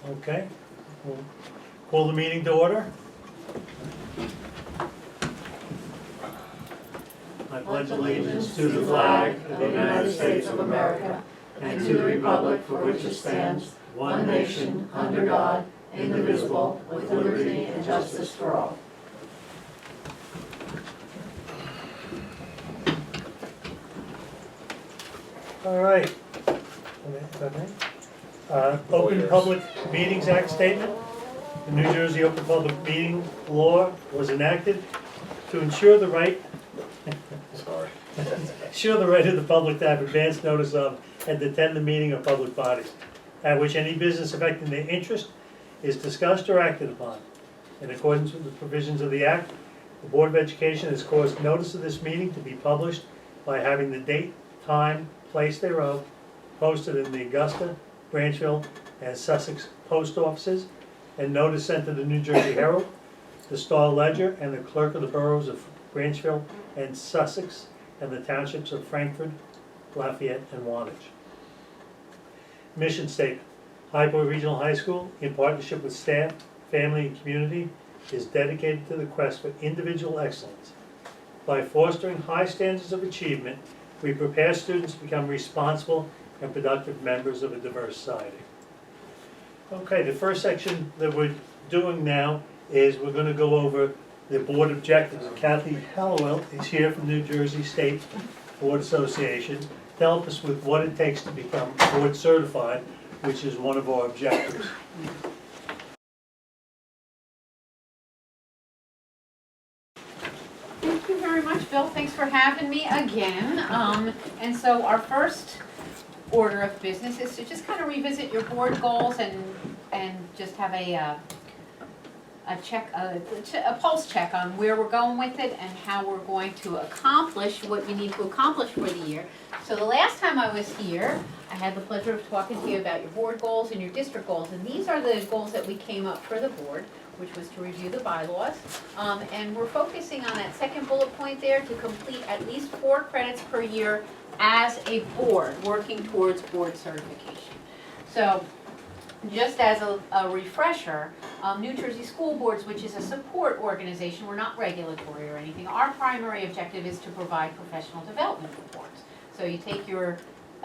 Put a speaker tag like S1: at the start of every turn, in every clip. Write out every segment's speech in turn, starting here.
S1: Okay, we'll call the meeting to order. I pledge allegiance to the flag of the United States of America and to the republic for which it stands, one nation, under God, indivisible, with liberty and justice for all. All right. Open Public Meetings Act statement. The New Jersey Open Public Meeting Law was enacted to ensure the right ensure the right of the public to have advance notice of and to attend the meeting of public bodies, at which any business affecting their interest is discussed or acted upon. In accordance with the provisions of the Act, the Board of Education has caused notice of this meeting to be published by having the date, time, place thereof posted in the Augusta, Branchville, and Sussex post offices, and notice sent to the New Jersey Herald, the Star Ledger, and the clerk of the boroughs of Branchville and Sussex, and the townships of Frankfurt, Lafayette, and Wantage. Mission statement. High Point Regional High School, in partnership with staff, family, and community, is dedicated to the quest for individual excellence. By fostering high standards of achievement, we prepare students to become responsible and productive members of a diverse society. Okay, the first section that we're doing now is we're going to go over the board objectives. Kathy Hallowell is here from New Jersey State Board Association to help us with what it takes to become board certified, which is one of our objectives.
S2: Thank you very much, Bill. Thanks for having me again. And so our first order of business is to just kind of revisit your board goals and just have a pulse check on where we're going with it and how we're going to accomplish what you need to accomplish for the year. So the last time I was here, I had the pleasure of talking to you about your board goals and your district goals, and these are the goals that we came up for the board, which was to review the bylaws. And we're focusing on that second bullet point there, to complete at least 4 credits per year as a board, working towards board certification. So just as a refresher, New Jersey School Boards, which is a support organization, we're not regulatory or anything, our primary objective is to provide professional development for boards. So you take your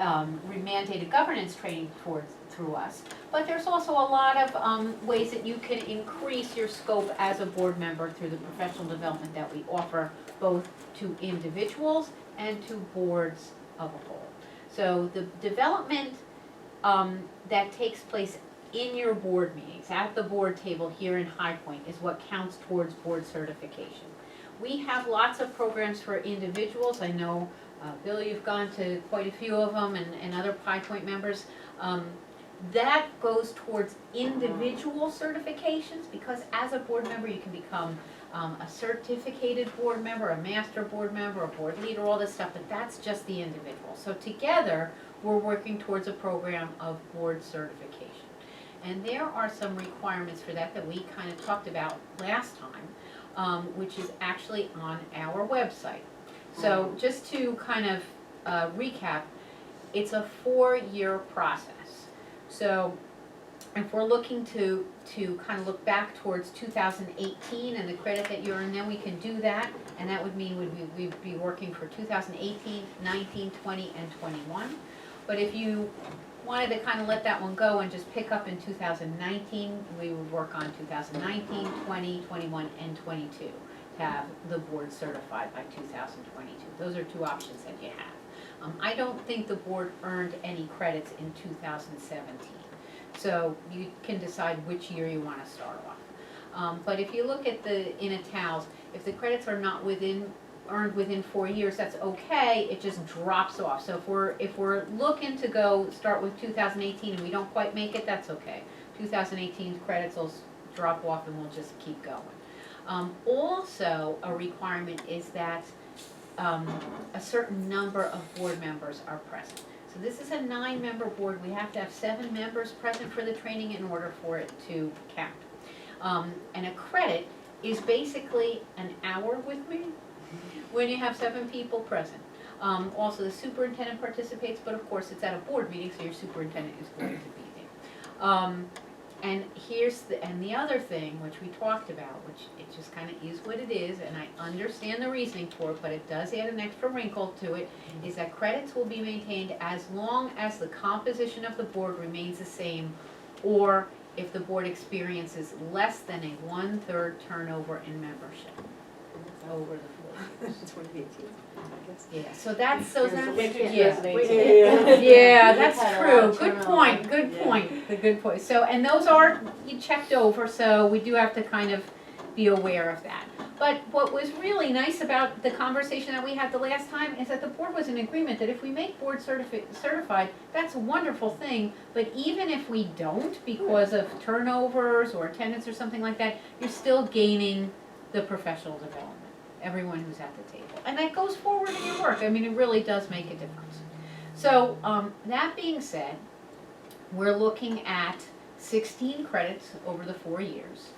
S2: mandated governance training through us, but there's also a lot of ways that you can increase your scope as a board member through the professional development that we offer both to individuals and to boards of a whole. So the development that takes place in your board meetings, at the board table here in High Point, is what counts towards board certification. We have lots of programs for individuals. I know, Bill, you've gone to quite a few of them, and other High Point members. That goes towards individual certifications, because as a board member you can become a certificated board member, a master board member, a board leader, all this stuff, but that's just the individual. So together we're working towards a program of board certification. And there are some requirements for that we kind of talked about last time, which is actually on our website. So just to kind of recap, it's a 4-year process. So if we're looking to kind of look back towards 2018 and the credit that you earn, then we can do that, and that would mean we'd be working for 2018, 19, 20, and 21. But if you wanted to kind of let that one go and just pick up in 2019, we would work on 2019, 20, 21, and 22 to have the board certified by 2022. Those are 2 options that you have. I don't think the board earned any credits in 2017. So you can decide which year you want to start off. But if you look at in italics, if the credits are not earned within 4 years, that's okay, it just drops off. So if we're looking to start with 2018 and we don't quite make it, that's okay. 2018 credits will drop off and we'll just keep going. Also, a requirement is that a certain number of board members are present. So this is a 9-member board. We have to have 7 members present for the training in order for it to count. And a credit is basically an hour with me when you have 7 people present. Also, the superintendent participates, but of course it's at a board meeting, so your superintendent is going to be there. And the other thing, which we talked about, which it just kind of is what it is, and I understand the reasoning for it, but it does add an extra wrinkle to it, is that credits will be maintained as long as the composition of the board remains the same, or if the board experiences less than a 1/3 turnover in membership over the 4 years.
S3: 2018, I guess.
S2: Yeah, so that's,
S3: Yeah.
S2: yeah, that's
S3: We've had a lot
S2: true,
S3: of
S2: good
S3: turnover.
S2: point, good
S3: Yeah.
S2: point, good point. So, and those are, you checked over, so we do have to kind of be aware of that. But what was really nice about the conversation that we had the last time is that the board was in agreement that if we make board certified, that's a wonderful thing, but even if we don't, because of turnovers or attendance or something like that, you're still gaining the professional development, everyone who's at the table. And that goes forward in your work, I mean, it really does make a difference. So, that being said, we're looking at 16 credits over the 4 years.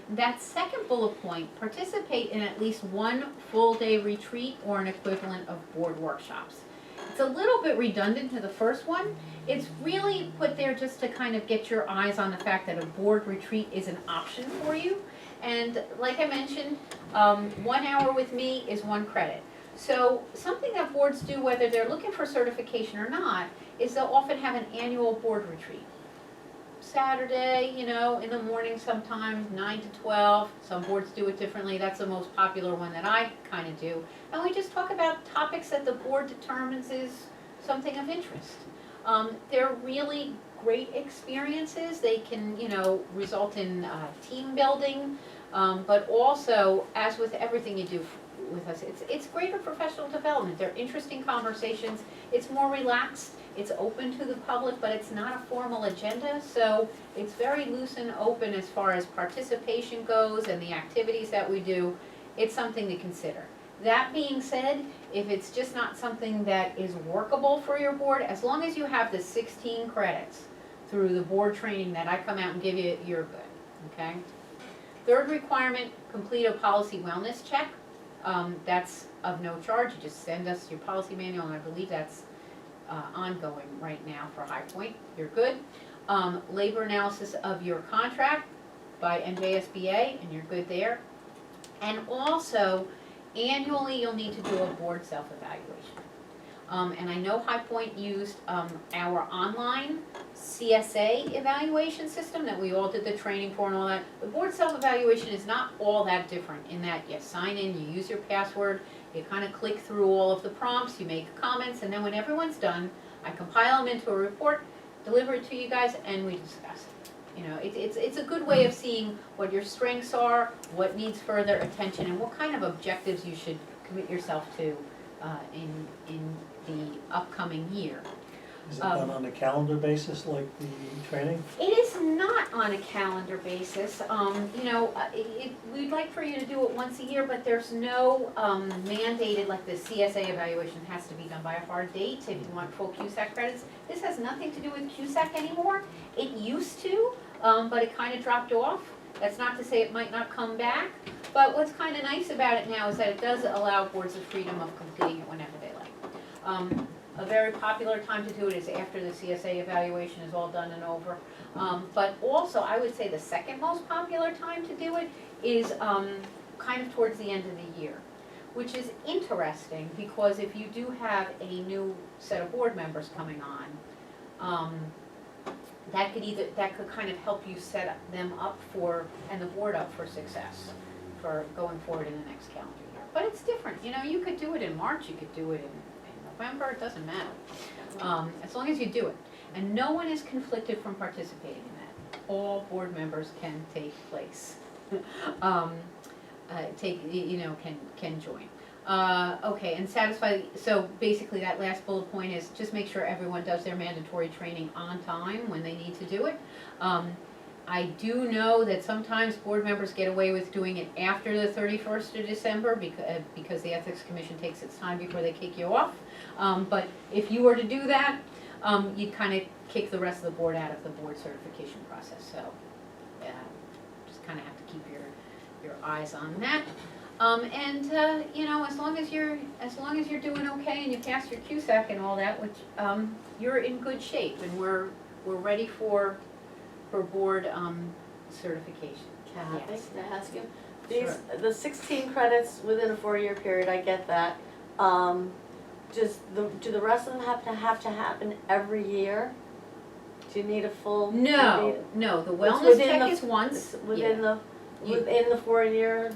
S2: That second bullet point, participate in at least one full-day retreat or an equivalent of board workshops. It's a little bit redundant to the first one. It's really put there just to kind of get your eyes on the fact that a board retreat is an option for you. And like I mentioned, 1 hour with me is 1 credit. So something that boards do, whether they're looking for certification or not, is they'll often have an annual board retreat. Saturday, you know, in the morning sometimes, 9 to 12. Some boards do it differently. That's the most popular one that I kind of do. And we just talk about topics that the board determines is something of interest. They're really great experiences. They can, you know, result in team building, but also, as with everything you do with us, it's greater professional development. They're interesting conversations. It's more relaxed. It's open to the public, but it's not a formal agenda, so it's very loose and open as far as participation goes and the activities that we do. It's something to consider. That being said, if it's just not something that is workable for your board, as long as you have the 16 credits through the board training that I come out and give you, you're good, okay? Third requirement, complete a policy wellness check. That's of no charge. You just send us your policy manual, and I believe that's ongoing right now for High Point. You're good. Labor analysis of your contract by NJSBA, and you're good there. And also, annually, you'll need to do a board self-evaluation. And I know High Point used our online CSA evaluation system that we all did the training for and all that. The board self-evaluation is not all that different in that you sign in, you use your password, you kind of click through all of the prompts, you make comments, and then when everyone's done, I compile them into a report, deliver it to you guys, and we discuss it. You know, it's a good way of seeing what your strengths are, what needs further attention, and what kind of objectives you should commit yourself to in the upcoming year.
S1: Is it done on a calendar basis like the training?
S2: It is not on a calendar basis. You know, we'd like for you to do it once a year, but there's no mandated, like the CSA evaluation has to be done by a hard date if you want full CUSAC credits. This has nothing to do with CUSAC anymore. It used to, but it kind of dropped off. That's not to say it might not come back, but what's kind of nice about it now is that it does allow boards the freedom of completing it whenever they like. A very popular time to do it is after the CSA evaluation is all done and over. But also, I would say the second most popular time to do it is kind of towards the end of the year, which is interesting because if you do have a new set of board members coming on, that could kind of help you set them up for, and the board up for success for going forward in the next calendar year. But it's different, you know, you could do it in March, you could do it in November, it doesn't matter, as long as you do it. And no one is conflicted from participating in that. All board members can take place, can join. Okay, and satisfy, so basically that last bullet point is just make sure everyone does their mandatory training on time when they need to do it. I do know that sometimes board members get away with doing it after the 31st of December because the Ethics Commission takes its time before they kick you off. But if you were to do that, you'd kind of kick the rest of the board out of the board certification process. So just kind of have to keep your eyes on that. You know, as long as you're doing okay and you pass your CUSAC and all that, which you're in good shape, and we're ready for for board, certification.
S3: Kathy,
S2: Yes.
S3: can I ask you?
S2: Sure.
S3: The 16 credits within a 4-year period, I get that. Do the rest of them have to happen every year? Do you need a full?
S2: No, no, the wellness
S3: within
S2: check
S3: the-
S2: is once,
S3: Within the,
S2: You-
S3: within the 4-year?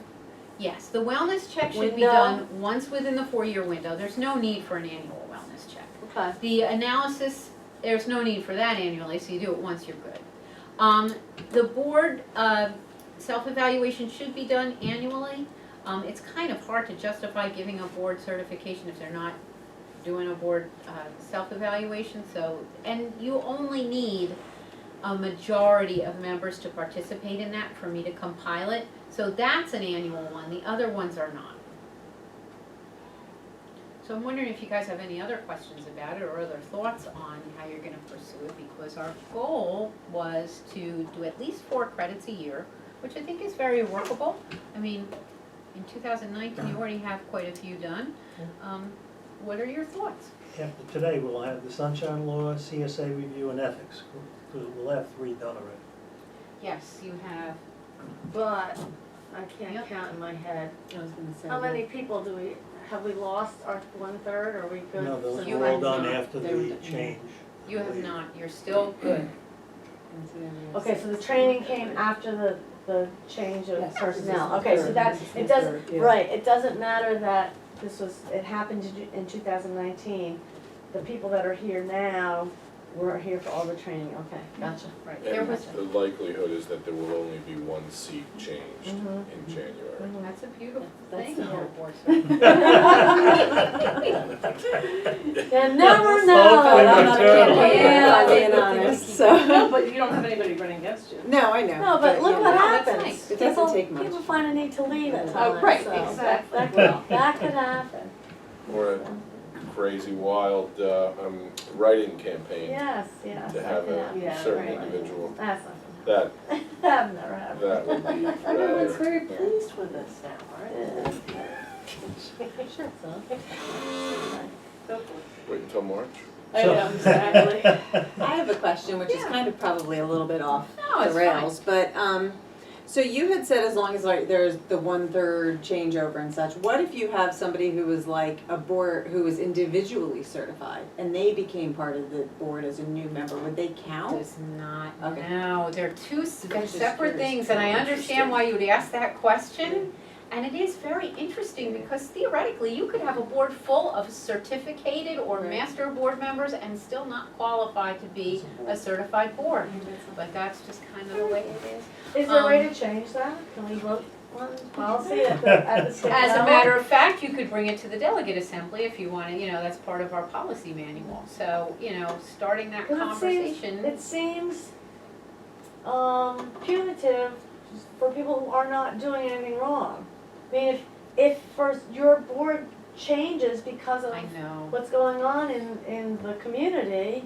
S2: yes, the wellness check should be
S3: Window.
S2: done once within the 4-year window, there's no need for an annual wellness check.
S3: Okay.
S2: The analysis, there's no need for that annually, so you do it once, you're good. The board, self-evaluation should be done annually. It's kind of hard to justify giving a board certification if they're not doing a board, self-evaluation, so, and you only need a majority of members to participate in that for me to compile it, so that's an annual one, the other ones are not. So I'm wondering if you guys have any other questions about it or other thoughts on how you're gonna pursue it, because our goal was to do at least 4 credits a year, which I think is very workable. I mean, in 2019, you already have quite a few done. What are your thoughts?
S1: After today, we'll have the Sunshine Law, CSA Review, and Ethics. We'll have 3 done already.
S2: Yes, you have.
S3: But I can't
S2: Yep.
S3: count in my head.
S4: I was gonna say.
S3: How many people have we lost our 1/3? Are we good?
S1: No, those
S2: You
S1: were all
S2: have
S1: done
S2: not.
S1: after
S4: They were
S1: the
S4: done.
S1: change.
S2: You have not, you're still good.
S3: Okay, so the training came after the change of
S4: Yes,
S3: personnel.
S4: this is
S3: Okay,
S4: the
S3: so
S4: third.
S3: that,
S4: This is the
S3: it doesn't,
S4: third, yeah.
S3: right, it doesn't matter that it happened in 2019. The people that are here now were here for all the training, okay, gotcha.
S2: Right, there
S5: And
S2: was,
S5: the likelihood is that there will only be 1 seat changed
S3: Mhm.
S5: in January.
S2: that's a beautiful
S3: That's
S2: thing,
S3: the
S2: your
S3: hope.
S2: board
S3: You never know.
S1: Hopefully
S4: I'm not a
S1: Good
S4: candidate,
S2: job.
S4: if I'm being honest, so.
S6: No, but you don't have anybody running against you.
S4: No, I know.
S3: No, but look
S4: you
S3: what
S4: know.
S2: that's
S3: happens.
S2: nice.
S4: It doesn't
S3: People-
S4: take much.
S3: People find a need to leave at
S6: Oh,
S3: times,
S6: right,
S3: so
S6: exactly.
S3: that could happen.
S5: Or a crazy, wild writing campaign
S3: Yes, yes.
S5: to
S3: that
S5: have
S3: could
S5: a
S3: happen.
S6: Yeah,
S5: certain
S6: right.
S5: individual.
S3: That's not
S5: That,
S3: gonna happen. That never happened.
S5: that would be
S3: Everyone's
S5: rather,
S3: very pleased with this now, right? Sure, so.
S5: wait until March.
S6: I know, exactly.
S4: I have a question, which is kind of probably a little bit off
S2: No,
S4: the
S2: it's
S4: rails, but, so you had said as long as like there's the 1/3 changeover and such, what if you have somebody who was like a board, who was individually certified, and they became part of the board as a new member, would they count?
S2: Does not,
S4: Okay.
S2: no, they're two
S4: just
S2: separate
S4: curious.
S2: things, and I
S4: Interesting.
S2: understand why you would ask that question. And it is very interesting, because theoretically, you could have a board full of certificated or
S4: Right.
S2: master board members and still not qualify to be a certified board. But that's just kind of the way it is.
S3: Is there a way to change that? Can we vote on policy at the state level?
S2: As a matter of fact, you could bring it to the delegate assembly if you want to, that's part of our policy manual. So, starting that
S3: Well,
S2: conversation.
S3: It seems punitive for people who are not doing anything wrong. I mean, if first your board changes because of
S2: I know.
S3: what's going on in the community,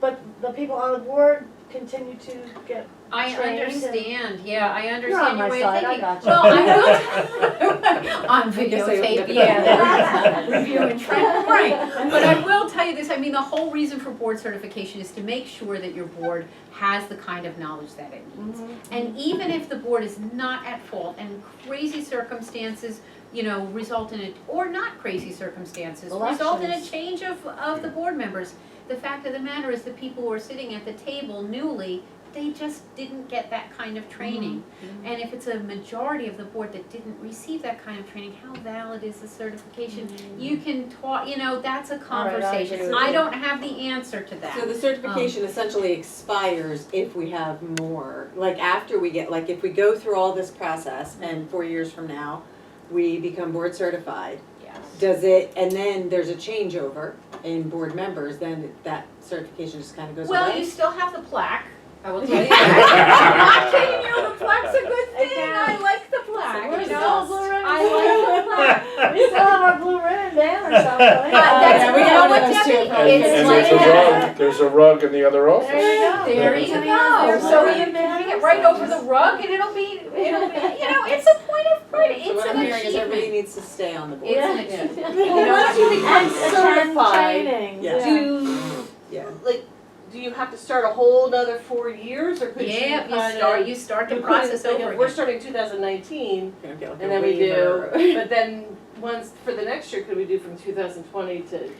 S3: but the people on the board continue to get
S2: I
S3: trained and-
S2: understand, yeah, I
S3: You're
S2: understand
S3: on my
S2: your way of
S3: side, I
S2: thinking.
S3: got you.
S2: Well, I will, on
S4: guess I
S2: videotape,
S4: opened up
S2: yeah,
S4: the-
S2: review and track, right. But I will tell you this, I mean, the whole reason for board certification is to make sure that your board has the kind of knowledge that it needs. And even if the board is not at fault and crazy circumstances, result in it, or not crazy circumstances, result in a
S3: Elections.
S2: change of the board members, the fact of the matter is the people who are sitting at the table newly, they just didn't get that kind of training. And if it's a majority of the board that didn't receive that kind of training, how valid is the certification? You can talk, that's a
S3: All right, I
S2: conversation.
S3: agree with
S2: I
S3: you.
S2: don't have the answer to that.
S4: So the certification essentially expires if we have more, like after we get, like if we go through all this process and 4 years from now, we become board certified,
S2: Yes.
S4: does it, and then there's a changeover in board members, then that certification just kind of goes away?
S2: Well, you still have the plaque, I will tell you that. I'm not kidding you, the plaque's a good thing, I like the plaque,
S3: We're
S2: you
S3: still
S2: know?
S3: blue ribbon.
S2: I like the plaque.
S3: We still have our blue ribbon band or something.
S2: That's,
S4: yeah, we
S2: you
S4: got
S2: know
S4: one
S2: what,
S4: of those
S2: Debbie?
S4: too.
S2: It's
S5: And
S2: like,
S5: there's a rug in the other office.
S3: There you go.
S2: there you go, so you can hang it right over the rug and it'll be, it's a point of pride,
S4: So
S2: it's
S4: what
S2: an
S4: I'm hearing is everybody
S2: achievement.
S4: needs to stay on the board.
S2: It's an
S3: Yeah.
S2: achievement.
S3: And
S4: once you become
S3: attend
S4: certified,
S3: trainings,
S4: yeah.
S3: yeah.
S4: Yeah.
S6: Like, do you have to start a whole nother 4 years, or could you
S2: Yeah,
S6: kinda?
S2: you start the
S6: you couldn't,
S2: process
S6: like,
S2: over
S6: if we're
S2: again.
S6: starting 2019,
S4: Gonna get like
S6: and
S4: a
S6: then we do,
S4: waiver.
S6: but then once, for the next year, could we do from 2020 to? Okay,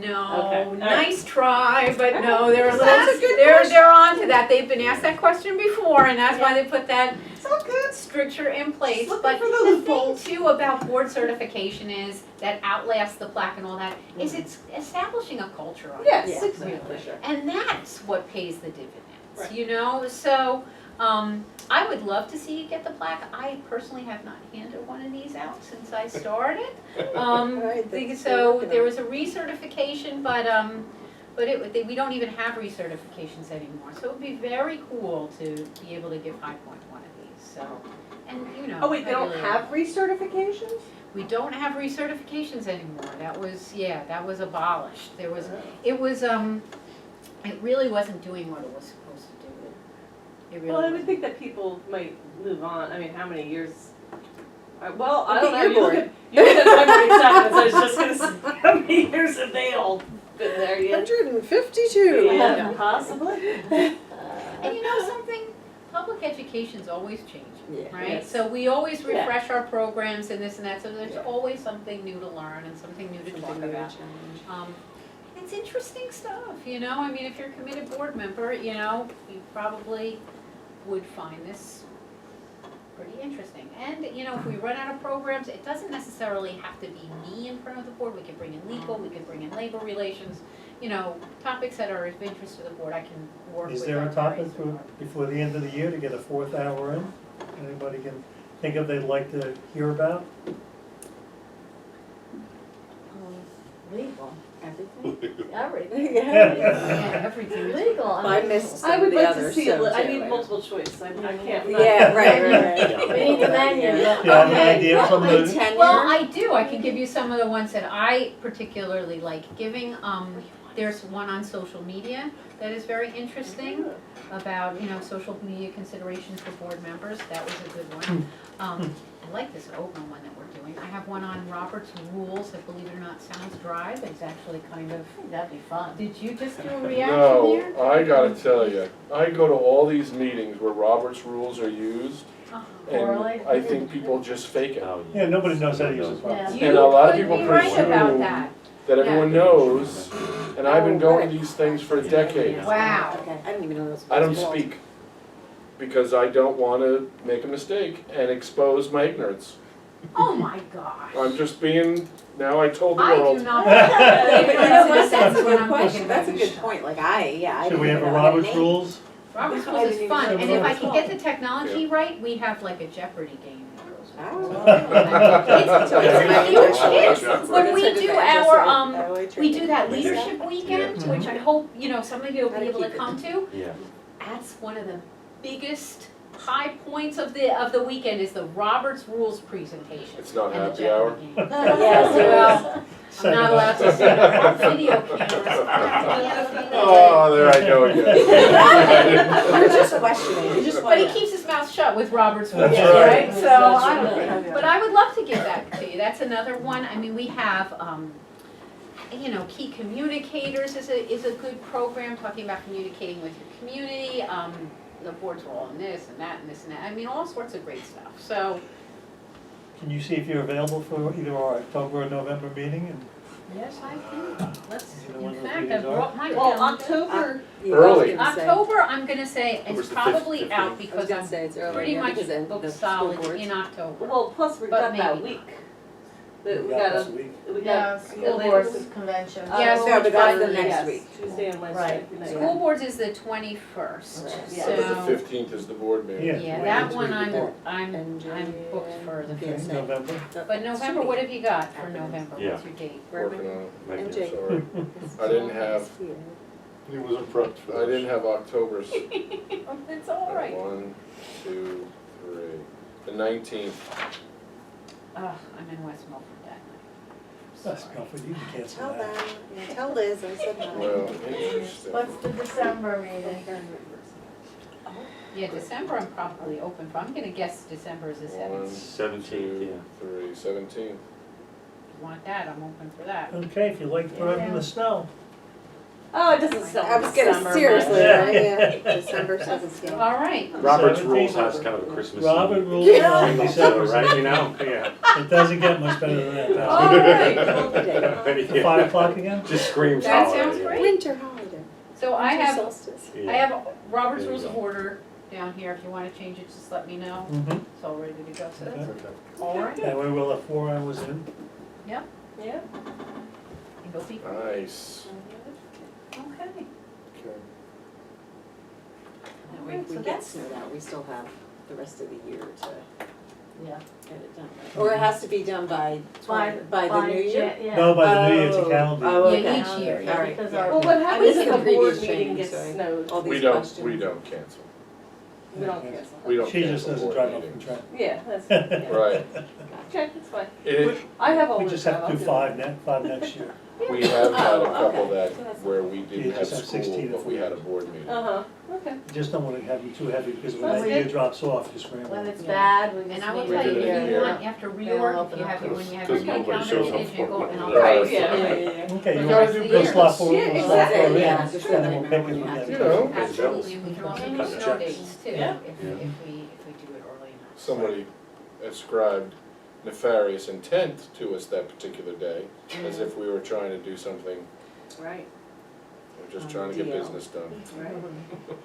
S2: No,
S6: all right.
S2: nice try, but no, they're a little,
S4: That's a good
S2: they're on to that. They've been asked that question before, and that's why they put that
S6: It's all good.
S2: stricture in place.
S6: Just looking
S2: But
S6: for the
S2: the thing
S6: loopholes.
S2: too about board certification is, that outlasts the plaque and all that, is it's establishing a culture on it.
S6: Yes,
S4: Yeah.
S6: exactly.
S4: Sure.
S2: And that's what pays the dividends,
S6: Right.
S2: you know? So, I would love to see you get the plaque. I personally have not handed one of these out since I started.
S4: Right, that's
S2: So
S4: working
S2: there
S4: on.
S2: was a recertification, but we don't even have recertifications anymore. So it would be very cool to be able to give High Point one of these, so, and you know.
S6: Oh wait, they
S2: I
S6: don't
S2: really-
S6: have recertifications?
S2: We don't have recertifications anymore. That was abolished. It really wasn't doing what it was supposed to do. It really
S6: Well, I would
S2: wasn't.
S6: think that people might move on. I mean, how many years? Well, I
S4: Look
S6: don't
S4: at
S6: know.
S4: your
S6: You look
S4: board.
S6: at memory seconds. I was just gonna say, how many years have they all been there yet?
S4: 152.
S6: Yeah, possibly.
S2: And you know something? Public education's always changing,
S4: Yeah.
S2: right?
S6: Yes.
S2: So we always
S6: Yeah.
S2: refresh our programs and this and that, so there's
S6: Yeah.
S2: always something new to learn and something new to talk about. It's interesting stuff, you know, I mean, if you're a committed board member, you know, you probably would find this pretty interesting. And, you know, if we run out of programs, it doesn't necessarily have to be me in front of the board, we can bring in legal, we can bring in labor relations, you know, topics that are of interest to the board, I can work with.
S1: Is there a
S2: our
S1: topic
S2: various
S1: for,
S2: departments.
S1: before the end of the year to get a 4th hour in? Anybody can think of they'd like to hear about?
S3: Legal,
S4: Everything.
S3: everything.
S2: Yeah, everything.
S3: Legal,
S4: I missed some
S6: I
S4: of
S6: would
S4: the
S6: like
S4: others,
S6: to see,
S4: so
S6: I
S4: too,
S6: need
S4: right?
S6: multiple choice. I can't.
S4: Yeah, right.
S3: We need the menu.
S1: Do you have any idea of some of the?
S4: Tenure.
S2: Well, I do, I can give you some of the ones that I particularly like giving, there's one on social media that is very interesting about, you know, social media considerations for board members, that was a good one. I like this Open one that we're doing, I have one on Robert's Rules that, believe it or not, sounds dry, but it's actually kind of,
S3: That'd be fun.
S2: did you just do a reaction there?
S5: No, I gotta tell you, I go to all these meetings where Robert's rules are used,
S2: Uh-huh.
S5: and
S3: Poorly?
S5: I think people just fake it.
S1: Yeah, nobody knows how to use it.
S3: Yeah.
S2: You
S5: And a lot of
S2: could
S5: people
S2: be right about
S5: presume
S2: that,
S5: that everyone knows, and I've been going to these things for decades.
S2: wow.
S4: Okay, I didn't even know this was.
S5: I don't
S4: possible.
S5: speak, because I don't wanna make a mistake and expose my ignorance.
S2: Oh my gosh.
S5: I'm just being, now I told the
S2: I
S5: world.
S2: do not.
S4: Yeah, but you know what,
S2: That's
S4: that's a
S2: what
S4: good
S2: I'm
S4: question,
S2: thinking
S4: that's a
S2: about.
S4: good point, like I
S1: Should
S4: didn't
S1: we have
S4: even
S1: a
S4: know how to
S1: Robert's
S4: name.
S1: rules?
S2: Robert's
S3: I
S2: Rules
S3: didn't
S2: is
S3: even
S2: fun,
S3: know
S2: and
S3: what
S2: if
S3: it
S2: I
S3: was
S2: can get the technology right, we have like a Jeopardy game that goes with
S4: Oh.
S2: It's huge.
S5: Jeopardy.
S2: When we
S4: That's
S2: do
S4: what I
S2: our,
S4: just
S2: we do that
S4: What's
S2: leadership weekend,
S1: Yeah.
S2: which I hope, you know, some of you will
S4: How
S2: be
S4: to
S2: able to
S4: keep it.
S2: come to.
S7: Yeah.
S2: That's one of the biggest high points of the weekend is the Robert's Rules presentation.
S5: It's not
S2: and the
S5: happy hour?
S2: Jeopardy game.
S3: Yes,
S2: Well, I'm not allowed to say that. Our video cameras.
S5: Oh, there I go again.
S4: You're just questioning, you just
S2: But he
S4: want to.
S2: keeps his mouth shut with Robert's Rules,
S5: That's right.
S2: right? So,
S3: That's
S2: I
S3: right.
S2: don't know. But I would love to give that to you. That's another one. I mean, we have, you know, Key Communicators is a good program, talking about communicating with your community. The board's role in this and that and this and that. I mean, all sorts of great stuff. So,
S1: Can you see if you're available for either our October or November meeting? And
S2: yes, I can. Let's,
S1: You know when
S2: in
S1: those
S2: fact, I
S1: meetings are?
S2: brought my
S6: Well,
S2: calendar.
S6: October,
S4: Yeah, I was
S5: Early.
S4: gonna say-
S2: October, I'm gonna say,
S7: October's
S2: is
S7: the
S2: probably
S7: 15th.
S2: out
S4: I was
S2: because
S4: gonna
S2: I'm
S4: say it's early,
S2: pretty
S4: yeah,
S2: much
S4: because then
S2: booked
S4: the school
S2: solid
S4: boards.
S2: in October.
S6: well, plus we've
S2: But
S6: got that
S2: maybe.
S6: week. That we
S1: got
S6: got
S1: this week.
S6: we
S3: Yeah,
S6: got.
S3: school boards convention.
S2: Yes,
S4: No, but that's the
S2: but-
S4: next
S6: Yes,
S4: week.
S6: Tuesday and Wednesday.
S3: Right.
S6: night.
S2: School boards is the 21st,
S3: Right.
S6: Yeah.
S5: But the
S2: so,
S5: 15th is the board meeting.
S1: Yeah.
S2: yeah,
S1: Wait
S2: that
S1: until
S2: one
S1: we
S2: I'm,
S1: get
S2: I'm booked for the
S4: Yeah,
S1: in
S4: same.
S1: November.
S2: But November, what have you got for November?
S7: Yeah.
S2: What's your date?
S5: Working on it.
S7: Like,
S4: MJ.
S5: Sorry. I didn't have,
S7: He wasn't prepped for
S5: I didn't have October's.
S2: It's all right.
S5: 1, 2, 3. The 19th.
S2: Ugh, I'm in West Milford that night.
S1: That's
S2: Sorry.
S1: not for you to cancel
S4: Tell
S1: that.
S4: them, yeah, tell Liz, I said hi.
S5: Well, interesting.
S3: What's the December meeting?
S2: Yeah, December I'm probably open for, I'm gonna guess December is the 7th.
S5: 1,
S7: 17th,
S5: 2,
S7: yeah.
S5: 3, 17th.
S2: If you want that, I'm open for that.
S1: Okay, if you like driving in the snow.
S6: Oh, it doesn't sell
S4: I
S6: in
S4: was gonna,
S6: December.
S4: seriously,
S6: but-
S4: right, yeah, December seventh.
S2: All right.
S8: Robert's
S1: 17th.
S8: rules has kind of a Christmas.
S1: Robert
S8: Eve
S1: rules on
S8: angle to it,
S1: December
S8: right, you
S1: 17th.
S8: know, yeah.
S1: It doesn't get much better than that. does
S6: All right.
S1: it? 5 o'clock again?
S8: Just screams
S2: That
S8: holiday.
S2: sounds
S8: yeah.
S2: great.
S4: Winter holiday.
S2: So I
S4: Winter
S2: have,
S4: solstice.
S8: Yeah.
S2: I have Robert's
S8: There you
S2: Rules of
S8: go.
S2: Order down here. If you wanna change it, just let me know.
S1: Mm-hmm.
S2: It's all ready to go, so that's
S1: Okay.
S7: Okay.
S2: all right.
S1: That way we'll have 4 hours in.
S6: Yeah.
S2: And go be
S5: Nice.
S2: Okay.
S7: Okay.
S4: That way, if
S2: So
S4: we get
S2: that's-
S4: snowed out, we still have the rest of the year to
S6: Yeah.
S4: get it done. Or it has to be done by the new year?
S3: Yeah.
S1: No, by the new year, it's a
S4: Oh,
S1: calendar.
S4: oh,
S1: year.
S2: Yeah,
S4: okay.
S2: each year,
S3: Yeah,
S4: All right,
S3: because
S4: yeah.
S3: our-
S6: Well, what
S4: I
S6: happens
S4: missed
S6: if
S4: the
S6: a board
S4: previous
S6: meeting
S4: training,
S6: gets
S4: sorry.
S6: snowed?
S4: All these
S5: We don't
S4: questions.
S5: cancel.
S6: We don't cancel.
S5: We don't
S1: She just
S5: cancel
S1: doesn't
S5: board
S1: drive up
S5: meetings.
S1: the train.
S6: Yeah, that's, yeah.
S5: Right.
S6: Okay, that's fine.
S5: It,
S6: I have
S1: We
S6: overtime.
S1: just have to
S6: I'll
S1: do
S6: it.
S1: 5 next year.
S5: we have had a
S6: Oh,
S5: couple
S6: okay.
S5: that,
S6: So that's
S5: where
S6: not-
S5: we
S1: You
S5: didn't have
S1: just have
S5: school,
S1: 16
S5: but we had a board meeting.
S6: Uh-huh, okay.
S1: Just don't wanna have you too heavy, because when
S6: That's
S1: that year
S6: good.
S1: drops off, you scramble.
S3: When it's
S2: Yeah.
S3: bad, we
S2: And
S3: just
S2: I will
S3: leave
S5: We
S2: tell
S3: it
S2: you,
S5: did it
S2: if
S5: here.
S2: you want, after
S3: They'll
S2: reorg, if
S3: open
S2: you
S3: up
S2: have,
S3: to
S2: when
S3: us.
S2: you have your
S7: Because
S2: new
S7: nobody
S2: calendar,
S7: shows up
S2: change, you
S7: for
S2: go
S7: it.
S2: and I'll
S5: Right.
S2: price
S6: Yeah.
S2: it.
S1: Okay, you
S6: We
S1: wanna
S6: gotta
S1: do,
S6: do
S1: we'll
S6: the
S1: slot for,
S6: years.
S1: we'll slot for
S4: Exactly,
S1: it
S4: yeah,
S1: in,
S4: just
S1: and then
S4: so
S1: we'll
S4: they
S1: pick
S4: know
S1: it
S4: when
S1: from
S4: you have
S1: that.
S5: You know.
S2: Absolutely, and we can also do
S7: Cut
S2: snow
S7: checks.
S2: dates too,
S6: Yeah.
S2: if we do it early enough.
S5: Somebody ascribed nefarious intent to us that particular day, as if we were trying to do something,
S6: Right.
S5: we're just
S4: On
S5: trying to get
S4: DL.
S5: business done.
S6: Right.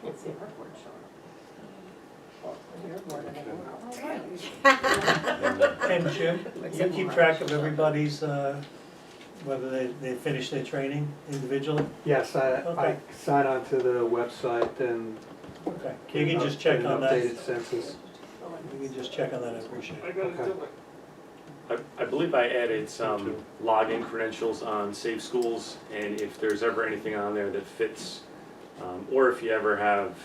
S4: Let's see if our board showed
S2: All right.
S1: And Jim, you keep track of everybody's, whether they finish their training individually?
S9: Yes, I
S1: Okay.
S9: sign on to the website and.
S1: Okay, you can just check
S9: get
S1: on
S9: an
S1: that,
S9: updated census.
S1: you can just check on that, I appreciate it.
S9: Okay.
S8: I believe I added some login credentials on Safe Schools, and if there's ever anything on there that fits, or if you ever have,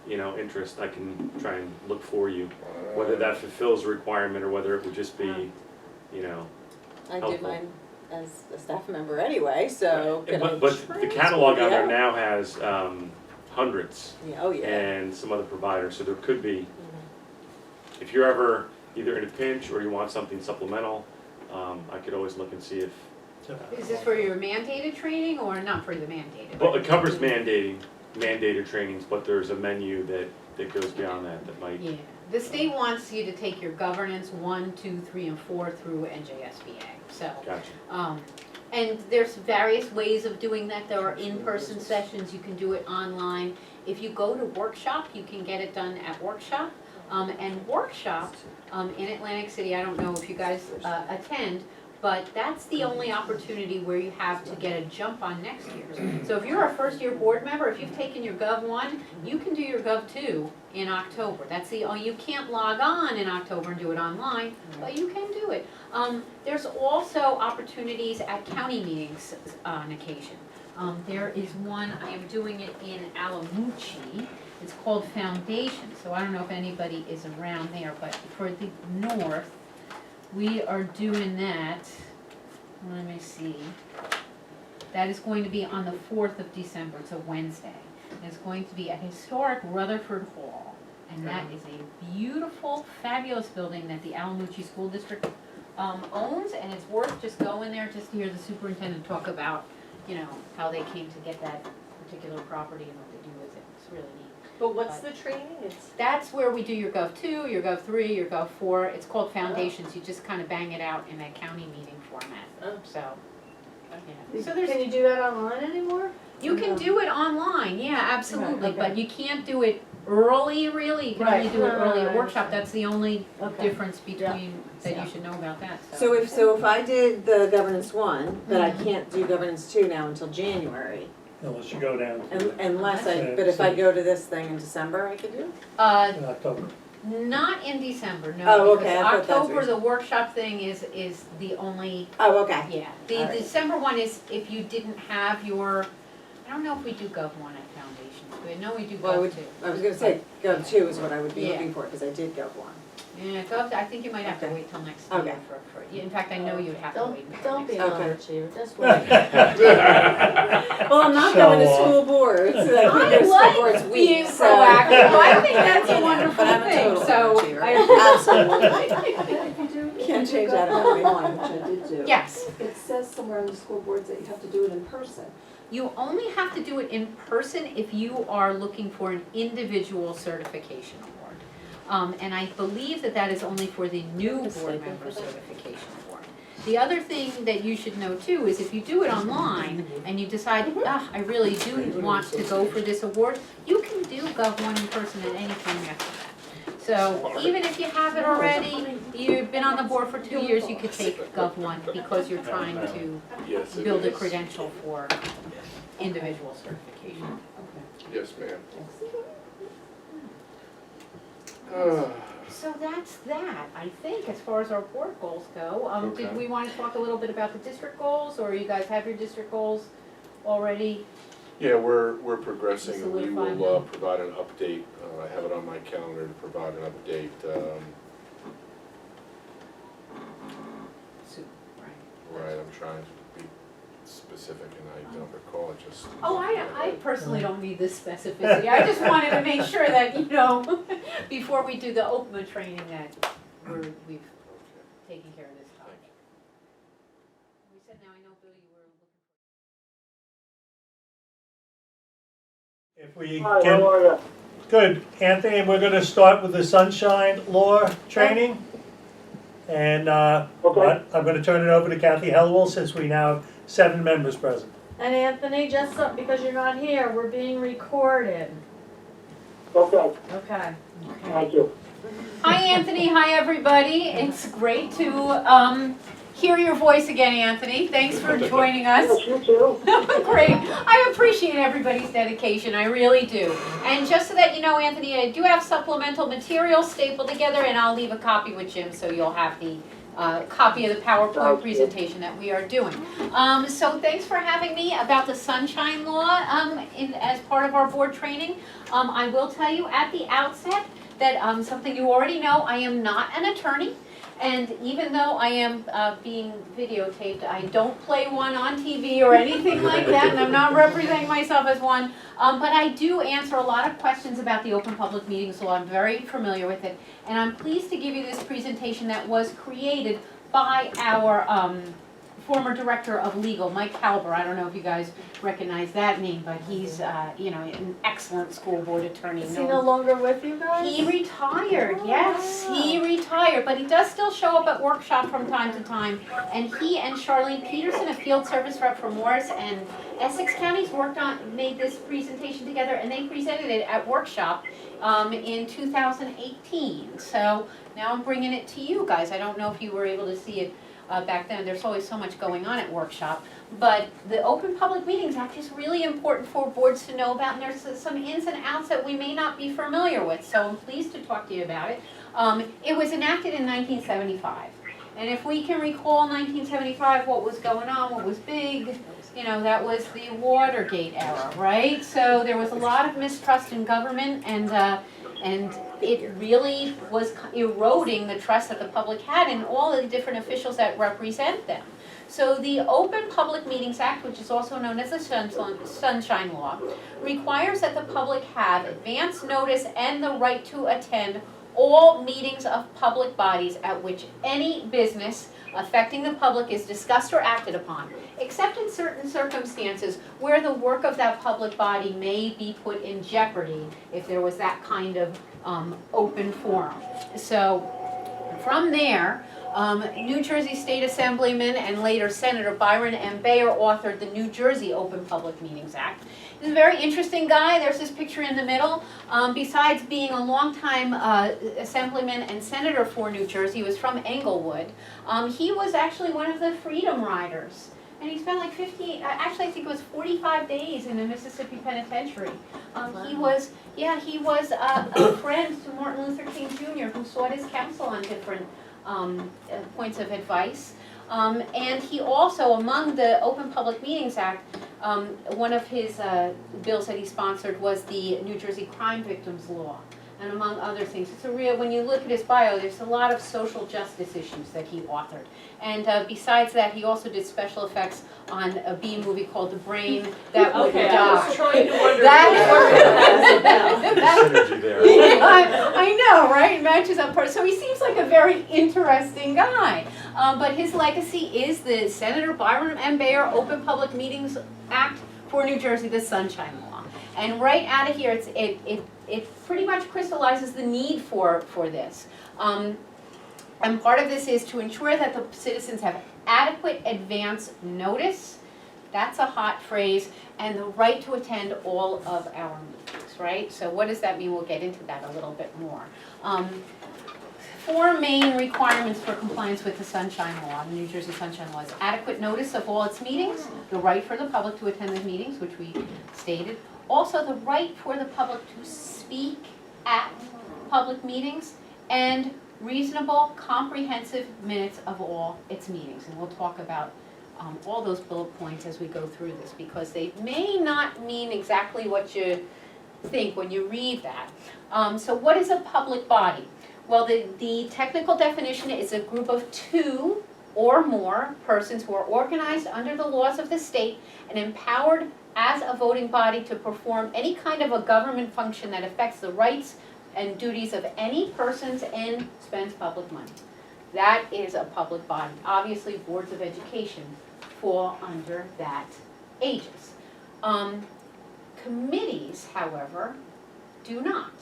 S8: you know, interest, I can try and look for you, whether that fulfills a requirement or whether it would just be, you know.
S4: I did
S8: Helpful.
S4: mine as a staff member anyway, so could I
S8: But the catalog on there
S4: Yeah.
S8: now has hundreds
S4: Yeah, oh, yeah.
S8: and some other providers, so there could be,
S4: Mhm.
S8: if you're ever either in a pinch or you want something supplemental, I could always look and see if,
S2: Is this for your mandated training or not for the mandated?
S8: well, it covers mandated trainings, but there's a menu that goes beyond that might.
S2: Yeah, the state wants you to take your governance 1, 2, 3, and 4 through NJSBA, so.
S8: Gotcha.
S2: And there's various ways of doing that. There are in-person sessions, you can do it online. If you go to workshop, you can get it done at workshop. And workshop in Atlantic City, I don't know if you guys attend, but that's the only opportunity where you have to get a jump on next year's. So if you're a first-year board member, if you've taken your Gov 1, you can do your Gov 2 in October. You can't log on in October and do it online, but you can do it. There's also opportunities at county meetings on occasion. There is one, I am doing it in Alamucci. It's called Foundation, so I don't know if anybody is around there, but for the north, we are doing that, let me see. That is going to be on the 4th of December, it's a Wednesday. And it's going to be at historic Rutherford Hall. And that is a beautiful, fabulous building that the Alamucci School District owns, and it's worth just going there just to hear the superintendent talk about, you know, how they came to get that particular property and what they do with it. It's really neat.
S6: But what's the training? It's,
S2: That's where we do your Gov 2, your Gov 3, your Gov 4. It's called Foundations. You just kind of bang it out in a county meeting format.
S6: Oh.
S2: So, yeah. So there's,
S3: Can you do that online anymore?
S2: you can do it online, yeah, absolutely,
S3: Okay.
S2: but you can't do it early, really. You can only
S3: Right.
S2: do it early at
S3: Right.
S2: workshop. That's the only
S3: Okay.
S2: difference between, that
S3: Yeah.
S2: you should know about that,
S4: So if I did the governance 1, but I can't do governance 2 now until January,
S1: Unless you go down to
S4: unless
S1: Okay,
S4: but if I
S1: so-
S4: go to this thing in December, I could do it?
S1: October.
S2: Not in December, no,
S4: Oh, okay,
S2: because
S4: I thought that's what
S2: October,
S4: you
S2: the workshop thing is the only,
S4: Oh, okay.
S2: yeah. The
S4: All right.
S2: December one is if you didn't have your, I don't know if we do Gov 1 at Foundations, but I know we do
S4: Well, I
S2: Gov
S4: would,
S2: 2.
S4: I was gonna say, Gov 2 is what I would be
S2: Yeah.
S4: looking for, because I did Gov 1.
S2: Yeah, Gov, I think you might have to
S4: Okay.
S2: wait till next year
S4: Okay.
S2: for, in fact, I know you'd have to wait until
S3: Don't
S2: next
S3: be
S2: year.
S3: an
S4: Okay.
S3: overachiever, just wait.
S4: Well, I'm not
S1: So,
S4: going to school boards, I
S2: I
S4: go to school boards
S2: like being
S4: week, so.
S2: proactive, I think that's
S4: You
S2: a
S4: know,
S2: wonderful
S4: but I'm a
S2: thing,
S4: total
S2: so
S4: overachiever.
S2: I
S4: Absolutely.
S3: If you do,
S4: Yeah. can
S10: if you
S4: change
S10: go
S4: that if I
S10: online, which I did do.
S2: Yes,
S10: It says somewhere on the school boards that you have to do it in person.
S2: you only have to do it in person if you are looking for an individual certification award. And I believe that that is only for the new board member certification award. The other thing that you should know too is if you do it online and you decide, I really do want to go for this award, you can do Gov1 in person at any time after that. So even if you have it already, you've been on the board for 2 years, you could take Gov1 because you're trying to
S5: Yes, it
S2: build a
S5: is.
S2: credential for individual certification.
S5: Yes, ma'am.
S2: So that's that, I think, as far as our board goals go. Did
S5: Okay.
S2: we want to talk a little bit about the district goals, or you guys have your district goals already?
S5: Yeah, we're progressing, and we
S2: Solidifying
S5: will
S2: them.
S5: provide an update. I have it on my calendar to provide an update. Right, I'm trying to be specific, and I don't recall it just.
S2: Oh, I personally don't need this specificity. I just wanted to make sure that, before we do the OPMA training, that we've
S5: Okay.
S2: taken care of this topic. We said, now I know, Bill, you were looking.
S1: If we can, good, Anthony, we're gonna start with the sunshine law training. And, I'm gonna turn it over to Kathy Hellwell since we now have 7 members present.
S3: And Anthony, just so, because you're not here, we're being recorded.
S11: Okay,
S3: Okay.
S11: thank you.
S2: Hi, Anthony. Hi, everybody. It's great to hear your voice again, Anthony. Thanks for joining us.
S11: Yes, you too.
S2: Great. I appreciate everybody's dedication. I really do. And just so that you know, Anthony, I do have supplemental materials stapled together, and I'll leave a copy with Jim so you'll have the copy of the PowerPoint presentation that we are doing. So thanks for having me about the Sunshine Law as part of our board training. I will tell you at the outset that something you already know, I am not an attorney. And even though I am being videotaped, I don't play one on TV or anything like that, and I'm not representing myself as one. But I do answer a lot of questions about the Open Public Meetings Law. I'm very familiar with it. And I'm pleased to give you this presentation that was created by our former director of legal, Mike Halber. I don't know if you guys recognize that name, but he's an excellent school board attorney.
S3: Is he no longer with you guys?
S2: He retired, yes, he retired, but he does still show up at workshop from time to time. And he and Charlene Peterson, a field service rep from Morris and Essex counties, made this presentation together, and they presented it at workshop in 2018. So now I'm bringing it to you guys. I don't know if you were able to see it back then. There's always so much going on at workshop. But the Open Public Meetings Act is really important for boards to know about, and there's some ins and outs that we may not be familiar with. So I'm pleased to talk to you about it. It was enacted in 1975. And if we can recall 1975, what was going on, what was big, that was the Watergate era, right? So there was a lot of mistrust in government, and it really was eroding the trust that the public had in all of the different officials that represent them. So the Open Public Meetings Act, which is also known as the Sunshine Law, requires that the public have advance notice and the right to attend all meetings of public bodies at which any business affecting the public is discussed or acted upon, except in certain circumstances where the work of that public body may be put in jeopardy if there was that kind of open forum. So from there, New Jersey State Assemblyman and later Senator Byron M. Bayer authored the New Jersey Open Public Meetings Act. He's a very interesting guy. There's this picture in the middle. Besides being a longtime assemblyman and senator for New Jersey, he was from Englewood. He was actually one of the Freedom Riders. And he spent like actually I think it was 45 days in the Mississippi Penitentiary. He was a friend to Martin Luther King Jr., who sought his counsel on different points of advice. And he also, among the Open Public Meetings Act, one of his bills that he sponsored was the New Jersey Crime Victims Law. and among other things. It's a real, when you look at his bio, there's a lot of social justice issues that he authored. And besides that, he also did special effects on a B movie called The Brain That Wouldn't
S6: Okay, I was
S2: Die.
S6: trying to wonder
S2: That-
S8: Synergy there.
S2: I know, right? It matches up part. So he seems like a very interesting guy. But his legacy is the Senator Byron M. Bayer Open Public Meetings Act for New Jersey, the Sunshine Law. And right out of here, it pretty much crystallizes the need for this. And part of this is to ensure that the citizens have adequate advance notice. That's a hot phrase, and the right to attend all of our meetings, right? So what does that mean? We'll get into that a little bit more. 4 main requirements for compliance with the Sunshine Law, the New Jersey Sunshine Law, is adequate notice of all its meetings, the right for the public to attend the meetings, which we stated, also the right for the public to speak at public meetings, and reasonable, comprehensive minutes of all its meetings. And we'll talk about all those bullet points as we go through this, because they may not mean exactly what you think when you read that. So what is a public body? Well, the technical definition is a group of 2 or more persons who are organized under the laws of the state and empowered as a voting body to perform any kind of a government function that affects the rights and duties of any persons and spends public money. That is a public body. Obviously, boards of education fall under that aegis. Committees, however, do not.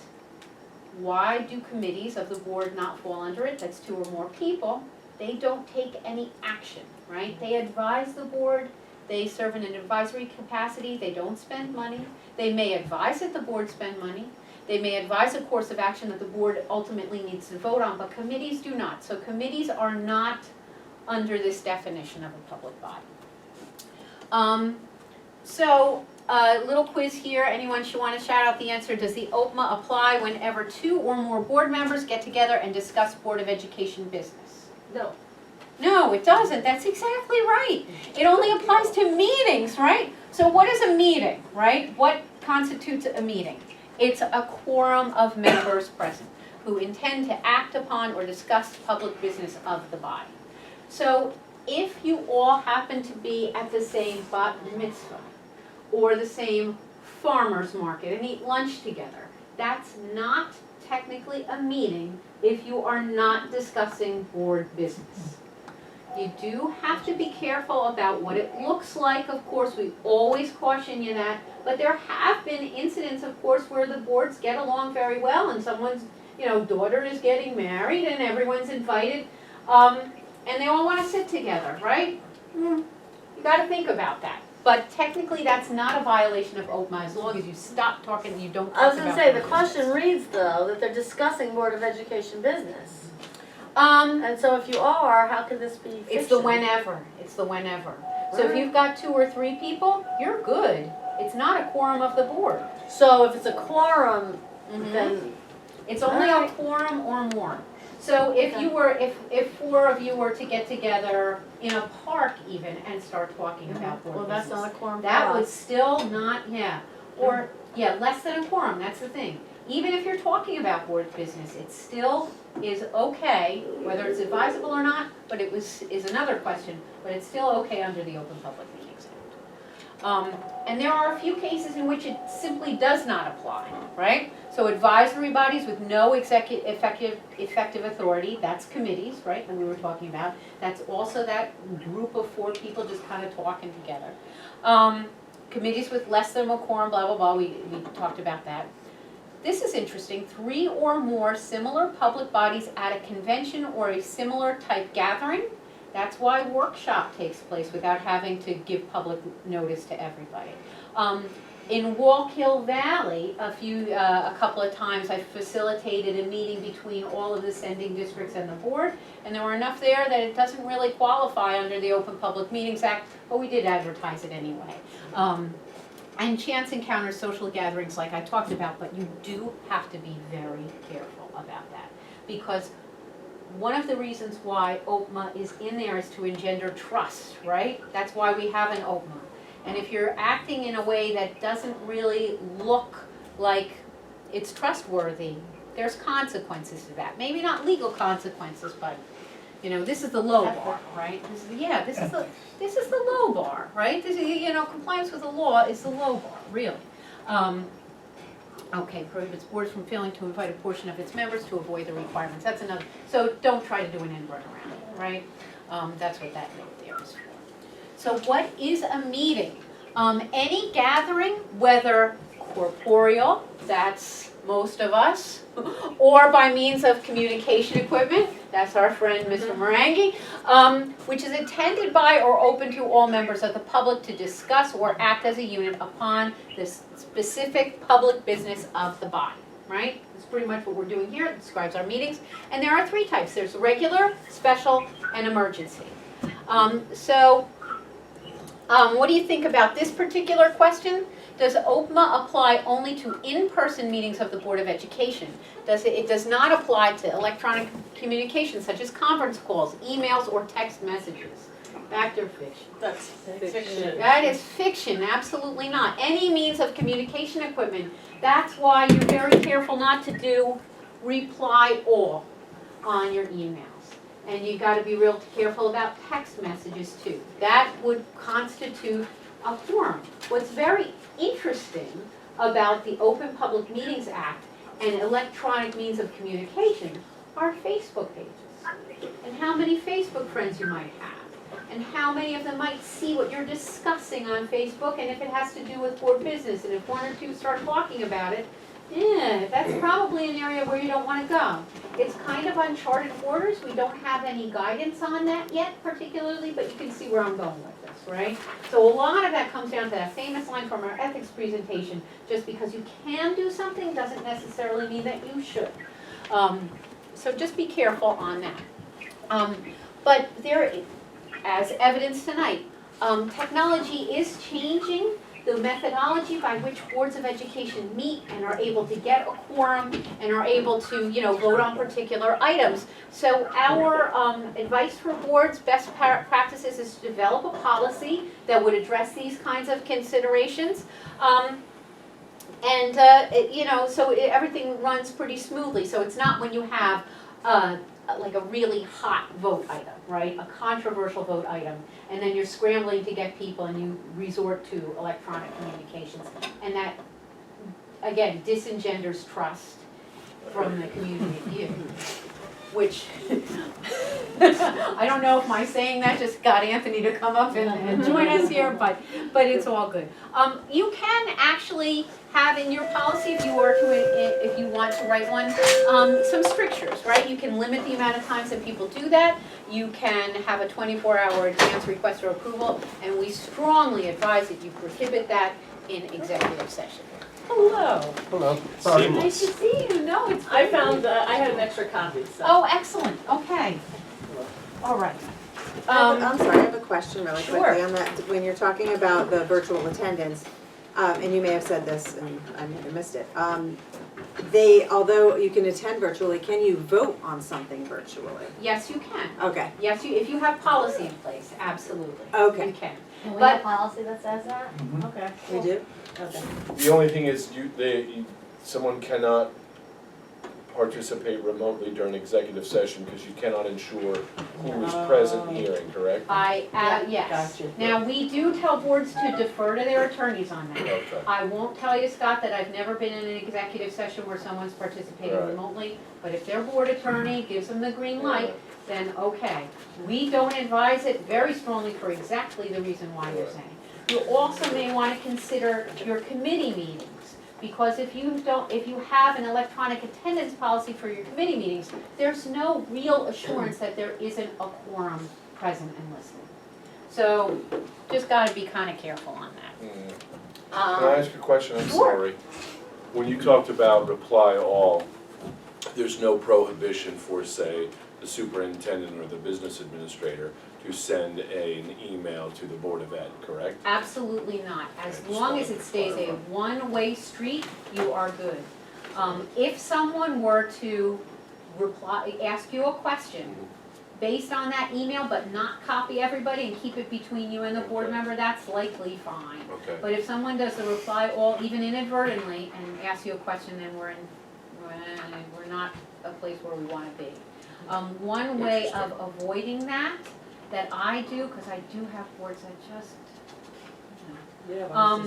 S2: Why do committees of the board not fall under it? That's 2 or more people. They don't take any action, right? They advise the board. They serve in an advisory capacity. They don't spend money. They may advise that the board spend money. They may advise a course of action that the board ultimately needs to vote on, but committees do not. So committees are not under this definition of a public body. A little quiz here. Anyone should want to shout out the answer. Does the OPMA apply whenever 2 or more board members get together and discuss Board of Education business?
S6: No.
S2: No, it doesn't. That's exactly right. It only applies to meetings, right? So what is a meeting, right? What constitutes a meeting? It's a quorum of members present who intend to act upon or discuss public business of the body. So if you all happen to be at the same bat mitzvah or the same farmer's market and eat lunch together, that's not technically a meeting if you are not discussing board business. You do have to be careful about what it looks like. Of course, we always caution you that, but there have been incidents, of course, where the boards get along very well and someone's, daughter is getting married and everyone's invited, and they all want to sit together, right? You got to think about that. But technically, that's not a violation of OPMA as long as you stop talking and you don't talk about
S3: I was gonna say, the
S2: board
S3: question
S2: business.
S3: reads though, that they're discussing Board of Education business. And so if you are, how can this be fiction?
S2: It's the whenever. It's the whenever. So if you've got 2 or 3 people, you're good. It's not a quorum of the board.
S3: So if it's a quorum,
S2: Mhm.
S3: then,
S2: It's only a
S3: Alright.
S2: quorum or more. So if you were, if 4 of you were to get together in a park even and start talking about board
S3: well,
S2: business.
S3: that's not a quorum for
S2: That would
S3: us.
S2: still not, or, less than a quorum, that's the thing. Even if you're talking about board business, it still is okay, whether it's advisable or not, but is another question, but it's still okay under the Open Public Meetings Act. And there are a few cases in which it simply does not apply, right? So advisory bodies with no effective authority, that's committees, right, that we were talking about. That's also that group of 4 people just kind of talking together. Committees with less than a quorum, blah, blah, blah, we talked about that. This is interesting, 3 or more similar public bodies at a convention or a similar type gathering. That's why workshop takes place without having to give public notice to everybody. In Wallkill Valley, a couple of times I facilitated a meeting between all of the sending districts and the board, and there were enough there that it doesn't really qualify under the Open Public Meetings Act, but we did advertise it anyway. And chance encounters, social gatherings like I talked about, but you do have to be very careful about that. Because one of the reasons why OPMA is in there is to engender trust, right? That's why we have an OPMA. And if you're acting in a way that doesn't really look like it's trustworthy, there's consequences to that. Maybe not legal consequences, but, you know, this is the low bar, right? This is the low bar, right? This is, you know, compliance with the law is the low bar, really. Okay, prohibits boards from failing to invite a portion of its members to avoid the requirements. That's another, so don't try to do an end run around it, right? That's what that note there is for. So what is a meeting? Any gathering, whether corporeal, that's most of us, or by means of communication equipment, that's our friend Mr. Marangi, which is attended by or open to all members of the public to discuss or act as a unit upon the specific public business of the body, right? That's pretty much what we're doing here. It describes our meetings. And there are three types. There's regular, special, and emergency. What do you think about this particular question? Does OPMA apply only to in-person meetings of the Board of Education? It does not apply to electronic communications such as conference calls, emails, or text messages. Fact or fiction?
S6: That's fiction.
S2: That is fiction, absolutely not. Any means of communication equipment. That's why you're very careful not to do reply all on your emails. And you gotta be real careful about text messages too. That would constitute a quorum. What's very interesting about the Open Public Meetings Act and electronic means of communication are Facebook pages. And how many Facebook friends you might have. And how many of them might see what you're discussing on Facebook, and if it has to do with board business, and if one or two start talking about it, that's probably an area where you don't want to go. It's kind of uncharted waters. We don't have any guidance on that yet particularly, but you can see where I'm going with this, right? So a lot of that comes down to that famous line from our ethics presentation, just because you can do something doesn't necessarily mean that you should. So just be careful on that. But there, as evidenced tonight, technology is changing the methodology by which boards of education meet and are able to get a quorum and are able to, you know, vote on particular items. So our advice for boards, best practices is to develop a policy that would address these kinds of considerations. You know, so everything runs pretty smoothly. So it's not when you have like a really hot vote item, right? A controversial vote item. And then you're scrambling to get people and you resort to electronic communications. And that, again, disengenders trust from the community view. Which, I don't know if my saying that just got Anthony to come up and join us here, but it's all good. You can actually have in your policy, if you want to write one, some strictures, right? You can limit the amount of times that people do that. You can have a 24-hour advance request for approval, and we strongly advise that you prohibit that in executive session.
S6: Hello.
S7: Hello.
S2: Nice to see you. No, it's.
S6: I found, I had an extra copy, so.
S2: Oh, excellent. Okay. All right.
S4: I'm sorry, I have a question really
S2: Sure.
S4: quickly on that. When you're talking about the virtual attendance, and you may have said this and I may have missed it. Although you can attend virtually, can you vote on something virtually?
S2: Yes, you can.
S4: Okay,
S2: Yes, if you have policy in place, absolutely.
S4: Okay.
S2: You can.
S3: And we
S2: But-
S3: have policy that says that? Okay.
S4: we do? Okay.
S5: The only thing is, someone cannot participate remotely during executive session because you cannot ensure who is present hearing, correct?
S2: Yes.
S6: Gotcha.
S2: Now, we do tell boards to defer to their attorneys on that.
S5: Okay.
S2: I won't tell you, Scott, that I've never been in an executive session where someone's participating
S5: Right.
S2: remotely, but if their board attorney gives them the green light, then okay. We don't advise it very strongly for exactly the reason why you're
S5: Right.
S2: saying. You also may want to consider your committee meetings, because if you have an electronic attendance policy for your committee meetings, there's no real assurance that there isn't a quorum present and listening. So, just gotta be kind of careful on that.
S5: Can I ask a question? I'm
S2: Sure.
S5: sorry. When you talked about reply all, there's no prohibition for, say, the superintendent or the business administrator to send an email to the Board of Ed, correct?
S2: Absolutely not. As
S5: Okay, just
S2: long as
S5: wanted
S2: it
S5: to
S2: stays a
S5: clarify.
S2: one-way street, you are good. If someone were to ask you a question based on that email, but not copy everybody and keep it between you and the board
S5: Okay.
S2: member, that's likely fine.
S5: Okay.
S2: But if someone does the reply all, even inadvertently, and asks you a question, then we're in we're not a place where we wanna be. One way of avoiding that I do, cause I do have boards that just, I'm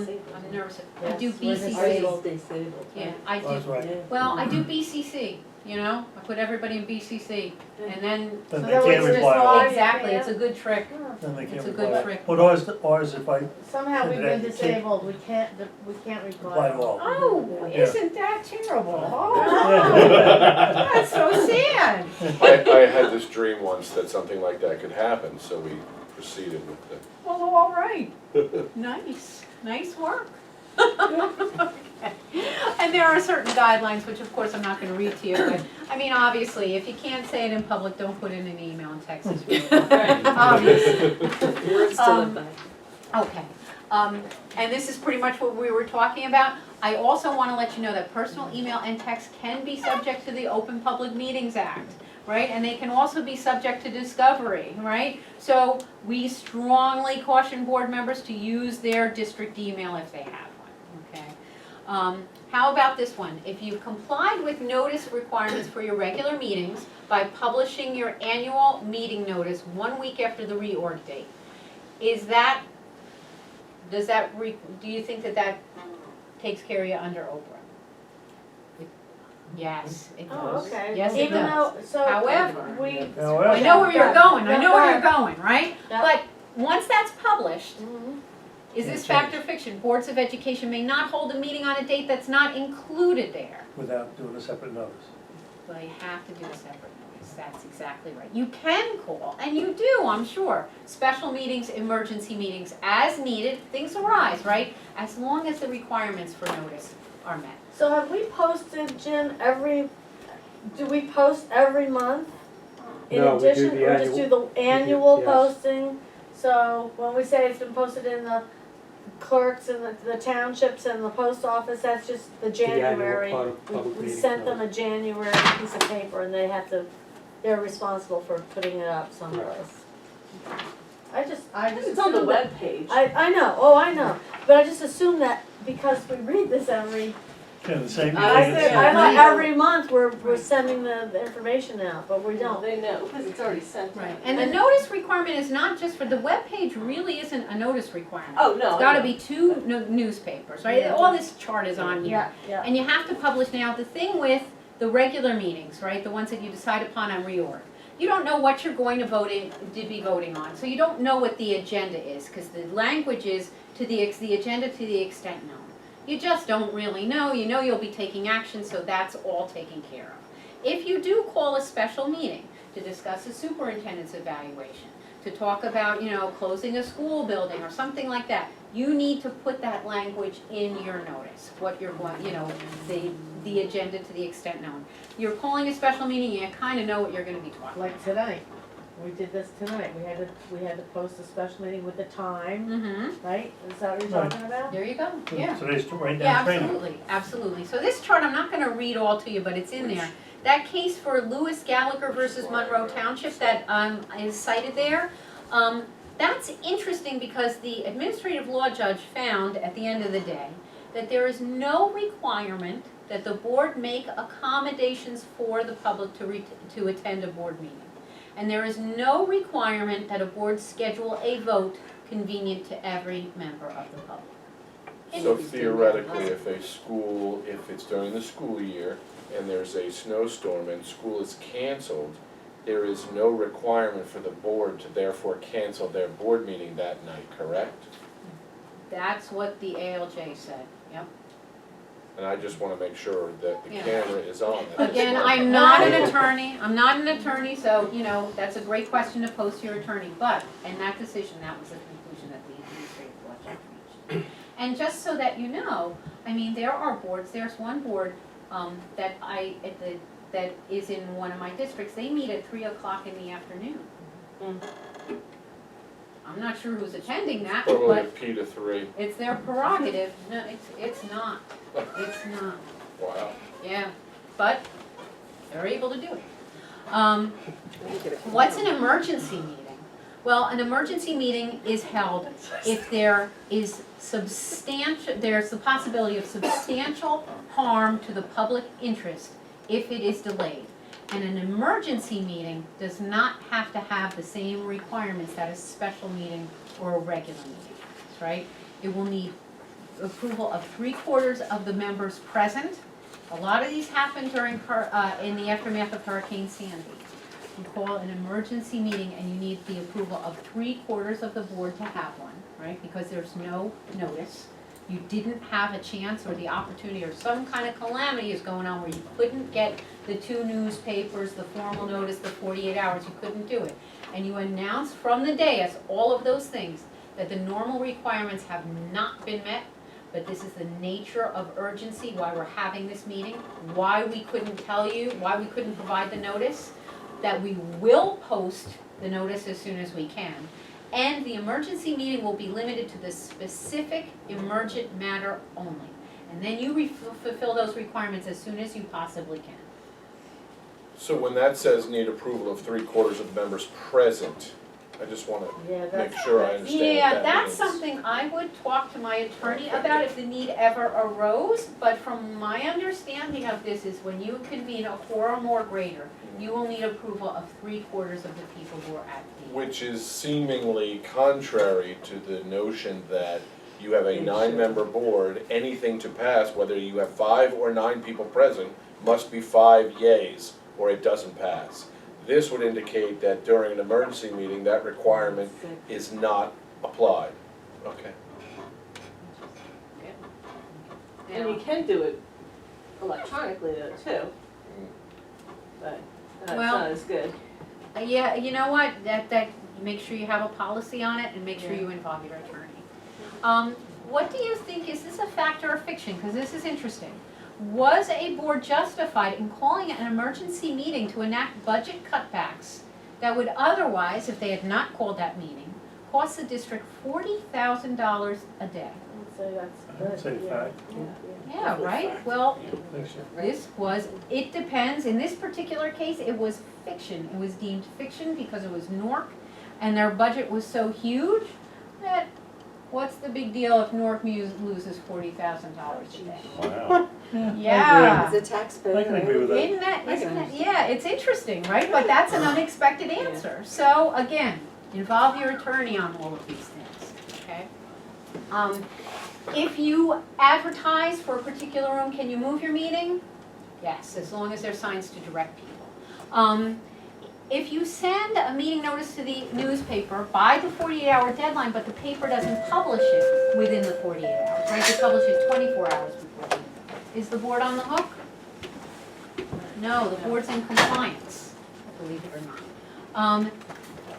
S2: nervous, I do
S3: Yes, we're
S2: BCC.
S10: disabled.
S2: Yeah, I do.
S1: That's right.
S2: Well, I do BCC, you know, I put everybody in BCC, and then,
S1: Then
S3: So
S1: they
S3: that
S1: can't
S3: way
S1: reply
S3: it's
S1: all.
S3: just
S2: exactly, it's a good trick.
S1: Then they can't
S2: It's a
S1: reply.
S2: good trick.
S1: But ours, if I
S3: Somehow we've
S1: Yeah,
S3: been
S1: you can't-
S3: disabled, we can't reply.
S1: reply to all.
S2: Oh,
S1: Yeah.
S2: isn't that terrible? Oh,
S1: Yeah.
S2: that's so sad.
S5: I had this dream once that something like that could happen, so we proceeded with the.
S2: Well, all right. Nice work. Okay. And there are certain guidelines, which of course I'm not gonna read to you, but, I mean, obviously, if you can't say it in public, don't put it in an email and text us.
S10: Words to live by.
S2: Okay, and this is pretty much what we were talking about. I also wanna let you know that personal email and text can be subject to the Open Public Meetings Act, right? And they can also be subject to discovery, right? So we strongly caution board members to use their district email if they have one, okay? How about this one? If you've complied with notice requirements for your regular meetings by publishing your annual meeting notice 1 week after the reorg date, do you think that takes care of you under Oprah? Yes, it
S3: Oh,
S2: does.
S3: okay.
S2: Yes, it
S3: Even
S2: does.
S3: though, so.
S2: However,
S1: However,
S2: I know where you're going, I know where you're going, right?
S3: Yeah.
S2: But once that's published,
S3: Mhm.
S2: is this
S1: Yeah,
S2: fact or fiction? Boards of Education may not hold a meeting on a date that's not included there.
S1: without doing a separate notice.
S2: Well, you have to do a separate notice, that's exactly right. You can call, and you do, I'm sure, special meetings, emergency meetings, as needed, things arise, right? As long as the requirements for notice are met.
S3: So have we posted, Jim, do we post every month? In
S9: No, we do
S3: addition,
S9: the
S3: or just
S9: annual-
S3: do the annual
S9: yes.
S3: posting? So when we say it's been posted in the clerks and the townships and the post office, that's just the January.
S9: annual public
S3: We
S9: meeting
S3: sent them
S9: notice.
S3: a January piece of paper and they're responsible for putting it up someplace. I just
S6: It's on the
S3: assume that-
S6: webpage.
S3: I know, I know, but I just assume that because we read this every,
S1: Yeah, the same
S3: I
S1: thing.
S3: said, I thought every month we're sending the information out, but we don't.
S6: They know, because it's already sent.
S2: Right, and the notice requirement is not just for, the webpage really isn't a notice requirement.
S6: Oh, no.
S2: It's gotta be 2 newspapers, right?
S3: Yeah.
S2: All this chart is on here.
S3: Yeah.
S2: And you have to publish now, the thing with the regular meetings, right, the ones that you decide upon on reorg, you don't know what you're going to be voting on, so you don't know what the agenda is, because the language is the agenda to the extent known. You just don't really know, you know you'll be taking action, so that's all taken care of. If you do call a special meeting to discuss a superintendent's evaluation, to talk about, closing a school building or something like that, you need to put that language in your notice, what you're going, the agenda to the extent known. You're calling a special meeting, you kind of know what you're gonna be talking about.
S3: Like tonight, we did this tonight, we had to post a special meeting with the time,
S2: Mm-hmm,
S3: right? Is that what you're
S1: Right.
S3: talking about?
S2: there you go, yeah.
S1: Today's right
S2: Yeah,
S1: down training.
S2: absolutely, absolutely. So this chart, I'm not gonna read all to you, but it's in there. That case for Lewis Gallagher versus Monroe Township that is cited there, that's interesting because the administrative law judge found at the end of the day that there is no requirement that the board make accommodations for the public to attend a board meeting. And there is no requirement that a board schedule a vote convenient to every member of the public.
S5: So theoretically, if it's during the school year and there's a snowstorm and school is canceled, there is no requirement for the board to therefore cancel their board meeting that night, correct?
S2: That's what the ALJ said, yep.
S5: And I just wanna make sure that the
S2: Yeah.
S5: camera is on. That's
S2: Again,
S5: my-
S2: I'm not an attorney, so, that's a great question to pose to your attorney, but in that decision, that was the conclusion that the administrative law judge reached. And just so that you know, there are boards, there's one board, that is in one of my districts, they meet at 3:00 in the afternoon. I'm not sure who's attending that,
S5: Probably a
S2: but
S5: P to 3,
S2: it's their prerogative, no, it's not,
S5: wow.
S2: yeah, but they're able to do it. What's an emergency meeting? Well, an emergency meeting is held if there's the possibility of substantial harm to the public interest if it is delayed. And an emergency meeting does not have to have the same requirements that a special meeting or a regular meeting has, right? It will need approval of 3/4 of the members present. A lot of these happened during, in the aftermath of Hurricane Sandy. You call an emergency meeting and you need the approval of 3/4 of the board to have one, right? Because there's no notice. You didn't have a chance or the opportunity or some kind of calamity is going on where you couldn't get the 2 newspapers, the formal notice, the 48 hours, you couldn't do it. And you announce from the dais all of those things, that the normal requirements have not been met, but this is the nature of urgency, why we're having this meeting, why we couldn't tell you, why we couldn't provide the notice, that we will post the notice as soon as we can. And the emergency meeting will be limited to the specific emergent matter only. And then you fulfill those requirements as soon as you possibly can.
S5: So when that says need approval of 3/4 of the members present, I just wanna
S3: Yeah,
S5: make
S3: that's,
S5: sure I understand what
S2: Yeah,
S5: that
S2: that's
S5: means.
S2: something I would talk to my attorney about if the need ever arose, but from my understanding of this is when you convene a quorum or greater, you will need approval of 3/4 of the people who are at the.
S5: Which is seemingly contrary to the notion that you have a 9-member board, anything to pass, whether you have 5 or 9 people present, must be 5 yays, or it doesn't pass. This would indicate that during an emergency meeting, that requirement is not applied. Okay.
S6: And you can do it electronically though too, but it's
S2: Well-
S6: not as good.
S2: Yeah, you know what, that, make sure you have a policy on it and make sure you involve your attorney. What do you think, is this a fact or a fiction? Because this is interesting. Was a board justified in calling an emergency meeting to enact budget cutbacks that would otherwise, if they had not called that meeting, cost the district $40,000 a day?
S3: I would say that's
S1: I
S3: good.
S1: would say
S3: yeah.
S1: fact.
S2: Yeah, right? Well,
S1: Thanks.
S2: this was, it depends, in this particular case, it was fiction. It was deemed fiction because it was Newark, and their budget was so huge that, what's the big deal if Newark loses $40,000 a day?
S7: Wow.
S2: Yeah.
S4: As a taxpayer,
S1: I can agree with that.
S2: Isn't that, yeah, it's interesting, right? But that's an unexpected answer. So again, involve your attorney on all of these things, okay? If you advertise for a particular room, can you move your meeting? Yes, as long as there's signs to direct people. If you send a meeting notice to the newspaper by the 48-hour deadline, but the paper doesn't publish it within the 48 hours, right? They publish it 24 hours before the meeting. Is the board on the hook? No, the board's in compliance, believe it or not.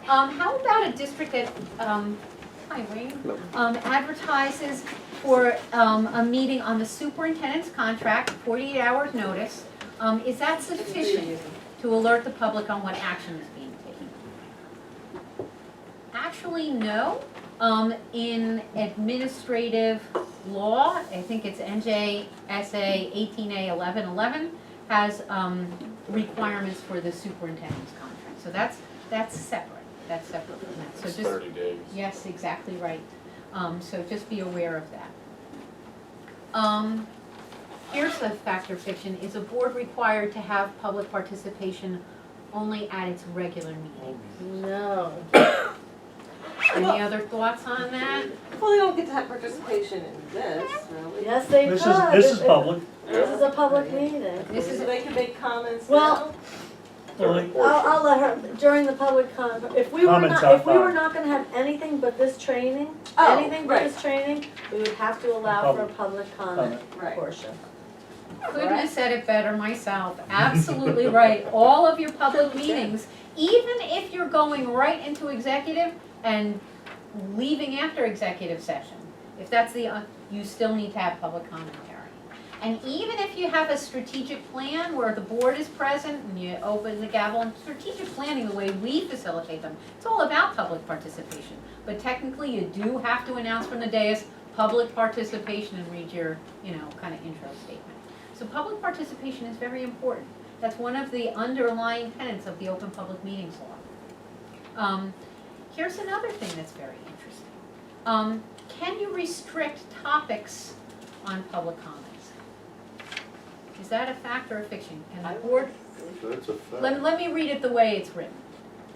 S2: How about a district that, hi Wayne, advertises for a meeting on the superintendent's contract, 48 hours notice? Is that sufficient to alert the public on what action is being taken? Actually, no. In administrative law, I think it's NJSA 18A 1111, has requirements for the superintendent's contract. So that's separate. That's separate from that. So
S5: It's
S2: just
S5: 30 days.
S2: yes, exactly right. So just be aware of that. Here's the fact or fiction. Is a board required to have public participation only at its regular meeting?
S3: No.
S2: Any other thoughts on that?
S6: Well, they don't get to have participation in this, really.
S3: Yes, they could.
S1: This is public.
S3: This is a public meeting.
S2: This is
S6: So they can make comments
S3: Well,
S6: now?
S1: Well,
S3: I'll let her, during the public if we were
S1: Comments
S3: not, if we were
S1: outside.
S3: not gonna have anything but this training,
S6: Oh,
S3: anything but
S6: right.
S3: this training, we would have to allow for a
S1: Public.
S3: public comment
S6: Right.
S3: portion.
S2: Couldn't have said it better myself. Absolutely right. All of your public meetings, even if you're going right into executive and leaving after executive session, if that's you still need to have public commentary. And even if you have a strategic plan where the board is present and you open the gavel, and strategic planning, the way we facilitate them, it's all about public participation. But technically, you do have to announce from the dais public participation and read your, kind of intro statement. So public participation is very important. That's one of the underlying tenets of the Open Public Meetings Law. Here's another thing that's very interesting. Can you restrict topics on public comments? Is that a fact or a fiction? And the board,
S7: That's a fact.
S2: let me read it the way it's written.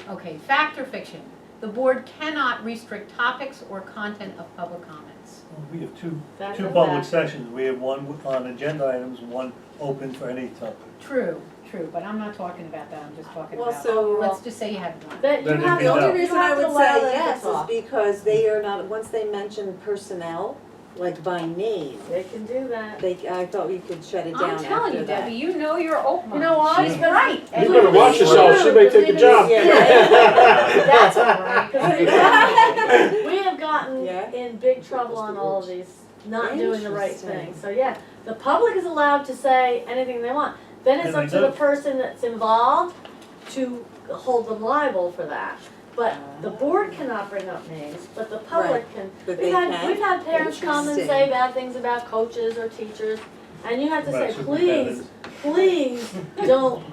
S2: Okay, fact or fiction? The board cannot restrict topics or content of public comments.
S1: We have two
S3: That's
S1: public
S3: a fact.
S1: sessions. We have one on agenda items, one open for any topic.
S2: True, but I'm not talking about that, I'm just talking
S4: Well,
S2: about,
S4: so-
S2: let's just say you have one.
S3: But you
S1: Then it'd
S3: have
S1: be
S3: to,
S4: The only
S1: no.
S3: you
S4: reason I
S3: have to
S4: would
S3: allow
S4: say
S3: them to
S4: yes is
S3: talk.
S4: because they are not, once they mention personnel, like by name,
S3: They can do that.
S4: I thought we could shut it down
S2: I'm
S4: after
S2: telling you,
S4: that.
S2: Debbie, you know your Oprah.
S3: You know why?
S2: She's
S3: Because-
S2: right.
S3: You
S2: And
S3: better watch yourself.
S9: She may take the job.
S4: Yeah, right?
S2: That's all right.
S3: We have gotten
S4: Yeah.
S3: in big trouble on all of these, not doing the right
S4: Interesting.
S3: thing. So yeah, the public is allowed to say anything they want. Then it's
S1: And
S3: up
S1: they
S3: to the
S1: do.
S3: person that's involved to hold them liable for that. But the board cannot bring up names, but the public can.
S4: But
S3: We've
S4: they
S3: had,
S4: can?
S3: we've had parents come and say
S4: Interesting.
S3: bad things about coaches or teachers, and you have to
S1: Right,
S3: say, please, please don't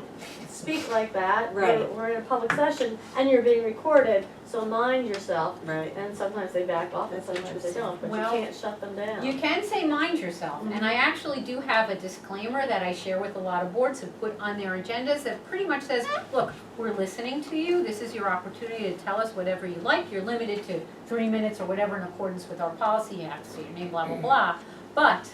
S3: speak like that.
S4: Right.
S3: We're in a public session and you're being recorded, so mind yourself.
S4: Right.
S3: And sometimes they back off and
S4: That's
S3: sometimes they
S4: interesting.
S3: don't, but you
S2: Well,
S3: can't shut them down.
S2: You can say mind yourself, and I actually do have a disclaimer that I share with a lot of boards who put on their agendas that pretty much says, look, we're listening to you, this is your opportunity to tell us whatever you like, you're limited to 3 minutes or whatever in accordance with our policy, you have to say your name, blah, blah, blah. But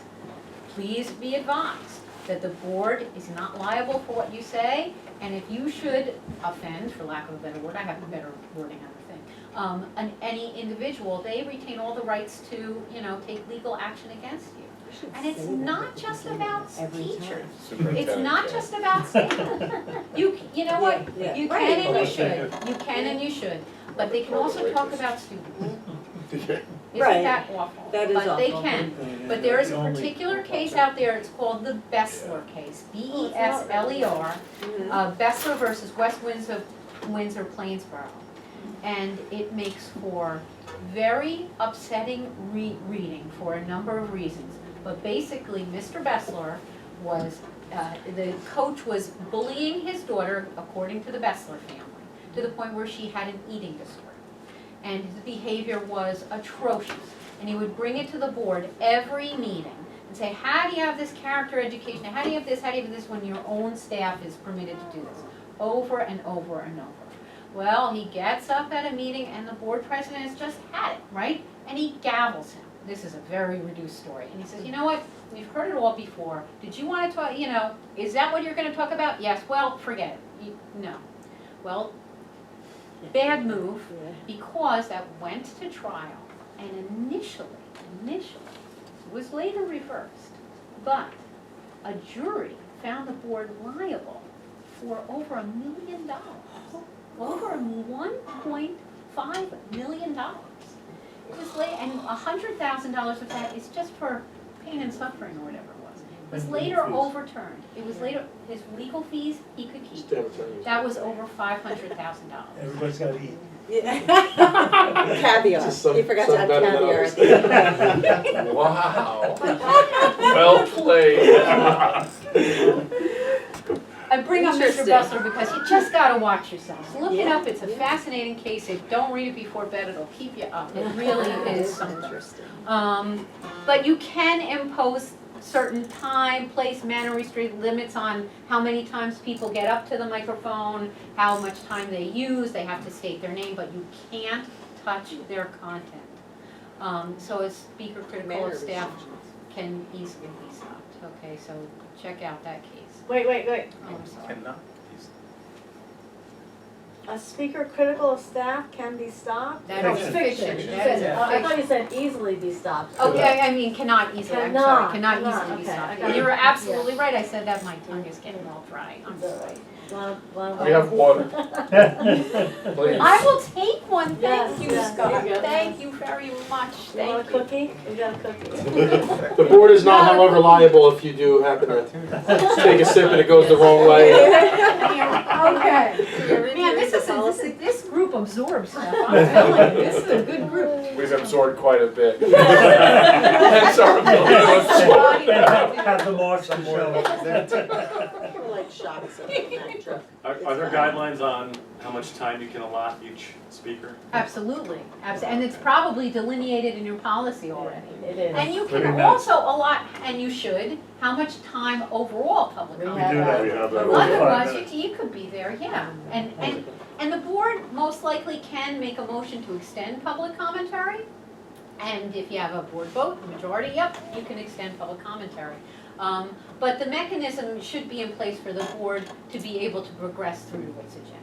S2: please be advised that the board is not liable for what you say, and if you should offend, for lack of a better word, I have a better wording on the thing, any individual, they retain all the rights to, take legal action against you. And it's not just about teachers. It's not just about staff. You know what?
S4: Yeah,
S2: You
S4: right.
S2: can and you should. You can and you should. But they can also talk about students. Isn't
S4: Right.
S2: that awful?
S4: That is
S2: But they
S4: awful.
S2: can. But there is a particular case out there, it's called the Bessler case, Besler,
S4: Mhm.
S2: Bessler versus West Windsor Plainsboro. And it makes for very upsetting reading for a number of reasons. But basically, Mr. Bessler was, the coach was bullying his daughter, according to the Bessler family, to the point where she had an eating disorder. And his behavior was atrocious. And he would bring it to the board every meeting and say, how do you have this character education? How do you have this? How do you have this when your own staff is permitted to do this? Over and over and over. Well, he gets up at a meeting and the board president has just had it, right? And he gavels him. This is a very reduced story. And he says, you know what? We've heard it all before. Did you want to talk, is that what you're going to talk about? Yes. Well, forget it. No. Well, bad move, because that went to trial, and initially, it was later reversed, but a jury found the board liable for over $1 million, over $1.5 million. It was and $100,000 of that is just for pain and suffering or whatever it was. It was later overturned. It was later, his legal fees, he could keep. That was over $500,000.
S1: Everybody's gotta eat.
S4: Yeah. Caviar.
S9: Just some-
S4: You forgot to
S9: some
S4: add
S9: better than
S4: caviar
S9: others.
S4: at the end.
S5: Wow. Well played.
S2: I bring up Mr.
S4: Interesting.
S2: Bessler because you just gotta watch yourselves. Look it
S4: Yeah.
S2: up, it's a fascinating case. If you don't read it before bed, it'll keep you up. It really is something.
S4: Interesting.
S2: But you can impose certain time, place, manner, restraint limits on how many times people get up to the microphone, how much time they use, they have to state their name, but you can't touch their content. So a speaker critical
S4: Manner
S2: of staff
S4: restrictions.
S2: can easily be stopped. Okay, so check out that case.
S3: Wait,
S2: Oh, I'm sorry.
S3: a speaker critical of staff can be stopped?
S2: That
S3: Oh,
S2: is
S3: fiction.
S2: fiction.
S3: You
S2: That
S3: said-
S2: is
S3: oh, I thought
S2: fiction.
S3: you said easily be stopped.
S2: Okay, I mean, cannot easily, I'm sorry, cannot
S3: Cannot,
S2: easily be
S3: okay, I
S2: stopped.
S3: got it.
S2: You're absolutely right, I said that, my tongue is getting all dry, I'm
S3: It's all
S2: sorry.
S3: right. Wanna-
S5: We have water. Please.
S2: I will take one, thank
S3: Yes,
S2: you,
S3: yes,
S2: Scott,
S3: there you go.
S2: thank you very much,
S3: You want a
S2: thank you.
S3: cookie? We got a cookie.
S9: The board is not, however, liable if you do happen to take a sip and it goes the wrong way.
S2: Okay. Man, this group absorbs stuff, I'm telling you, this is a good group.
S5: We've absorbed quite a bit. Hence our ability to absorb.
S1: Have the marks to show.
S4: like shots of a Mack truck.
S8: Are there guidelines on how much time you can allot each speaker?
S2: Absolutely, and it's probably delineated in your policy already.
S3: It is.
S2: And you
S1: 30
S2: can
S1: minutes.
S2: also allot, and you should, how much time overall public
S3: We
S2: comment.
S3: have
S1: do that.
S7: We have that.
S2: Otherwise, you could be there, yeah. And the board most likely can make a motion to extend public commentary. And if you have a board vote, the majority, yep, you can extend public commentary. But the mechanism should be in place for the board to be able to progress through its agenda.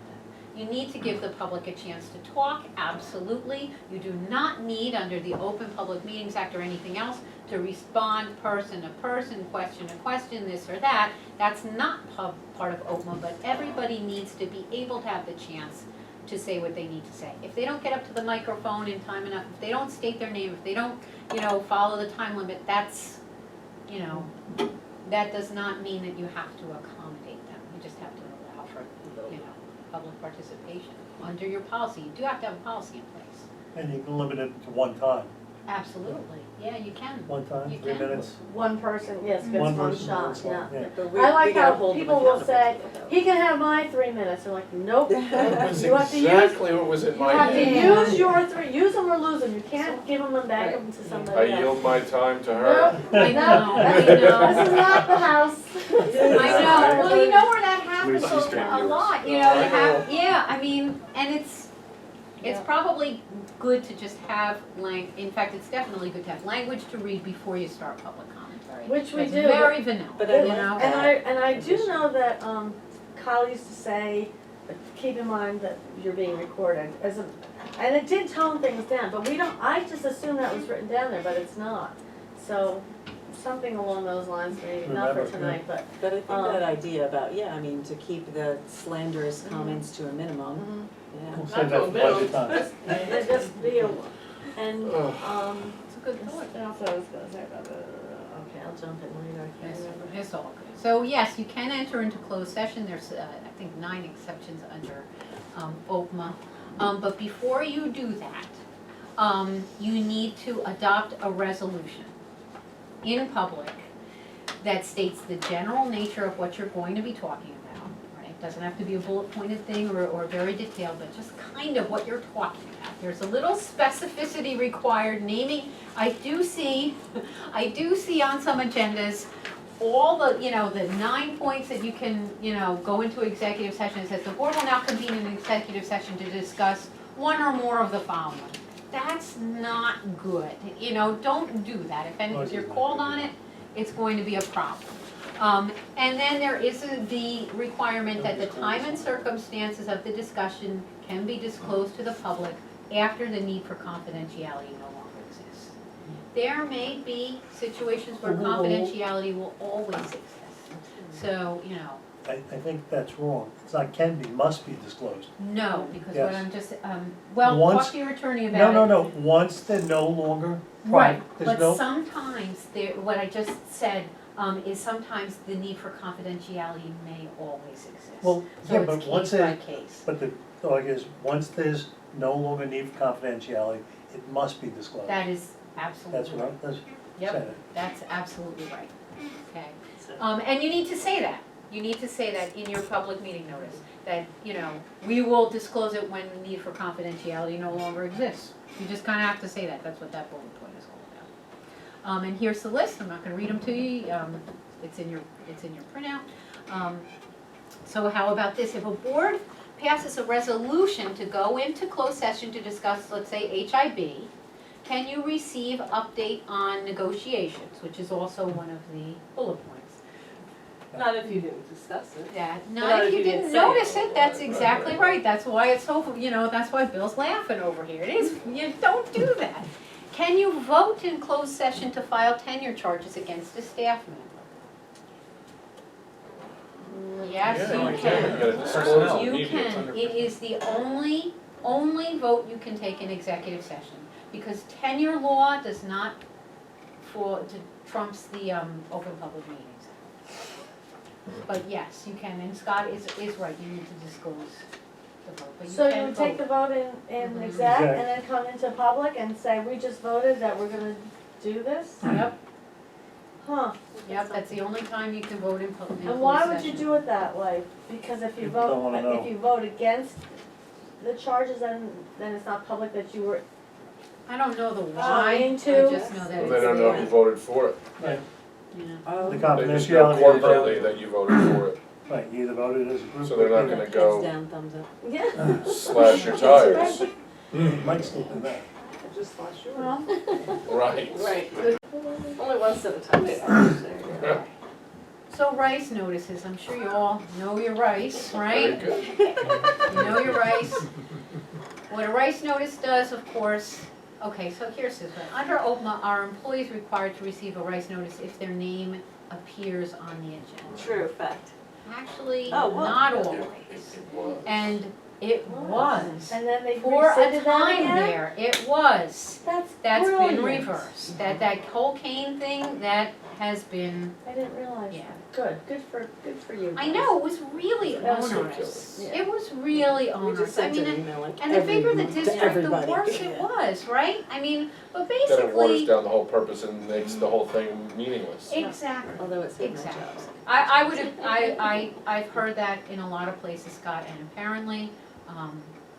S2: You need to give the public a chance to talk, absolutely. You do not need, under the Open Public Meetings Act or anything else, to respond person to person, question to question, this or that. That's not part of OPMA, but everybody needs to be able to have the chance to say what they need to say. If they don't get up to the microphone in time enough, if they don't state their name, if they don't, follow the time limit, that's, that does not mean that you have to accommodate them. You just have to allow for, public participation. Under your policy, you do have to have a policy in place.
S1: And you can limit it to one time.
S2: Absolutely, yeah, you can.
S1: One time,
S2: You
S1: 3
S2: can.
S1: minutes.
S3: One person, yes, gets
S1: One
S3: one
S1: person,
S3: shot,
S1: one slot,
S3: yeah.
S4: But
S3: I like
S4: we gotta
S3: how
S4: hold them
S3: people will
S4: accountable.
S3: say, he can have my 3 minutes, they're like, nope. You
S9: That's
S3: have to use,
S9: exactly what was in
S3: you
S9: my
S3: have to
S9: head.
S3: use your 3, use them or lose them, you can't give them and bag them to
S5: I
S3: somebody else.
S5: yield my time to
S3: No,
S5: her.
S2: I
S3: no,
S2: know, I
S3: this
S2: know.
S3: is not the house.
S2: I know, well, you know where that happens
S8: Where's C-SPAN
S2: a
S8: viewers?
S2: lot, you have, and it's
S3: Yeah.
S2: probably good to just have in fact, it's definitely good to have language to read before you start public commentary.
S3: Which we
S2: It's
S3: do,
S2: very vanilla,
S4: but I
S2: you
S4: like
S2: know?
S3: And I do know that, Kyle used to say, keep in mind that you're being recorded, and it did tone things down, but I just assumed that was written down there, but it's not. So, something along those lines, maybe, not for
S1: Remember,
S3: tonight, but.
S4: But I think that idea about, to keep the slanderous comments to a minimum,
S1: We'll
S6: Not
S1: save that
S6: to
S1: for
S6: a bill.
S1: budget time.
S3: They just deal, and,
S2: It's a good thought.
S3: what else I was gonna say about it, okay, I'll jump in later, I can't remember.
S2: It's all good. So yes, you can enter into closed session, there's, I think, 9 exceptions under OPMA. But before you do that, you need to adopt a resolution in public that states the general nature of what you're going to be talking about, right? Doesn't have to be a bullet pointed thing or very detailed, but just kind of what you're talking about. There's a little specificity required, naming, I do see on some agendas, all the, the 9 points that you can, go into executive session. It says the board will now convene in an executive session to discuss one or more of the following. That's not good, don't do that. If you're called on it, it's going to be a problem. And then there is the requirement that the time and circumstances of the discussion can be disclosed to the public after the need for confidentiality no longer exists. There may be situations where confidentiality will always exist. So,
S1: I think that's wrong. It's not can be, must be disclosed.
S2: no, because what
S1: Yes.
S2: I'm just, talk
S1: Once-
S2: to your attorney about it.
S1: No, once they're no longer
S2: Right,
S1: private, there's
S2: but
S1: no,
S2: sometimes what I just said, is sometimes the need for confidentiality may always exist.
S1: well,
S2: So
S1: yeah,
S2: it's
S1: but once
S2: case by
S1: it,
S2: case.
S1: but the thought is, once there's no longer need for confidentiality, it must be disclosed.
S2: That is absolutely
S1: That's
S2: right.
S1: what I, that's
S2: Yep,
S1: said it.
S2: that's absolutely right, okay. And you need to say that, in your public meeting notice, that, we will disclose it when the need for confidentiality no longer exists. You just kinda have to say that, that's what that bullet point is all about. And here's the list, I'm not gonna read them to you, it's in your printout. So how about this, if a board passes a resolution to go into closed session to discuss, let's say, HIB, can you receive update on negotiations, which is also one of the bullet points?
S6: Not if you didn't discuss it.
S2: Not if you didn't
S6: say
S2: notice
S6: it.
S2: it, that's exactly right, that's why it's so, that's why Bill's laughing over here, it is, you don't do that. Can you vote in closed session to file tenure charges against a staff member? Yes,
S5: Yeah,
S2: you
S5: you
S2: can.
S5: You gotta disclose
S2: You
S5: immediately.
S2: can, it is the only vote you can take in executive session, because tenure law does not trumps the, Open Public Meetings Act. But yes, you can, and Scott is right, you need to disclose the vote, but you
S3: So you
S2: can
S3: would take the
S2: vote.
S3: vote in
S2: Mhm.
S3: exec and
S1: Exec.
S3: then come into public and say, we just voted that we're gonna do this?
S2: Yep,
S3: Huh,
S2: Yep, that's the only time you can vote in public session.
S3: and why would you do it that way? Because if you
S1: People don't wanna know.
S3: if you vote against the charges, then it's not public that you were,
S2: I don't know the why, I
S3: into-
S2: just know that
S5: Well,
S2: it's
S5: they don't know
S2: there.
S5: who voted for it.
S1: Right,
S2: Yeah.
S4: Oh.
S1: the
S5: They just know
S1: confidentiality.
S5: corporately that you voted for it,
S1: Right, you either voted as a group.
S5: so they're not
S1: or-
S5: gonna
S4: Hands
S5: go
S4: down, thumbs up.
S3: yeah.
S5: slash your tires.
S1: Might still do that.
S6: Just flash yours.
S2: Well,
S5: Right.
S6: Right, only one set of time.
S2: so rice notices, I'm sure you all know your rice,
S5: Very
S2: right?
S5: good.
S2: You know your rice. What a rice notice does, of course, okay, so here's this one. Under OPMA, are employees required to receive a rice notice if their name appears on the agenda?
S6: True fact.
S2: Actually,
S6: Oh, well.
S2: not always. And it was.
S3: And then they
S2: For a
S3: rescinded that
S2: time
S3: again?
S2: there, it was.
S3: That's
S2: That's been
S3: brilliant.
S2: reversed. That whole cane thing, that has been,
S3: I didn't realize
S2: Yeah.
S3: that. Good for you.
S2: I
S3: guys.
S2: know, it was really
S3: That was
S2: onerous.
S3: ridiculous.
S2: It was really
S4: We
S2: onerous.
S4: just
S2: I
S4: sent
S2: mean,
S4: an email like
S2: and the bigger the
S4: to
S2: district,
S4: everybody.
S2: the worse it was, right? I mean, but
S5: Then it waters
S2: basically,
S5: down the whole purpose and makes the whole thing meaningless.
S2: exactly.
S4: Although it saved my
S2: Exactly.
S4: jobs.
S2: I would have, I've heard that in a lot of places, Scott, and apparently,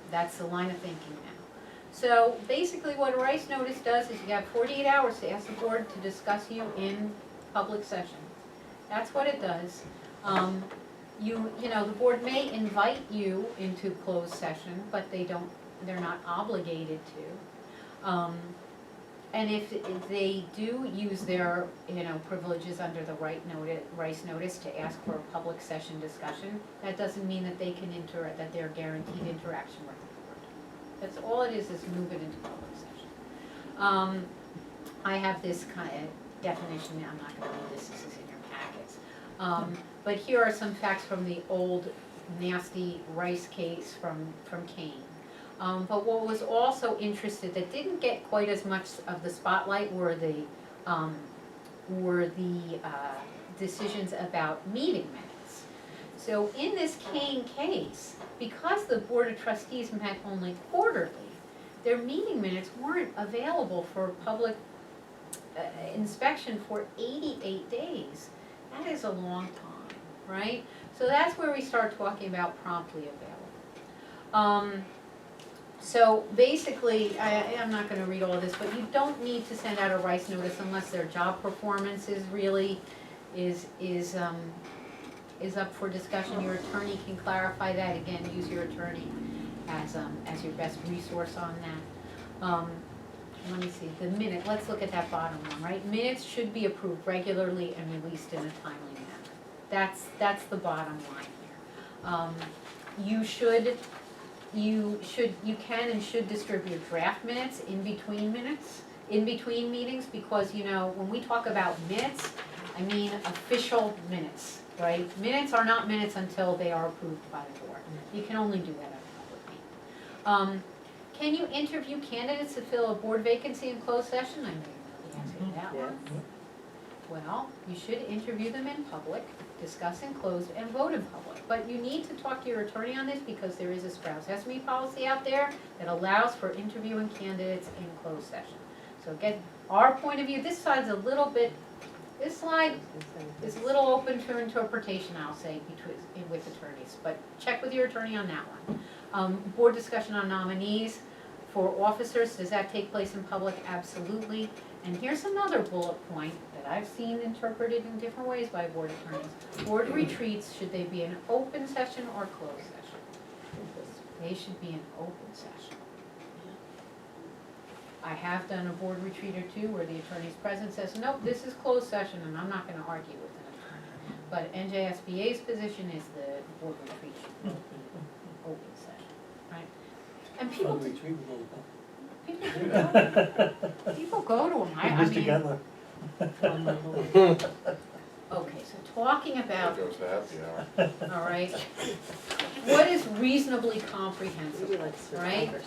S2: that's the line of thinking now. So basically what a rice notice does is you have 48 hours to ask the board to discuss you in public session. That's what it does. You know, the board may invite you into closed session, but they're not obligated to. And if they do use their, you know, privileges under the rice notice to ask for a public session discussion, that doesn't mean that they can that they're guaranteed interaction with the board. That's all it is move it into public session. I have this kind of definition, I'm not gonna read this is in your packets. But here are some facts from the old nasty rice case from Kane. But what was also interested, that didn't get quite as much of the spotlight were the decisions about meeting minutes. So in this Kane case, because the Board of Trustees met only quarterly, their meeting minutes weren't available for public inspection for 88 days. That is a long time, right? So that's where we start talking about promptly available. So basically, I'm not gonna read all of this, but you don't need to send out a rice notice unless their job performance is really, is up for discussion. Your attorney can clarify that, again, use your attorney as your best resource on that. Let me see, the minute, let's look at that bottom one, right? Minutes should be approved regularly and released in a timely manner. That's the bottom line here. You can and should distribute draft minutes in between meetings, because, you know, when we talk about minutes, I mean official minutes, right? Minutes are not minutes until they are approved by the board. You can only do that at a public meeting. Can you interview candidates to fill a board vacancy in closed session? I know you know the answer to that one. Well, you should interview them in public, discuss in closed, and vote in public. But you need to talk to your attorney on this, because there is a Strauss-Esme policy out there that allows for interviewing candidates in closed session. So again, our point of view, this slide's a little bit, this slide is a little open to interpretation, I'll say, with attorneys, but check with your attorney on that one. Board discussion on nominees for officers, does that take place in public? Absolutely. And here's another bullet point that I've seen interpreted in different ways by board attorneys. Board retreats, should they be an open session or closed session? They should be an open session. I have done a board retreat or two where the attorney's present says, nope, this is closed session, and I'm not gonna argue with an attorney. But NJSBA's position is the board retreat should be open session, right? And people go to them, I
S1: Mr.
S2: mean,
S1: Gendler.
S2: okay, so talking about,
S5: There goes the happy hour.
S2: all right, what is reasonably
S4: We
S2: comprehensible?
S4: do like
S2: Right.
S4: survivors.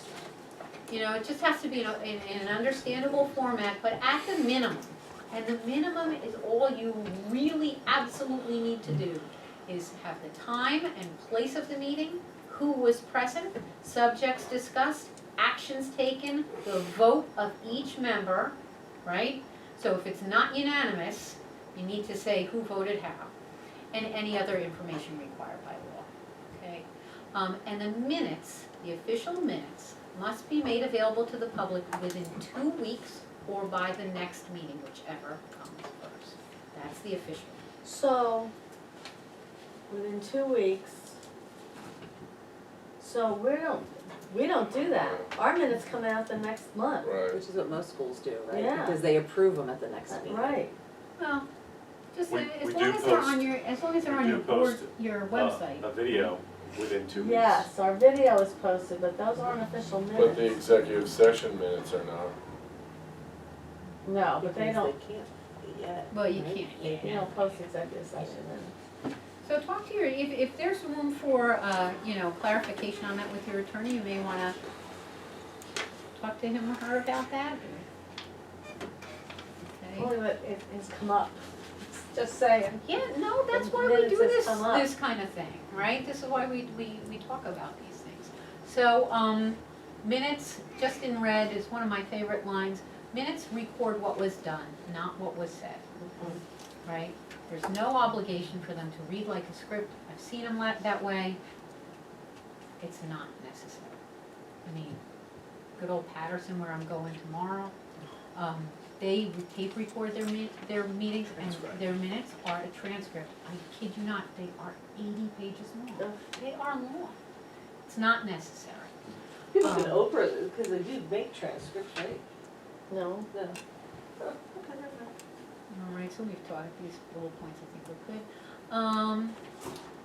S2: You know, it just has to be in an understandable format, but at the minimum, and the minimum is all you really absolutely need to do, is have the time and place of the meeting, who was present, subjects discussed, actions taken, the vote of each member, right? So if it's not unanimous, You need to say who voted how, and any other information required by law, okay? And the minutes, the official minutes, must be made available to the public within 2 weeks or by the next meeting, whichever comes first. That's the official.
S3: So, within 2 weeks, so we don't do that. Our minutes come out the next month.
S7: Right.
S4: Which is what most schools do, right?
S3: Yeah.
S4: Because they approve them at the next meeting.
S3: Right.
S2: Well, just
S8: We-
S2: as
S8: we
S2: long
S8: do
S2: as they're on
S8: post-
S2: your, as long as they're
S8: we
S2: on
S8: do
S2: your board,
S8: post,
S2: your website.
S8: A video within 2 weeks.
S3: Yes, our video is posted, but those aren't official minutes.
S5: But the executive session minutes are not.
S3: No, but they
S4: Because
S3: don't,
S4: they can't be yet.
S2: Well, you
S4: right?
S2: can't,
S3: you
S2: yeah.
S3: don't post executive session then.
S2: So talk to your, if there's room for, clarification on that with your attorney, you may wanna talk to him or her about that. Okay.
S3: Only that it has come up, just saying.
S2: Yeah, no, that's why we
S3: Minutes
S2: do
S3: has
S2: this,
S3: come up.
S2: this kind of thing, right? This is why we talk about these things. So, minutes, just in red, is one of my favorite lines. Minutes record what was done, not what was said, right? There's no obligation for them to read like a script. I've seen them that way. It's not necessary. I mean, good old Patterson, where I'm going tomorrow, they tape record their meetings, and their minutes are a transcript. I kid you not, they are 80 pages long. They are long. It's not necessary.
S6: People can Oprah, because they do make transcripts, right?
S3: No.
S6: No.
S2: All right, so we've taught these bullet points, I think we're good.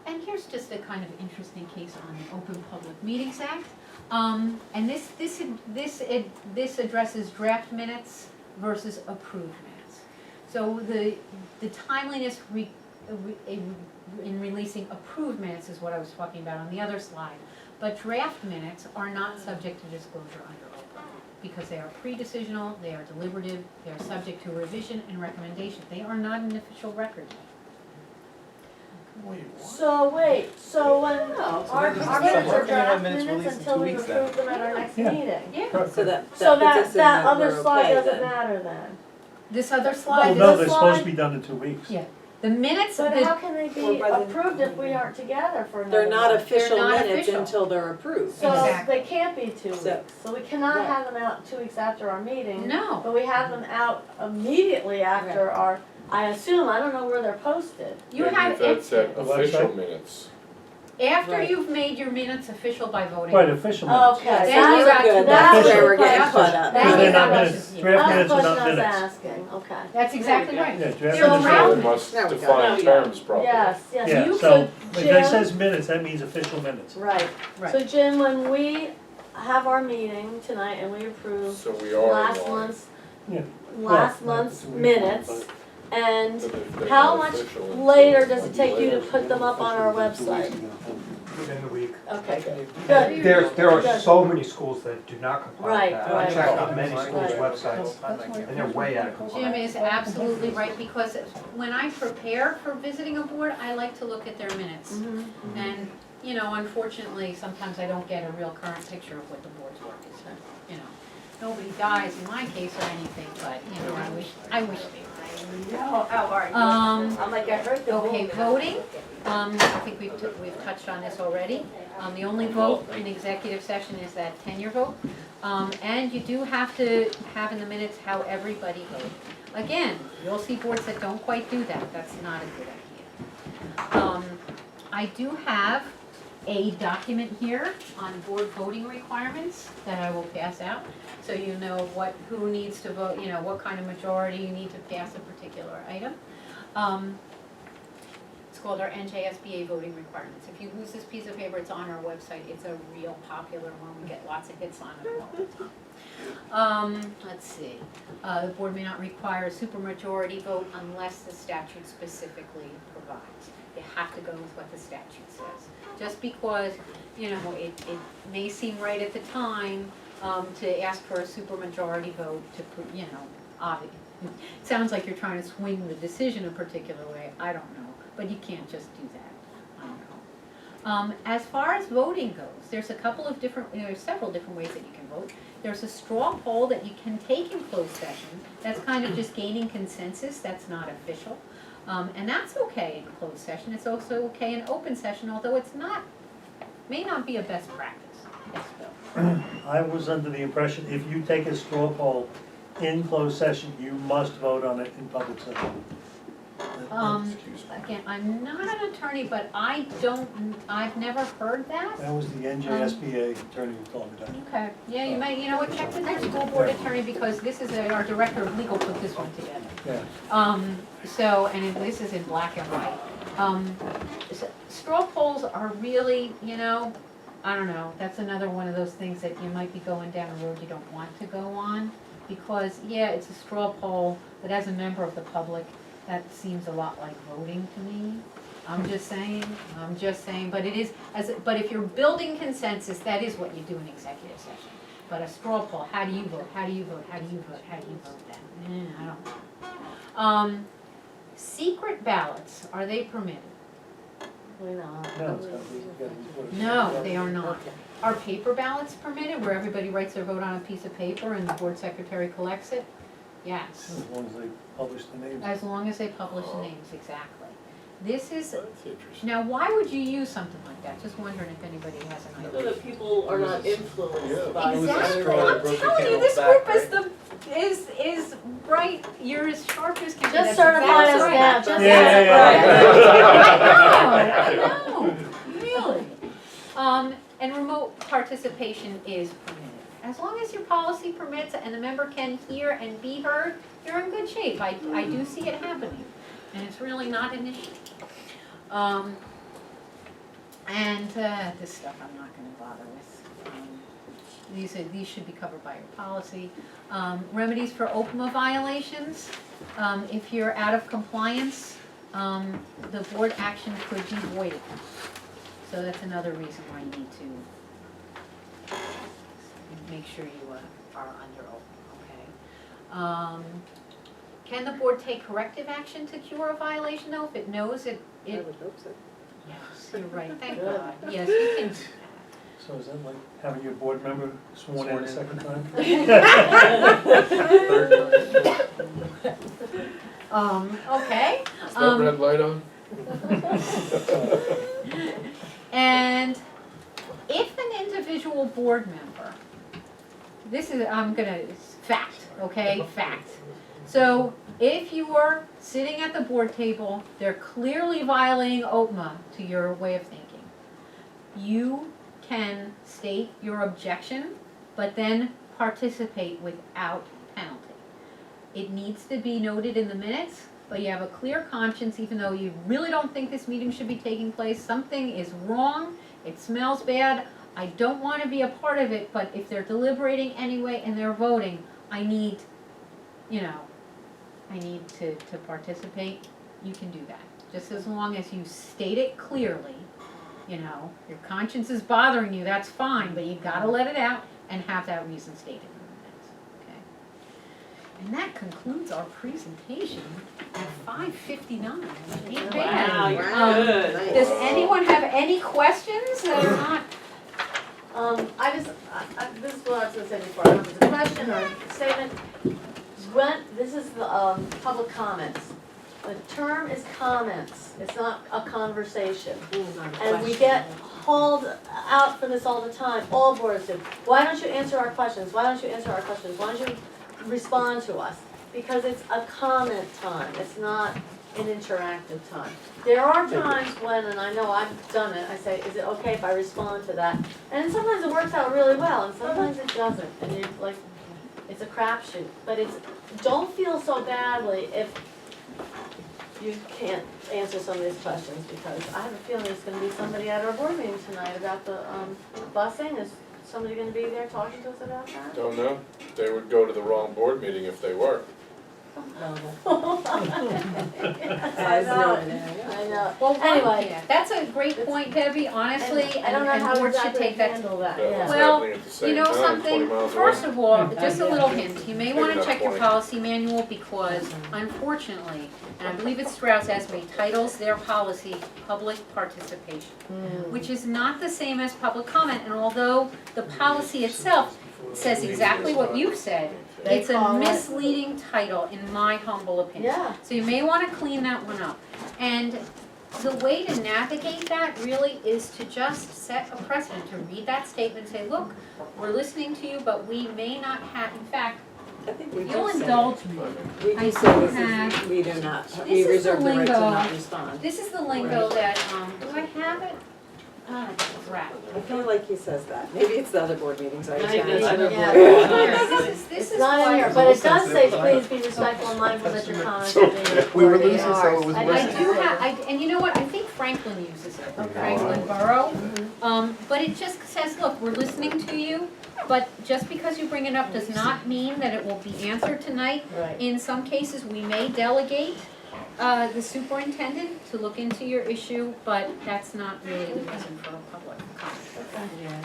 S2: And here's just a kind of interesting case on the Open Public Meetings Act. And this addresses draft minutes versus approved minutes. So the timeliness in releasing approved minutes is what I was talking about on the other slide. But draft minutes are not subject to disclosure under OPA because they are pre-decisional, they are deliberative, they are subject to revision and recommendation. They are not an official record.
S3: So wait, so when
S6: Oh,
S3: our
S6: so
S3: minutes are draft
S10: minutes
S3: minutes
S10: released in
S3: until
S10: 2
S3: we
S10: weeks then.
S3: approve them at our next
S1: Yeah.
S3: meeting?
S2: Yeah,
S4: So that
S3: So
S4: puts us in
S3: that other
S4: we're
S3: slide
S4: okay
S3: doesn't
S4: then.
S3: matter then?
S2: this other
S1: Well,
S2: slide,
S1: no,
S2: is
S1: they're supposed to be done in 2 weeks.
S2: Yeah. the minutes,
S3: But how can they
S4: Or
S3: be
S4: by the-
S3: approved if we aren't together for another
S4: They're not
S3: month?
S4: official
S2: They're not
S4: minutes
S2: official.
S4: until they're approved.
S3: So
S2: Exactly.
S3: they can't be 2
S4: So-
S3: weeks, so we cannot
S4: Right.
S3: have them out 2 weeks after our meeting.
S2: no.
S3: But we have them out immediately after our, I assume, I don't know where they're posted.
S2: You
S5: Maybe
S2: have,
S5: if that's at
S1: The
S5: official
S1: website?
S5: minutes.
S2: after
S4: Right.
S2: you've made your minutes official by voting.
S1: Right, official minutes.
S3: Okay,
S2: Then
S3: that's
S2: you got to-
S4: Good,
S3: that's
S4: that's where
S3: the
S4: we're getting
S3: question.
S4: caught up.
S2: That
S1: Because they're
S2: is
S1: not
S2: the
S1: minutes,
S2: question.
S1: draft
S3: That's the
S1: minutes are
S3: question
S1: not
S3: I was
S1: minutes.
S3: asking, okay.
S2: That's exactly right.
S1: Yeah, draft
S2: So
S1: minutes
S2: draft
S1: are
S5: So it
S2: minutes.
S5: must
S4: There we go.
S5: define
S6: Now we got it.
S5: terms properly.
S3: Yes, yes.
S1: Yeah,
S3: You-
S1: so if
S3: Jim-
S1: it says minutes, that means official minutes.
S3: Right,
S2: Right.
S3: so Jim, when we have our meeting tonight and we approve
S5: So we are
S3: last
S5: in line.
S3: month's,
S1: Yeah.
S3: last
S1: Well,
S3: month's
S1: it's a week,
S3: minutes,
S1: but-
S3: and
S5: But if they're
S3: how
S5: not
S3: much
S5: official until
S3: later does it
S5: a
S3: take you to
S5: later.
S3: put them up on our website?
S10: Within the week.
S3: Okay, good.
S10: There are
S3: Good.
S10: so many schools that do not comply
S3: Right,
S10: with that.
S3: right.
S10: I checked out many schools'
S3: Right.
S10: websites, and they're way out of
S2: Jim
S10: compliance.
S2: is absolutely right, because when I prepare for visiting a board, I like to look at their minutes.
S3: Mhm.
S2: And, unfortunately, sometimes I don't get a real current picture of what the board's work is. Nobody dies in my case or anything, but, I wish they would.
S3: How are you? I'm like, I heard the.
S2: Okay, voting, I think we've touched on this already. The only vote in executive session is that tenure vote. And you do have to have in the minutes how everybody voted. Again, you'll see boards that don't quite do that, that's not a good idea. I do have a document here on board voting requirements that I will pass out. So you know who needs to vote, what kind of majority you need to pass a particular item. It's called our NJSBA voting requirements. If you lose this piece of paper, it's on our website. It's a real popular one. We get lots of hits on it all the time. Let's see. The board may not require a supermajority vote unless the statute specifically provides. You have to go with what the statute says. Just because, it may seem right at the time, to ask for a supermajority vote to put, obvious. It sounds like you're trying to swing the decision a particular way, I don't know, but you can't just do that, I don't As far as voting goes, there's several different ways that you can vote. There's a straw poll that you can take in closed session, that's kind of just gaining consensus, that's not official. And that's okay in closed session, it's also okay in open session, although may not be a best practice. Yes, Bill?
S1: I was under the impression if you take a straw poll in closed session, you must vote on it in public session.
S2: Again, I'm not an attorney, but I've never heard that.
S1: That was the NJSBA attorney who told me that.
S2: Okay, yeah, you know what, check with your school board attorney, because this is, our director of legal put this one together.
S1: Yeah.
S2: This is in black and white. Straw polls are really, I don't know, that's another one of those things that you might be going down a road you don't want to go on, because, yeah, it's a straw poll, but as a member of the public, that seems a lot like voting to me. I'm just saying, but it is, but if you're building consensus, that is what you do in executive session. But a straw poll, how do you vote, how do you vote, how do you vote, how do you vote then? I don't know. Secret ballots, are they permitted?
S3: Why not?
S1: No, it's gotta be.
S2: No, they are not. Are paper ballots permitted, where everybody writes their vote on a piece of paper and the board secretary collects it? Yes.
S1: As long as they publish the names.
S2: As long as they publish the names, exactly. This is,
S5: That's interesting.
S2: now why would you use something like that? Just wondering if anybody has an
S6: So
S2: idea.
S6: that people are not influenced by.
S10: It was a
S2: Exactly,
S10: straw that
S2: I'm
S10: broke the
S2: telling you,
S10: camel's
S2: this
S10: back,
S2: group is right, you're as sharp as can be.
S3: Just
S2: That's
S3: certify us
S2: exactly
S3: now,
S2: right.
S3: just
S1: Yeah,
S2: I know, really. And remote participation is permitted. As long as your policy permits and the member can hear and be heard, you're in good shape. I do see it happening, and it's really not an issue. This stuff I'm not gonna bother with. These should be covered by your policy. Remedies for OPMA violations. If you're out of compliance, the board action could be voided. So that's another reason why you need to make sure you are under OPMA, okay? Can the board take corrective action to cure a violation though? If it knows it,
S6: I would hope so.
S2: yes, you're right, thank
S3: Good.
S2: God. Yes, you can do
S1: So is that like having your board member sworn in a second time?
S2: Okay.
S5: Is that red light on?
S2: And if an individual board member, this is, fact, okay, fact. So if you are sitting at the board table, they're clearly violating OPMA to your way of thinking. You can state your objection, but then participate without penalty. It needs to be noted in the minutes, but you have a clear conscience, even though you really don't think this meeting should be taking place. Something is wrong, it smells bad, I don't want to be a part of it, but if they're deliberating anyway and they're voting, I need to participate. You can do that, just as long as you state it clearly. Your conscience is bothering you, that's fine, but you've got to let it out and have that reason stated in the minutes, okay? And that concludes our presentation at 5:59. Ain't bad.
S6: Wow, you're good.
S2: Does anyone have any questions that are not?
S3: This is what I was gonna say before, I don't know if it's a question or a statement. This is the, public comments. The term is comments, it's not a conversation. And we get hauled out for this all the time, all boards do. Why don't you answer our questions? Why don't you answer our questions? Why don't you respond to us? Because it's a comment time, it's not an interactive time. There are times when, and I know I've done it, I say, is it okay if I respond to that? And sometimes it works out really well, and sometimes it doesn't, and you're like, it's a crapshoot. But don't feel so badly if you can't answer some of these questions, because I have a feeling there's gonna be somebody at our board meeting tonight about the, busing. Is somebody gonna be there talking to us about that?
S5: Don't know. They would go to the wrong board meeting if they were.
S3: I know, I know.
S2: Well,
S3: Anyway.
S2: yeah, that's a great point, Debbie, honestly,
S3: I don't know
S2: and
S3: how
S2: boards should
S3: exactly
S2: take
S3: to
S2: that.
S3: handle that,
S5: Yeah,
S3: yeah.
S5: it's
S2: Well,
S5: happening at the same
S2: You know
S5: time, 20
S2: something,
S5: miles
S2: first
S5: away.
S2: of all, just a little hint, you may
S5: Maybe
S2: wanna
S5: not
S2: check your
S5: 20.
S2: policy manual because unfortunately, and I believe it's Strauss Esme, titles their policy public participation, which is not the same as public comment, and although the policy itself says exactly what you've said,
S3: They
S2: it's a
S3: call it-
S2: misleading title in my humble opinion.
S3: Yeah.
S2: So you may wanna clean that one up. And the way to navigate that really is to just set a precedent, to read that statement, say, look, we're listening to you, but we may not have, in fact,
S4: I think we
S2: you'll
S4: just said
S2: indulge me.
S4: We
S2: I
S4: just said
S2: do
S4: this
S2: have-
S4: is, we do not,
S2: This
S4: we
S2: is the
S4: reserve the right to
S2: lingo.
S4: not respond.
S2: This is the lingo that, do I have it? Ah, crap.
S4: I feel like he says that. Maybe it's the other board meetings I
S6: I think
S4: attend.
S6: it's other
S3: Yeah.
S2: This
S3: It's
S2: is
S3: not in
S2: what-
S3: here, but it does say, please be respectful and mindful that your comments are being recorded.
S7: We were losing, so it was
S3: I
S2: I
S7: worse.
S2: do have, and you know what, I think Franklin uses it, Franklin Borough. But it just says, look, we're listening to you, but just because you bring it up does not mean that it will be answered tonight.
S3: Right.
S2: In some cases, we may delegate the superintendent to look into your issue, but that's not really the reason for a public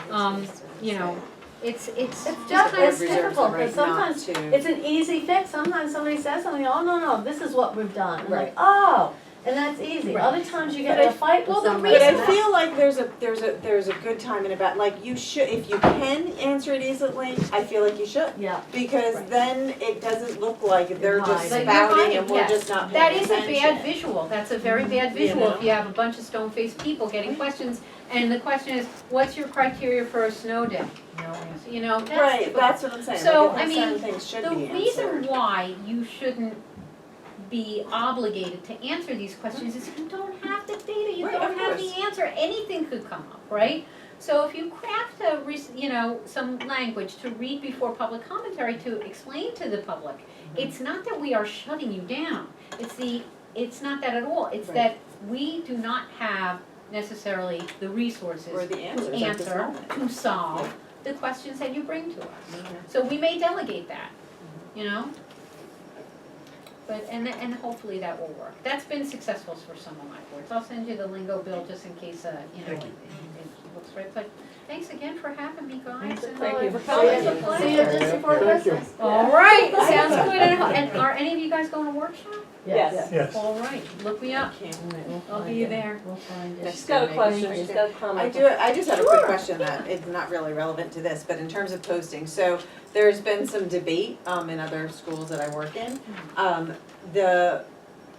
S2: comment. You know, it's
S3: It's
S2: just
S3: just,
S2: kind
S3: it's
S2: of
S3: difficult,
S4: right
S3: because
S4: not
S3: sometimes
S4: to-
S3: it's an easy fix, sometimes somebody says something, oh, no, this is what we've done. And like,
S4: Right.
S3: oh, and that's easy.
S2: Right.
S3: Other times you get
S4: But
S3: in
S4: I-
S3: a fight with
S2: well, the
S3: somebody.
S4: But I
S3: and that-
S4: feel like there's a good time and about, like, you should, if you can answer it easily, I feel like you should.
S3: Yeah.
S4: Because then it doesn't look like they're just
S3: But
S2: you're
S4: spouting
S2: right,
S4: and we're
S2: yes.
S4: just not
S2: That
S4: paying
S2: is a
S4: attention.
S2: bad visual, that's a very bad visual if you have a bunch of stone-faced people getting questions, and the question is, what's your criteria for a snow day? No answer, you know, that's
S4: Right,
S2: difficult.
S4: that's what I'm saying,
S2: So,
S4: like,
S2: I
S4: I
S2: mean,
S4: certain things should
S2: The
S4: be
S2: reason
S4: answered.
S2: why you shouldn't be obligated to answer these questions is you don't have the data, you
S4: Right,
S2: don't
S4: of
S2: have
S4: course.
S2: the answer, anything could come up, right? So if you craft some language to read before public commentary to explain to the public, it's not that we are shutting you down, it's not that at all, it's
S4: Right.
S2: that we do not have necessarily the resources
S4: Or the
S2: to
S4: answers at this
S2: answer,
S4: moment.
S2: to solve the questions that you bring to us. So we may delegate that, you know? But, and hopefully that will work. That's been successful for some of my boards. I'll send you the lingo bill just in case, you know,
S1: Thank you.
S2: it looks right. But thanks again for having me, guys. and,
S6: Thank you for
S2: it's
S6: coming.
S2: always a
S3: See you
S2: pleasure.
S3: just before
S7: Thank you.
S3: Christmas.
S2: All right, sounds good. And are any of you guys going to workshop?
S6: Yes.
S1: Yes.
S2: All right, look me up. I'll be there.
S3: We'll find it.
S6: She's got a question, she's got a comment.
S4: I just had a quick question that is not really relevant to this, but in terms of posting, so there's been some debate, in other schools that I work in. The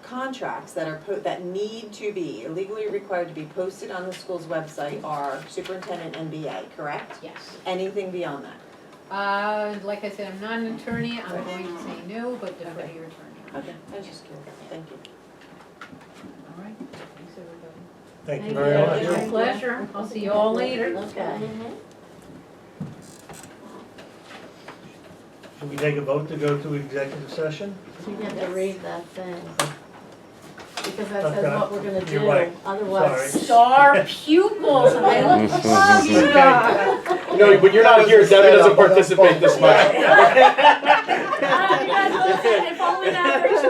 S4: contracts that that need to be legally required to be posted on the school's website are superintendent and BA, correct?
S2: Yes.
S4: Anything beyond that?
S2: Like I said, I'm not an attorney. I'm going to say no, but defer to your attorney.
S4: Okay, I was just curious, thank you.
S2: All right. Thanks, everybody.
S1: Thank you very much.
S2: My pleasure. I'll see you all later.
S3: Okay.
S1: Should we take a vote to go to executive session?
S3: You get to read that thing. Because that says
S1: Okay.
S3: what we're gonna
S1: You're
S3: do,
S1: right.
S3: otherwise.
S1: Sorry.
S2: Star pupils, and I look, love you guys.
S9: No, when you're not here, Debbie doesn't participate this much.
S3: If only that were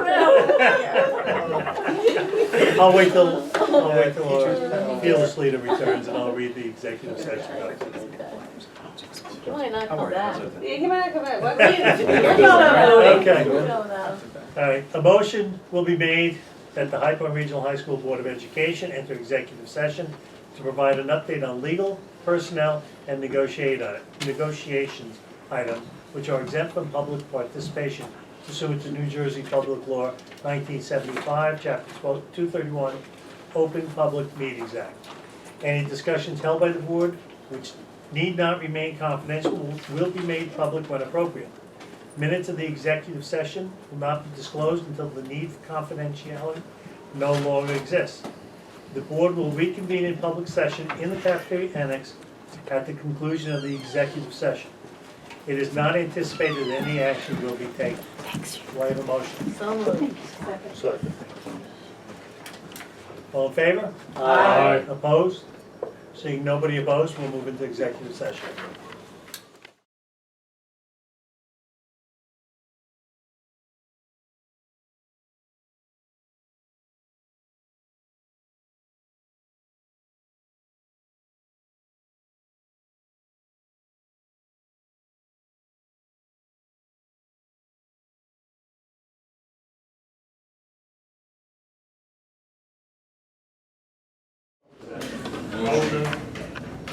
S3: true.
S1: I'll wait till our fearless leader returns and I'll read the executive session notes.
S3: He might not come back.
S6: Yeah, he might not come back. What?
S3: We're going
S1: Okay.
S3: We're going now.
S1: All right, a motion will be made that the High Point Regional High School Board of Education enter executive session to provide an update on legal, personnel, and negotiations items which are exempt from public participation pursuant to New Jersey Public Law 1975, Chapter 231, Open Public Meetings Act. Any discussions held by the board which need not remain confidential will be made public when appropriate. Minutes of the executive session will not be disclosed until the need for confidentiality no longer exists. The board will reconvene in public session in the cafeteria annex at the conclusion of the executive session. It is not anticipated that any action will be taken. Do I have a motion?
S3: So moved.
S1: Second. All in favor?
S9: Aye.
S1: Opposed? Seeing nobody opposed, we'll move into executive session.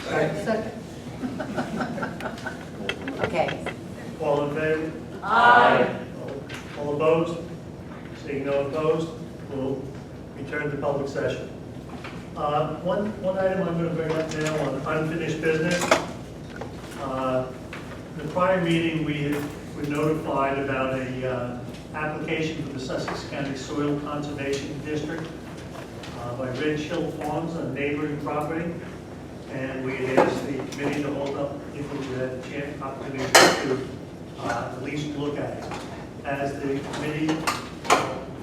S1: Second.
S2: Okay.
S1: All in favor?
S3: Aye.
S1: All opposed? Seeing no opposed, we'll return to public session. One item I'm going to bring up now on unfinished business. The prior meeting, we were notified about a application for the Sussex County Soil Conservation District by Ridge Hill Farms on neighboring property. And we had asked the committee to hold up if we had a chance, opportunity to at least look at it. As the committee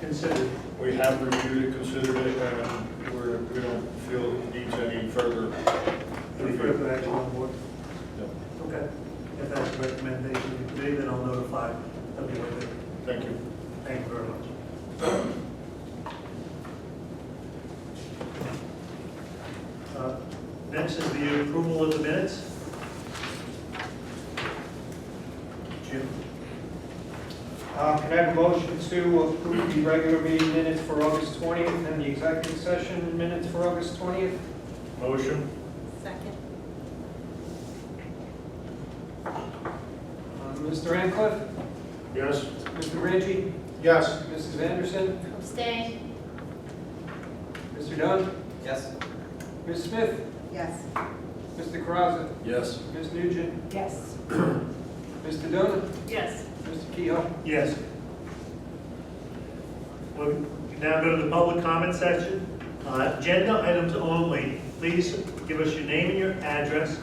S1: considered.
S7: We have reviewed it, considered it, and we don't feel it needs any further.
S1: Any further action on board?
S7: No.
S1: Okay. If that's the recommendation of the committee, then I'll notify WOD.
S7: Thank you.
S1: Thank you very much. Next is the approval of the minutes. Jim?
S10: Can I have a motion to approve the regular meeting minutes for August 20th and the executive session minutes for August 20th?
S7: Motion?
S4: Second.
S10: Mr. Ancliffe?
S7: Yes.
S10: Mr. Reggie?
S7: Yes.
S10: Mrs. Anderson?
S2: Abstain.
S10: Mr. Dunn?
S4: Yes.
S10: Ms. Smith?
S4: Yes.
S10: Mr. Caraza?
S7: Yes.
S10: Ms. Nugent?
S2: Yes.
S10: Mr. Dunn?
S2: Yes.
S10: Mr. Kehoe?
S1: Yes. We'll now go to the public comment section. Agenda items only. Please give us your name and your address.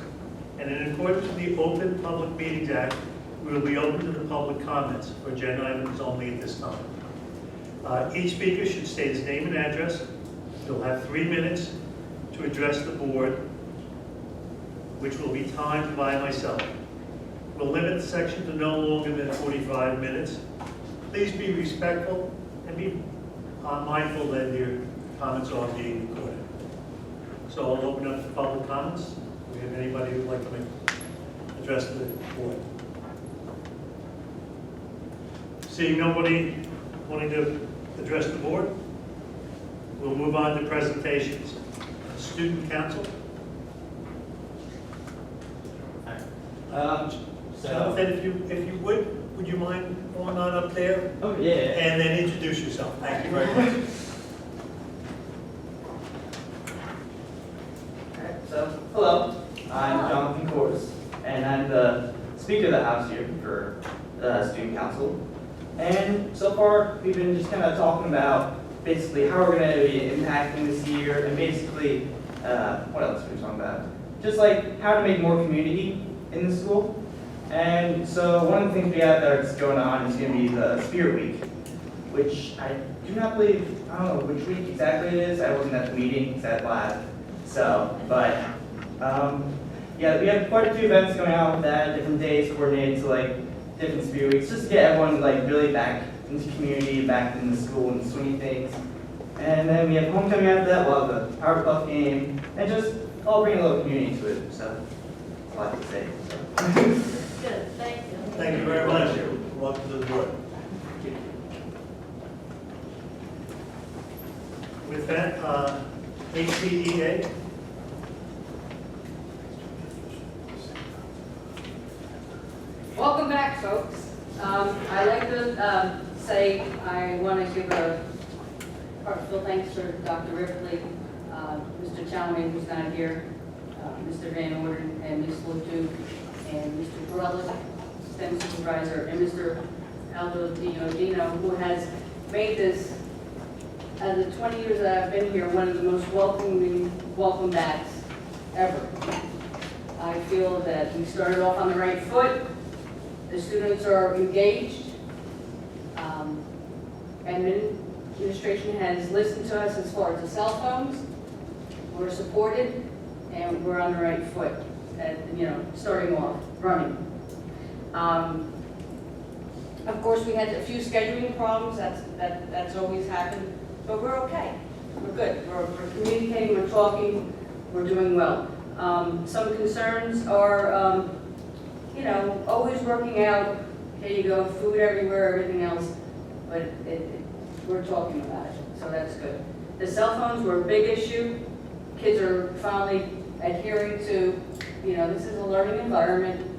S1: And in accordance with the Open Public Meetings Act, we will be open to the public comments for agenda items only at this time. Each speaker should state his name and address. You'll have 3 minutes to address the board, which will be timed by myself. We'll limit the section to no longer than 45 minutes. Please be respectful and be mindful that your comments are being recorded. So I'll open up to public comments. Do we have anybody who'd like to address the board? Seeing nobody wanting to address the board, we'll move on to presentations. Student council. Jonathan, if you would you mind going on up there?
S12: Oh, yeah.
S1: And then introduce yourself. Thank you very much.
S12: Alright, so, hello, I'm Jonathan Kors, and I'm the Speaker of the House here for the Student Council. And so far, we've been just kind of talking about basically how we're going to be impacting this year, and basically, what else are we talking about? Just like how to make more community in the school. And so one of the things we have that's going on is going to be the Spirit Week, which I do not believe, I don't know which week exactly it is. I wasn't at the meeting, it's at lab. So, but, yeah, we have quite a few events going on with that, different days coordinated to like different Spirit Weeks, just to get everyone like really back into community, back in the school and swinging things. And then we have homecoming after that, we'll have the Powerpuff game, and just all bring a little community to it, so that's all I have to say. So.
S3: Good, thank you.
S1: Thank you very much. Welcome to the board. With that, HPEA.
S13: Welcome back, folks. I'd like to say I want to give a heartfelt thanks to Dr. Ripley, Mr. Chalmers, who's not here, Mr. Van Orden, and Ms. Ledoux, and Mr. Corella, STEM supervisor, and Mr. Aldo Diodino, who has made this, the 20 years that I've been here, one of the most welcome backs ever. I feel that we started off on the right foot. The students are engaged. Administration has listened to us as far as the cell phones. We're supported, and we're on the right foot at, starting off, running. Of course, we had a few scheduling problems. That's always happened, but we're okay. We're good. We're communicating. We're talking. We're doing well. Some concerns are, always working out. Here you go, food everywhere, everything else, but we're talking about it, so that's good. The cell phones were a big issue. Kids are finally adhering to, this is a learning environment.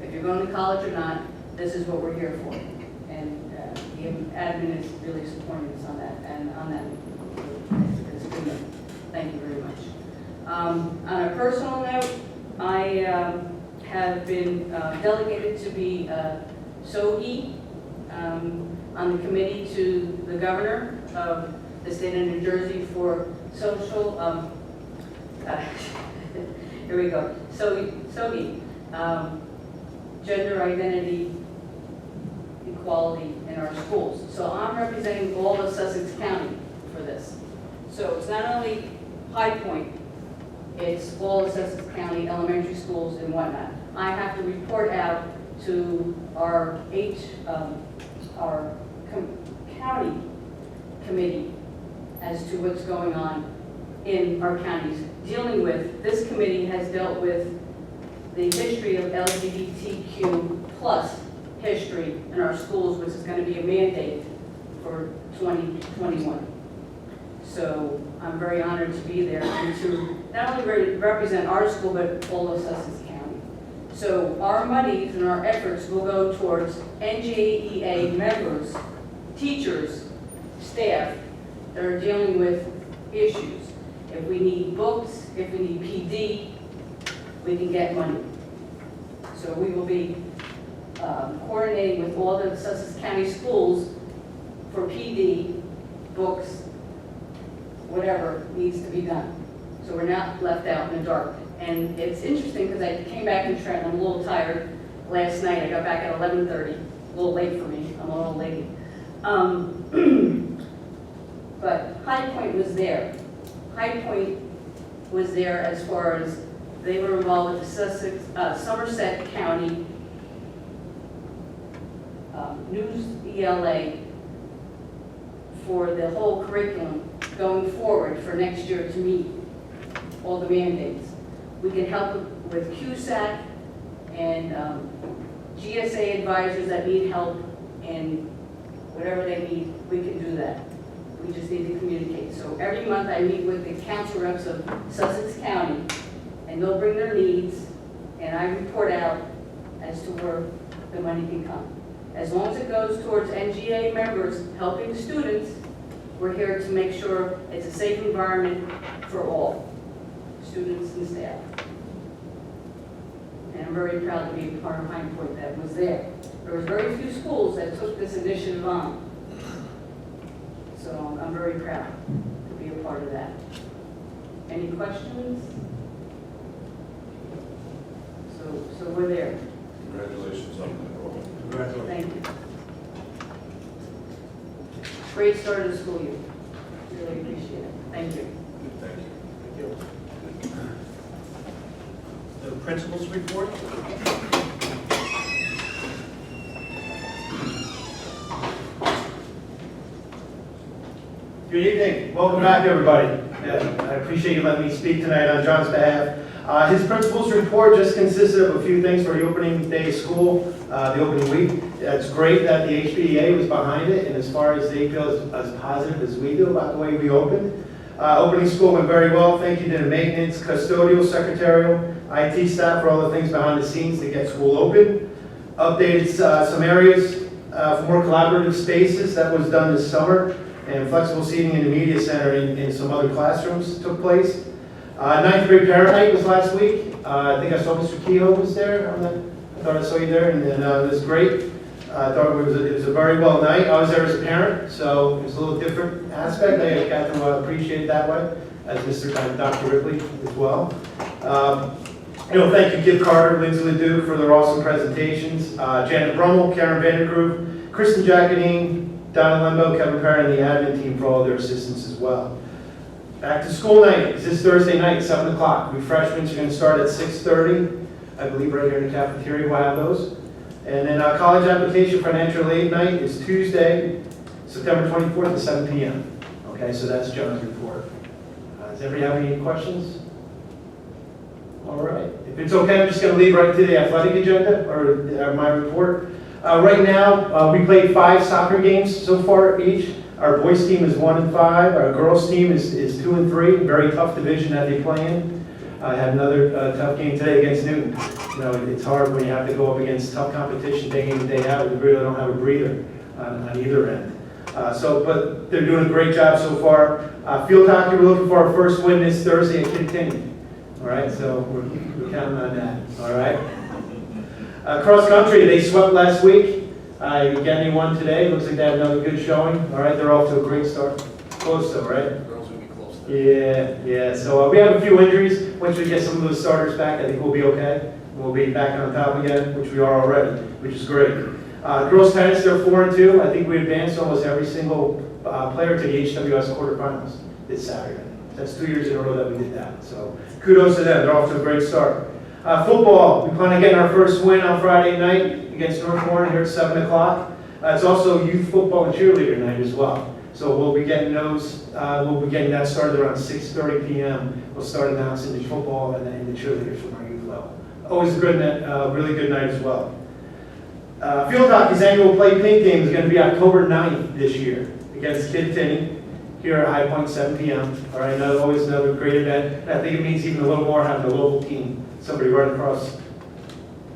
S13: If you're going to college or not, this is what we're here for. And the admin is really supporting us on that, and on that, it's good. Thank you very much. On a personal note, I have been delegated to be SOE on the committee to the governor of the state of New Jersey for social, here we go, SOE, gender identity equality in our schools. So I'm representing all of Sussex County for this. So it's not only High Point, it's all of Sussex County elementary schools and whatnot. I have to report out to our county committee as to what's going on in our counties. This committee has dealt with the history of LGBTQ plus history in our schools, which is going to be a mandate for 2021. So I'm very honored to be there and to not only represent our school, but all of Sussex County. So our monies and our efforts will go towards NJEA members, teachers, staff that are dealing with issues. If we need books, if we need PD, we can get money. So we will be coordinating with all the Sussex County schools for PD, books, whatever needs to be done. So we're not left out in the dark. And it's interesting because I came back in Trenton, I'm a little tired last night. I got back at 11:30, a little late for me, I'm an old lady. But High Point was there. High Point was there as far as they were involved with the Somerset County News ELA for the whole curriculum going forward for next year to meet all the mandates. We can help with QSAC and GSA advisors that need help and whatever they need, we can do that. We just need to communicate. So every month I meet with the council reps of Sussex County and they'll bring their needs and I report out as to where the money can come. As long as it goes towards NGA members helping the students, we're here to make sure it's a safe environment for all, students and staff. And I'm very proud to be a part of High Point that was there. There was very few schools that took this initiative on. So I'm very proud to be a part of that. Any questions? So we're there.
S5: Congratulations on that.
S13: Thank you. Great start of the school year. Really appreciate it. Thank you.
S5: Thank you.
S1: The principal's report?
S14: Good evening. Welcome back, everybody. I appreciate you letting me speak tonight on John's behalf. His principal's report just consisted of a few things for the opening day of school, the opening week. It's great that the HPRHS was behind it, and as far as they feel as positive as we do about the way we opened. Opening school went very well. Thank you to the maintenance, custodial, secretarial, IT staff for all the things behind the scenes to get school open. Updated some areas for more collaborative spaces. That was done this summer. And flexible seating in the media center in some other classrooms took place. 9th grade parent night was last week. I think I saw Mr. Kehoe was there. I thought I saw you there, and it was great. I thought it was a very well night. I was there as a parent, so it was a little different aspect. I got to appreciate it that way, as Dr. Ripley as well. Thank you, Kip Carter, Lindsay Ledoux for their awesome presentations. Janet Brummel, Karen Vandergroove, Kristen Jacqueline, Donna Lembo, Kevin Perry, and the admin team for all their assistance as well. Back to school night is this Thursday night, 7 o'clock. Refreshments are going to start at 6:30. I believe right here in the cafeteria we'll have those. And then college application financial aid night is Tuesday, September 24th at 7 p.m. Okay, so that's John's report. Does everybody have any questions? All right. If it's okay, I'm just going to lead right to the athletic agenda, or my report. Right now, we played 5 soccer games so far each. Our boys team is 1-5. Our girls team is 2-3. Very tough division that they play in. I had another tough game today against Newton. You know, it's hard when you have to go up against tough competition day in and day out. We really don't have a breather on either end. But they're doing a great job so far. Field hockey, we're looking for our first win this Thursday at Kittatinny. All right, so we're counting on that. All right. Cross country, they swept last week. Again, they won today. Looks like they had another good showing. All right, they're off to a great start. Close though, right?
S9: Girls will be close.
S14: Yeah. So we have a few injuries. Once we get some of those starters back, I think we'll be okay. We'll be back on top again, which we are already, which is great. Girls tennis, they're 4-2. I think we advanced almost every single player to the HWS quarterfinals this Saturday. That's 2 years in a row that we did that. So kudos to them. They're off to a great start. Football, we plan on getting our first win on Friday night against North Warren here at 7 o'clock. It's also youth football and cheerleader night as well. So we'll be getting those, we'll be getting that started around 6:30 p.m. We'll start announcing the football and then the cheerleaders from our youth level. Always a good night, really good night as well. Field hockey's annual Play Pink game is going to be October 9th this year against Kittatinny here at High Point, 7 p.m. All right, always another great event. And I think it means even a little more having a local team, somebody right across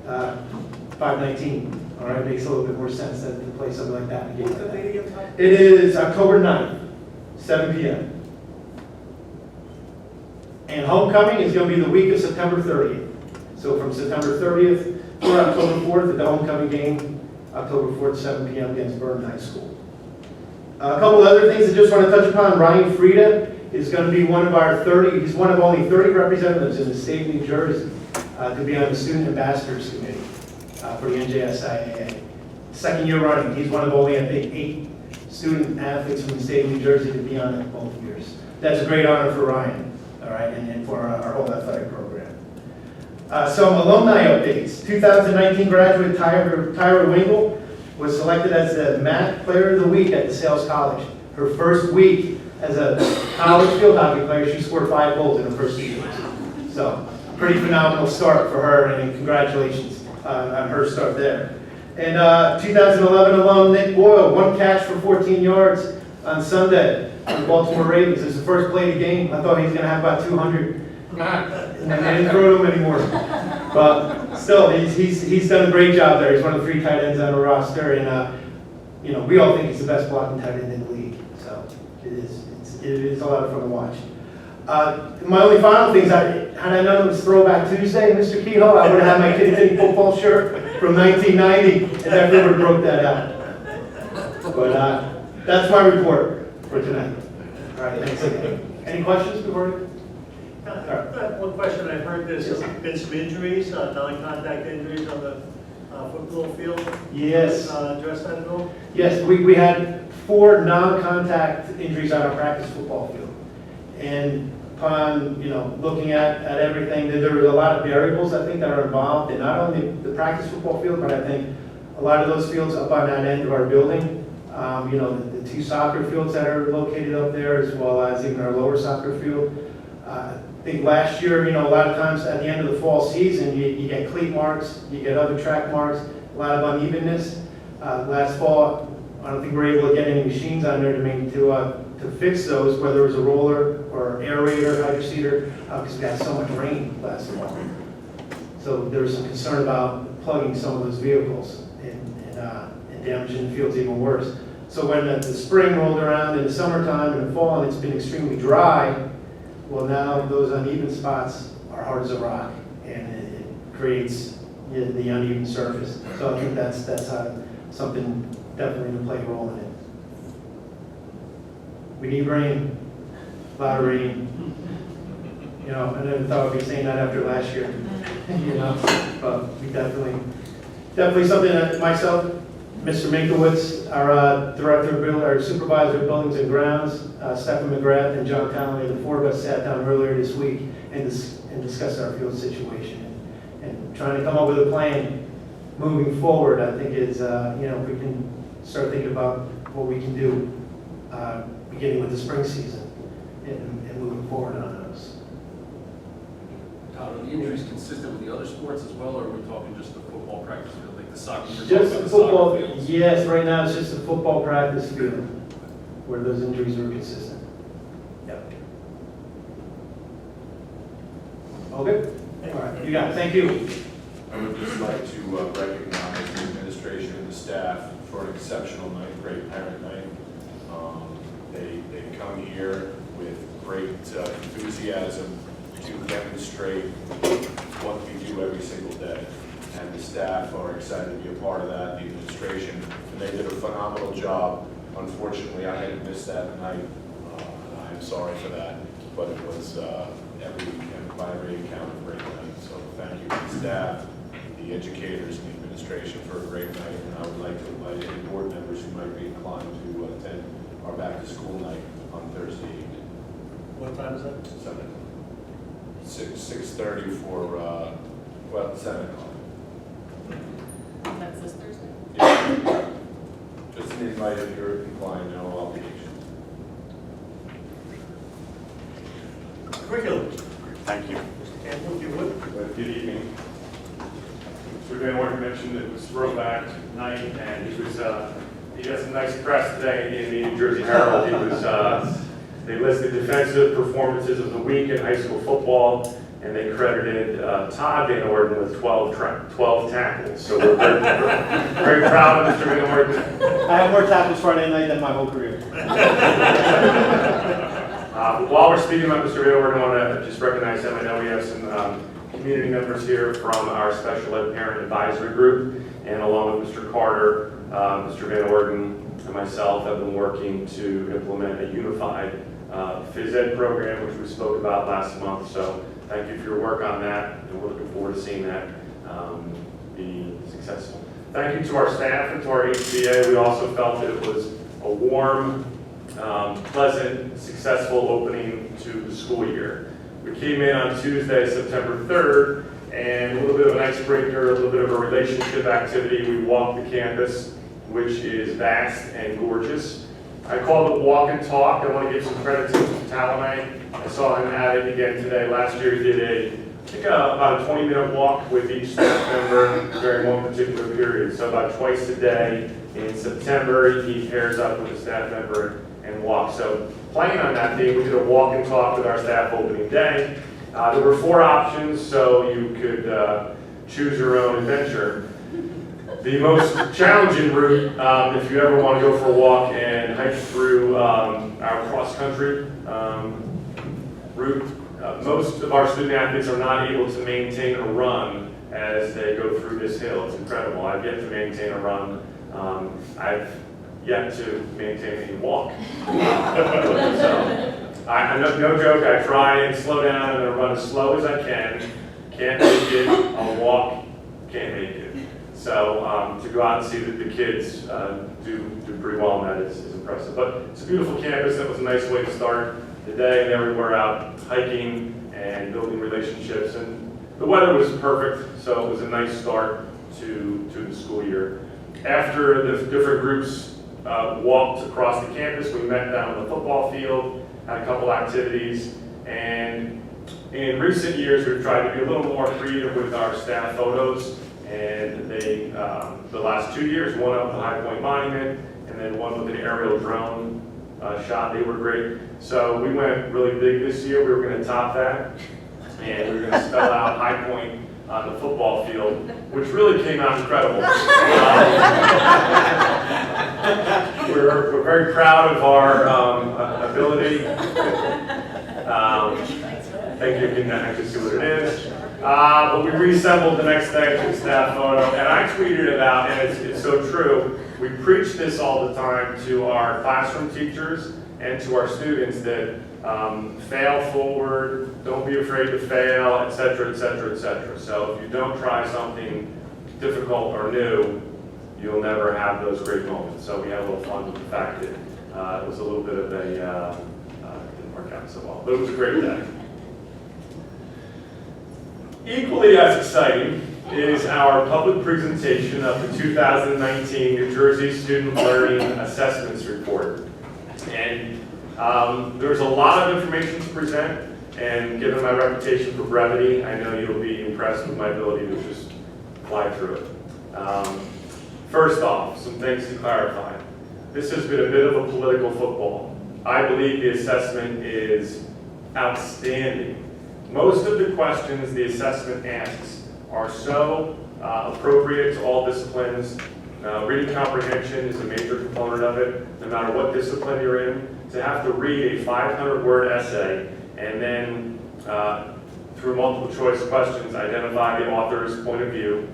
S14: 519. All right, makes a little bit more sense than to play something like that. It is October 9th, 7 p.m. And homecoming is going to be the week of September 30th. So from September 30th to October 4th at the homecoming game, October 4th, 7 p.m. against Vernon High School. A couple other things I just want to touch upon. Ryan Frieda is going to be one of our 30, he's one of only 30 representatives in the state of New Jersey to be on the Student Ambassadors Committee for the NJSIAA. Second year running, he's one of only, I think, 8 student athletes from the state of New Jersey to be on it both years. That's a great honor for Ryan, all right, and for our whole athletic program. Some alumni updates. 2019 graduate Tyra Wingle was selected as the MAC Player of the Week at DeSales College. Her first week as a college field hockey player, she scored 5 goals in her first season. So, pretty phenomenal start for her, and congratulations on her start there. And 2011 alum Nick Boyle, 1 catch for 14 yards on Sunday for the Baltimore Ravens. It's the first play of the game. I thought he was going to have about 200. And they didn't throw to him anymore. But still, he's done a great job there. He's one of the 3 tight ends on the roster, and you know, we all think he's the best blocking tight end in the league. So it is a lot of fun to watch. My only final thing is, had I known it was Throwback Tuesday, Mr. Kehoe, I would have had my Kittatinny football shirt from 1990, and I never broke that out. But that's my report for tonight. All right, thanks again. Any questions before we?
S1: One question, I've heard there's been some injuries, non-contact injuries on the football field.
S14: Yes.
S1: Address that at all?
S14: Yes, we had 4 non-contact injuries on our practice football field. And upon, looking at everything, there were a lot of variables, I think, that are involved in not only the practice football field, but I think a lot of those fields up on that end of our building, the 2 soccer fields that are located up there, as well as even our lower soccer field. I think last year, a lot of times at the end of the fall season, you get cleat marks, you get other track marks, a lot of unevenness. Last fall, I don't think we were able to get any machines on there to fix those, whether it was a roller or aerator, hydroseeder, because we had so much rain last fall. So there was some concern about plugging some of those vehicles and damaging the fields even worse. So when the spring rolled around in the summertime and the fall, and it's been extremely dry, well, now those uneven spots are hard as a rock, and it creates the uneven surface. So I think that's something definitely to play a role in it. We need rain, a lot of rain. I never thought I'd be saying that after last year. But we definitely something that myself, Mr. Minkowitz, our our supervisor of buildings and grounds, Stephen McGrath, and John Townley, the 4 of us sat down earlier this week and discussed our field situation and trying to come up with a plan moving forward. I think is if we can start thinking about what we can do beginning with the spring season and moving forward on those.
S9: Are the injuries consistent with the other sports as well, or are we talking just the football practice field, like the soccer?
S14: Just the football. Yes, right now it's just the football practice field where those injuries are consistent. Yep. All good? All right, you got it, thank you.
S5: I would just like to recognize the administration and the staff for an exceptional ninth grade parent night. They come here with great enthusiasm to demonstrate what we do every single day. And the staff are excited to be a part of that, the administration, and they did a phenomenal job. Unfortunately, I had missed that night, and I'm sorry for that, but it was by every account a great night. So thank you to the staff, the educators, and the administration for a great night, and I would like to invite any board members who might be inclined to attend our back-to-school night on Thursday evening.
S1: What time is that?
S5: 6:30 for, 7 o'clock.
S13: That's this Thursday?
S5: Yeah. Just an invite if you're inclined, no obligation.
S1: Curriculum.
S8: Thank you.
S1: Mr. Campbell, if you would.
S8: Good evening. Mr. Van Orton mentioned it was throwback night, and he got some nice press today in the New Jersey Herald. They listed defensive performances of the week in high school football, and they credited Todd Van Orton with 12 tackles. So we're very proud of Mr. Van Orton.
S14: I have more tackles Friday night than my whole career.
S8: While we're speaking about Mr. Van Orton, I want to just recognize him. I know we have some community members here from our special ed parent advisory group, and along with Mr. Carter, Mr. Van Orton and myself have been working to implement a unified phys ed program, which we spoke about last month. So thank you for your work on that, and we're looking forward to seeing that be successful. Thank you to our staff and to our HCA. We also felt that it was a warm, pleasant, successful opening to the school year. We came in on Tuesday, September 3rd, and a little bit of an icebreaker, a little bit of a relationship activity. We walked the campus, which is vast and gorgeous. I called it walk and talk. I want to give some credit to Mr. Talamay. I saw him at it again today. Last year he did about a 20-minute walk with each staff member during one particular period. So about twice a day in September, he pairs up with a staff member and walks. So playing on that theme, we did a walk and talk with our staff opening day. There were 4 options, so you could choose your own adventure. The most challenging route, if you ever want to go for a walk and hike through our cross-country route, most of our student athletes are not able to maintain a run as they go through this hill. It's incredible. I've yet to maintain a run. I've yet to maintain a walk. So, no joke, I try and slow down and I run as slow as I can. Can't make it, I'll walk, can't make it. So to go out and see that the kids do pretty well on that is impressive. But it's a beautiful campus. That was a nice way to start the day, and then we were out hiking and building relationships. And the weather was perfect, so it was a nice start to the school year. After the different groups walked across the campus, we met down on the football field, had a couple activities, and in recent years we've tried to be a little more creative with our staff photos. And they, the last 2 years, one up the High Point Monument, and then one with an aerial drone shot. They were great. So we went really big this year. We were going to top that, and we were going to spell out High Point on the football field, which really came out incredible. We're very proud of our ability. Thank you. You can actually see what it is. But we reassembled the next day to the staff photo, and I tweeted it out, and it's so true. We preach this all the time to our classroom teachers and to our students that fail forward, don't be afraid to fail, et cetera, et cetera, et cetera. So if you don't try something difficult or new, you'll never have those great moments. So we had a little fun with the fact that it was a little bit of a, didn't work out so well, but it was a great day. Equally as exciting is our public presentation of the 2019 New Jersey Student Learning Assessments Report. And there's a lot of information to present, and given my reputation for brevity, I know you'll be impressed with my ability to just fly through it. First off, some things to clarify. This has been a bit of a political football. I believe the assessment is outstanding. Most of the questions the assessment asks are so appropriate to all disciplines. Reading comprehension is a major component of it, no matter what discipline you're in. To have to read a 500-word essay and then, through multiple choice questions, identify the author's point of view,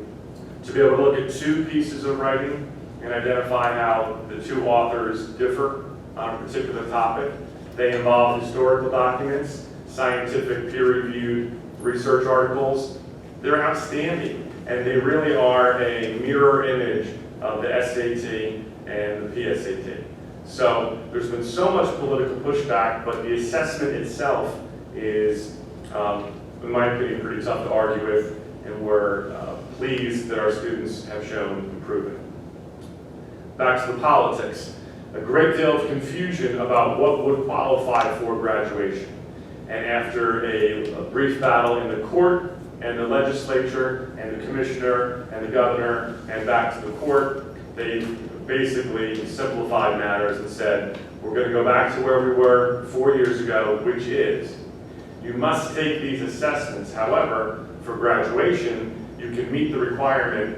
S8: to be able to look at 2 pieces of writing and identify how the 2 authors differ on a particular topic. They involve historical documents, scientific peer-reviewed research articles. They're outstanding, and they really are a mirror image of the SAT and the PSAT. So there's been so much political pushback, but the assessment itself is, in my opinion, pretty tough to argue with, and we're pleased that our students have shown improvement. Back to the politics. A great deal of confusion about what would qualify for graduation. And after a brief battle in the court and the legislature and the commissioner and the governor and back to the court, they basically simplified matters and said, we're going to go back to where we were 4 years ago, which is you must take these assessments. However, for graduation, you can meet the requirement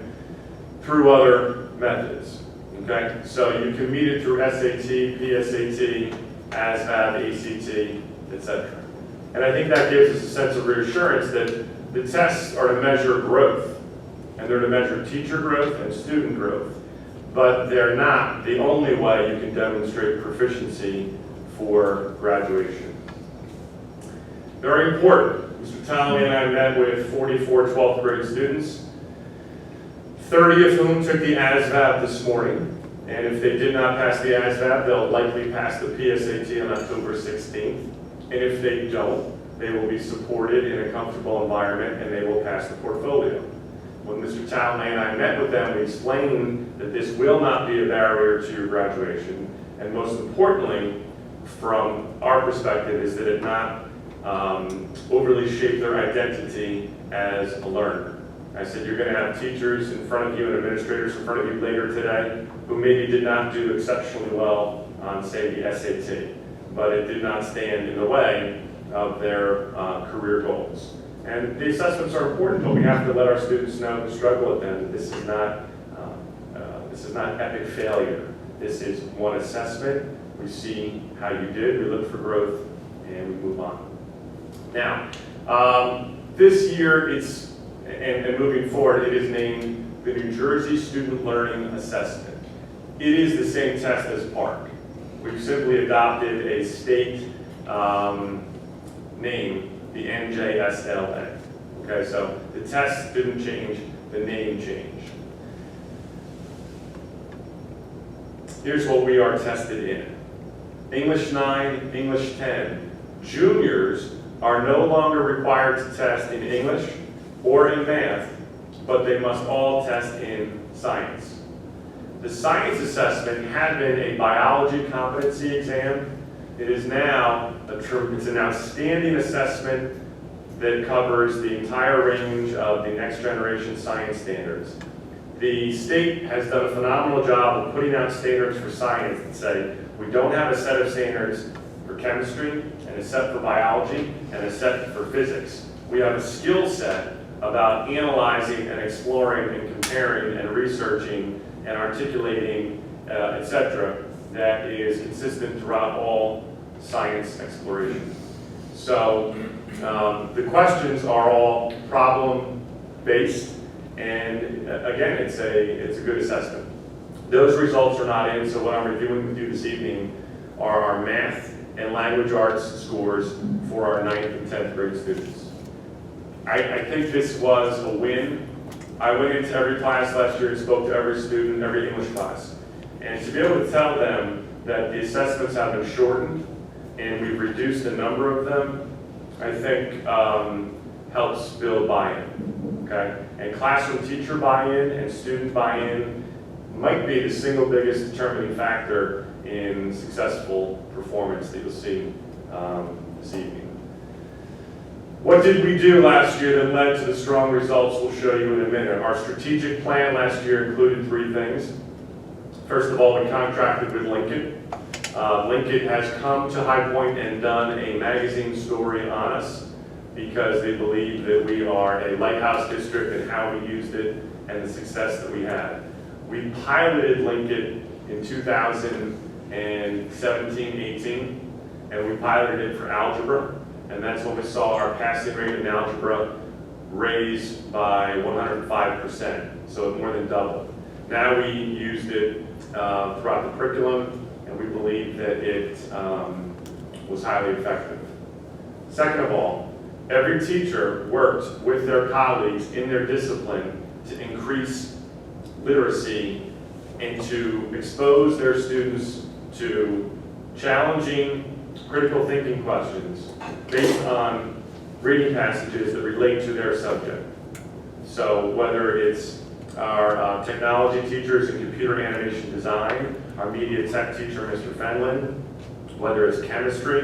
S8: through other methods. Okay? So you can meet it through SAT, PSAT, ASVAB, ACT, etc. And I think that gives us a sense of reassurance that the tests are to measure growth, and they're to measure teacher growth and student growth, but they're not the only way you can demonstrate proficiency for graduation. Very important. Mr. Townley and I met with 44 12th grade students, 30 of whom took the ASVAB this morning. And if they did not pass the ASVAB, they'll likely pass the PSAT on October 16th. And if they don't, they will be supported in a comfortable environment and they will pass the portfolio. When Mr. Townley and I met with them, we explained that this will not be a barrier to graduation. And most importantly, from our perspective, is that it not overly shape their identity as a learner. I said, you're going to have teachers in front of you and administrators in front of you later today who maybe did not do exceptionally well on, say, the SAT, but it did not stand in the way of their career goals. And the assessments are important, but we have to let our students know who struggle with them that this is not epic failure. This is one assessment. We see how you did, we look for growth, and we move on. Now, this year, and moving forward, it is named the New Jersey Student Learning Assessment. It is the same test as PARCC. We've simply adopted a state name, the NJSLA. Okay, so the test didn't change, the name changed. Here's what we are tested in. English 9, English 10. Juniors are no longer required to test in English or in math, but they must all test in science. The science assessment had been a biology competency exam. It is now it's an outstanding assessment that covers the entire range of the next generation science standards. The state has done a phenomenal job of putting out standards for science that say we don't have a set of standards for chemistry and a set for biology and a set for physics. We have a skill set about analyzing and exploring and comparing and researching and articulating, etc., that is consistent throughout all science exploration. So the questions are all problem-based, and again, it's a good assessment. Those results are not in, so what I'm reviewing with you this evening are our math and language arts scores for our 9th and 10th grade students. I think this was a win. I went into every class last year and spoke to every student, every English class. And to be able to tell them that the assessments have been shortened and we've reduced the number of them, I think helps build buy-in, okay? And classroom teacher buy-in and student buy-in might be the single biggest determining factor in successful performance that you'll see this evening. What did we do last year that led to the strong results we'll show you in a minute? Our strategic plan last year included 3 things. First of all, we contracted with Lincoln. Lincoln has come to High Point and done a magazine story on us. because they believe that we are a lighthouse district and how we used it and the success that we had. We piloted Lincoln in 2017-18, and we piloted it for algebra, and that's when we saw our passing rate in algebra raise by 105%, so more than doubled. Now we used it throughout the curriculum, and we believe that it was highly effective. Second of all, every teacher worked with their colleagues in their discipline to increase literacy and to expose their students to challenging critical thinking questions based on reading passages that relate to their subject. So whether it's our technology teachers in computer animation design, our media tech teacher, Mr. Fenlon, whether it's chemistry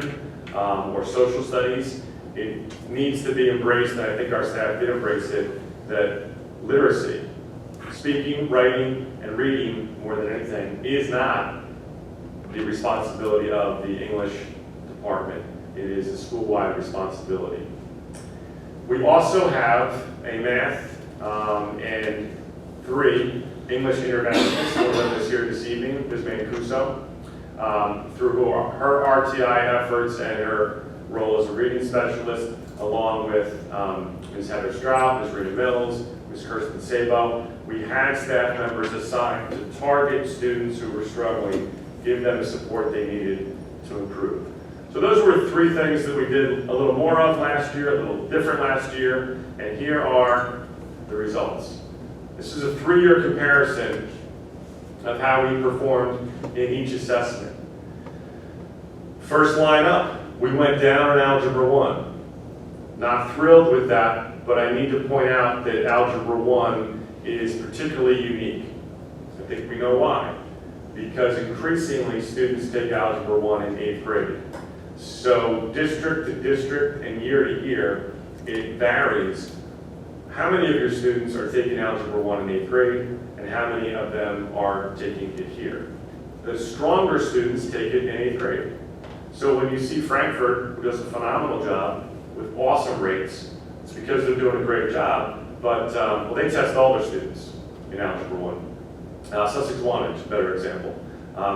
S8: or social studies, it needs to be embraced, and I think our staff did embrace it, that literacy, speaking, writing, and reading more than anything, is not the responsibility of the English department. It is a school-wide responsibility. We also have a math and 3 English interventionists. One of them is here this evening, Ms. Mancuso. Through her RTI efforts and her role as a reading specialist, along with Ms. Heather Stroud, Ms. Rita Mills, Ms. Kirsten Sabo, we had staff members assigned to target students who were struggling, give them the support they needed to improve. So those were 3 things that we did a little more of last year, a little different last year, and here are the results. This is a 3-year comparison of how we performed in each assessment. First line up, we went down in Algebra 1. Not thrilled with that, but I need to point out that Algebra 1 is particularly unique. I think we know why. Because increasingly students take Algebra 1 in 8th grade. So district to district and year to year, it varies how many of your students are taking Algebra 1 in 8th grade and how many of them are taking it here. The stronger students take it in 8th grade. So when you see Frankfurt, who does a phenomenal job with awesome rates, it's because they're doing a great job, but well, they test all their students in Algebra 1. Sussex Wantage, a better example.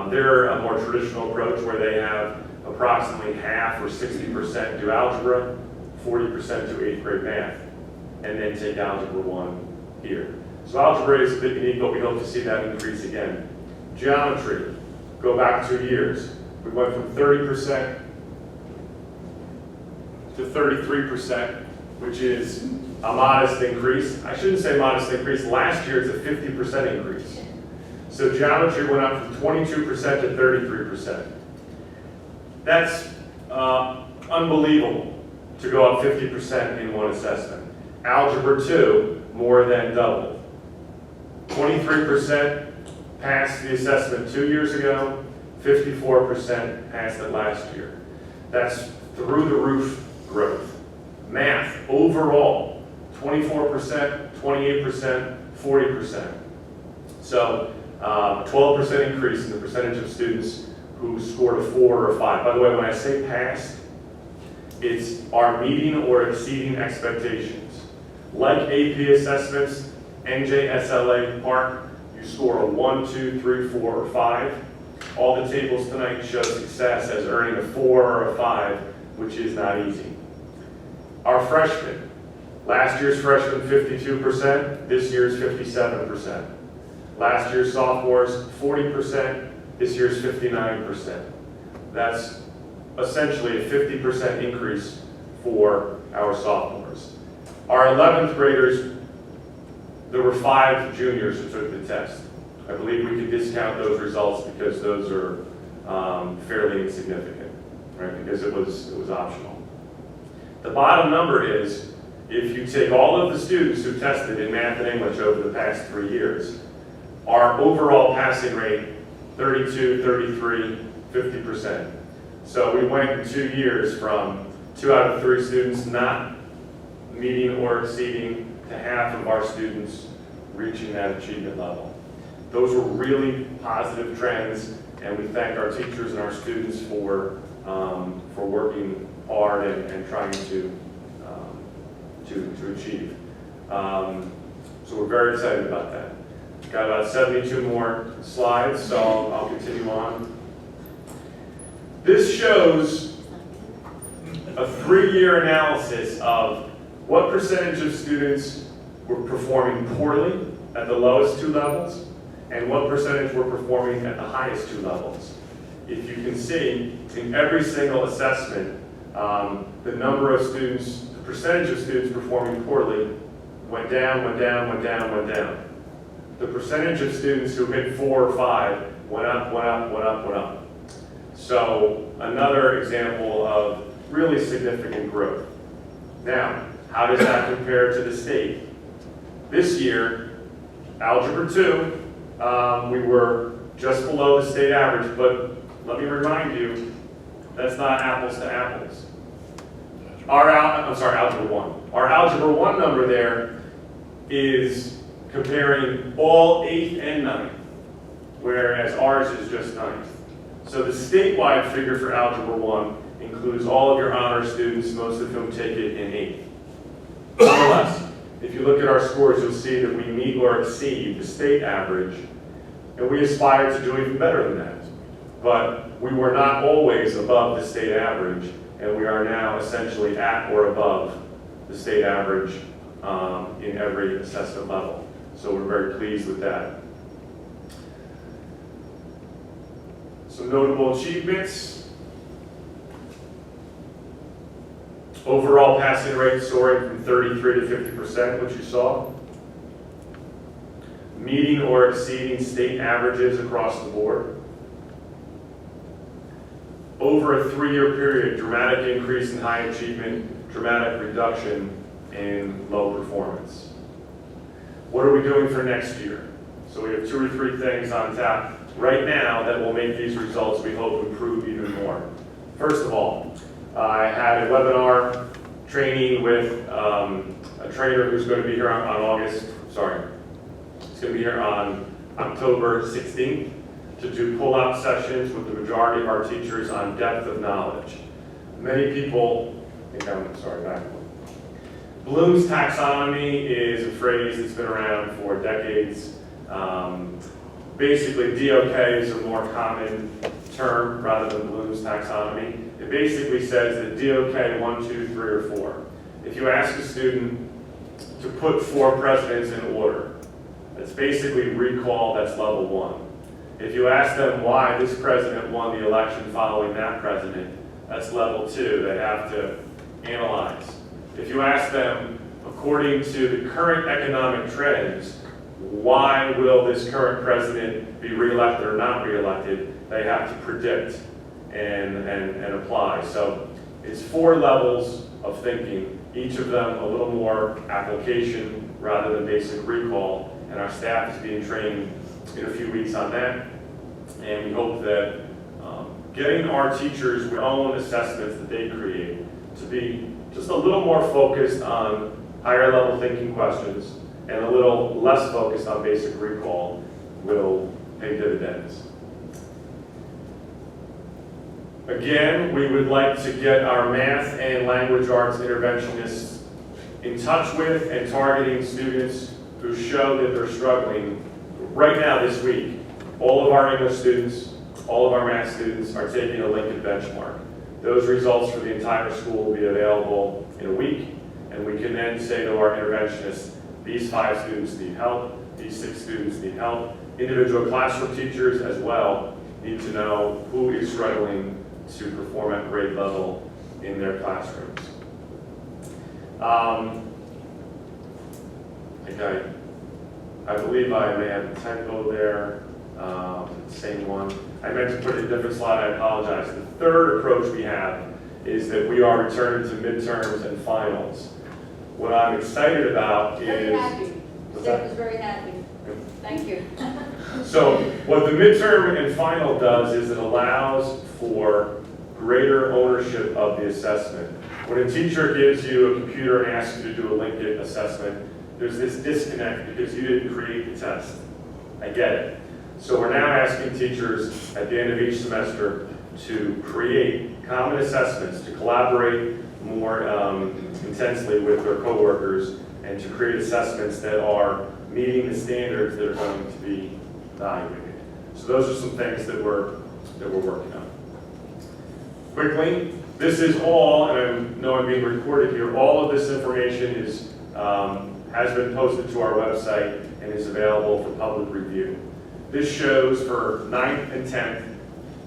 S8: They're a more traditional approach where they have approximately half or 60% do algebra, 40% do 8th grade math, and then take Algebra 1 here. So algebra is a bit unique, but we hope to see that increase again. Geometry, go back 2 years. We went from 30% to 33%, which is a modest increase. I shouldn't say modest increase. Last year it's a 50% increase. So geometry went up from 22% to 33%. That's unbelievable to go up 50% in one assessment. Algebra 2, more than doubled. 23% passed the assessment 2 years ago, 54% passed it last year. That's through the roof growth. Math, overall, 24%, 28%, 40%. So 12% increase in the percentage of students who scored a 4 or a 5. By the way, when I say passed, it's are meeting or exceeding expectations. Like AP assessments, NJSLA Park, you score a 1, 2, 3, 4, or 5. All the tables tonight show success as earning a 4 or a 5, which is not easy. Our freshmen, last year's freshmen 52%, this year's 57%. Last year's sophomores 40%, this year's 59%. That's essentially a 50% increase for our sophomores. Our 11th graders, there were 5 juniors who took the test. I believe we could discount those results because those are fairly insignificant, right? Because it was optional. The bottom number is, if you take all of the students who tested in math and English over the past 3 years, our overall passing rate, 32, 33, 50%. So we went in 2 years from 2 out of 3 students not meeting or exceeding to half of our students reaching that achievement level. Those were really positive trends, and we thank our teachers and our students for working hard and trying to to achieve. So we're very excited about that. Got about 72 more slides, so I'll continue on. This shows a 3-year analysis of what percentage of students were performing poorly at the lowest 2 levels and what percentage were performing at the highest 2 levels. If you can see, in every single assessment, the number of students, the percentage of students performing poorly went down, went down, went down, went down. The percentage of students who hit 4 or 5 went up, went up, went up, went up. So another example of really significant growth. Now, how does that compare to the state? This year, Algebra 2, we were just below the state average, but let me remind you, that's not apples to apples. Algebra 1. Our Algebra 1 number there is comparing all 8th and 9th, whereas ours is just 9th. So the statewide figure for Algebra 1 includes all of your honor students, most of whom take it in 8th. Nonetheless, if you look at our scores, you'll see that we meet or exceed the state average, and we aspire to do even better than that. But we were not always above the state average, and we are now essentially at or above the state average in every assessment level. So we're very pleased with that. Some notable achievements. Overall passing rate soaring from 33 to 50%, which you saw. Meeting or exceeding state averages across the board. Over a 3-year period, dramatic increase in high achievement, dramatic reduction in low performance. What are we doing for next year? So we have 2 or 3 things on tap right now that will make these results, we hope, improve even more. First of all, I had a webinar training with a trainer who's going to be here on he's going to be here on October 16th to do pull-out sessions with the majority of our teachers on depth of knowledge. Many people, back. Bloom's taxonomy is a phrase that's been around for decades. Basically, DOK is a more common term rather than Bloom's taxonomy. It basically says that DOK 1, 2, 3, or 4. If you ask a student to put 4 presidents in order, that's basically recall, that's level 1. If you ask them why this president won the election following that president, that's level 2. They have to analyze. If you ask them, according to the current economic trends, why will this current president be reelected or not reelected, they have to predict and apply. So it's 4 levels of thinking, each of them a little more application rather than basic recall, and our staff is being trained in a few weeks on that, and we hope that getting our teachers their own assessments that they create to be just a little more focused on higher level thinking questions and a little less focused on basic recall will pay dividends. Again, we would like to get our math and language arts interventionists in touch with and targeting students who show that they're struggling. Right now this week, all of our English students, all of our math students are taking a Lincoln benchmark. Those results for the entire school will be available in a week, and we can then say to our interventionists, these 5 students need help, these 6 students need help. Individual classroom teachers as well need to know who is struggling to perform at grade level in their classrooms. I believe I may have a typo there, same one. I meant to put it in a different slide, I apologize. The third approach we have is that we are returning to midterms and finals. What I'm excited about
S13: Very
S8: is...
S13: happy. Steph is very happy. Thank you.
S8: So what the midterm and final does is it allows for greater ownership of the assessment. When a teacher gives you a computer and asks you to do a Lincoln assessment, there's this disconnect because you didn't create the test. I get it. So we're now asking teachers at the end of each semester to create common assessments, to collaborate more intensely with their coworkers, and to create assessments that are meeting the standards that are going to be evaluated. So those are some things that we're working on. Quickly, this is all, and I know I'm being recorded here, all of this information is, has been posted to our website and is available for public review. This shows for 9th and 10th,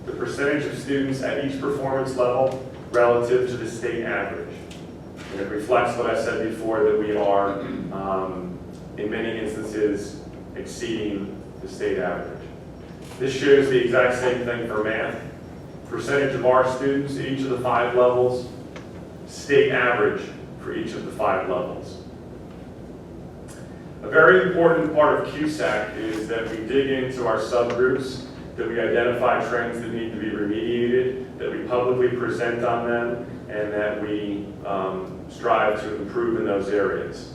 S8: the percentage of students at each performance level relative to the state average. And it reflects what I said before, that we are, in many instances, exceeding the state average. This shows the exact same thing for math. Percentage of our students at each of the 5 levels, state average for each of the 5 levels. A very important part of CUSAC is that we dig into our subgroups, that we identify trends that need to be remediated, that we publicly present on them, and that we strive to improve in those areas.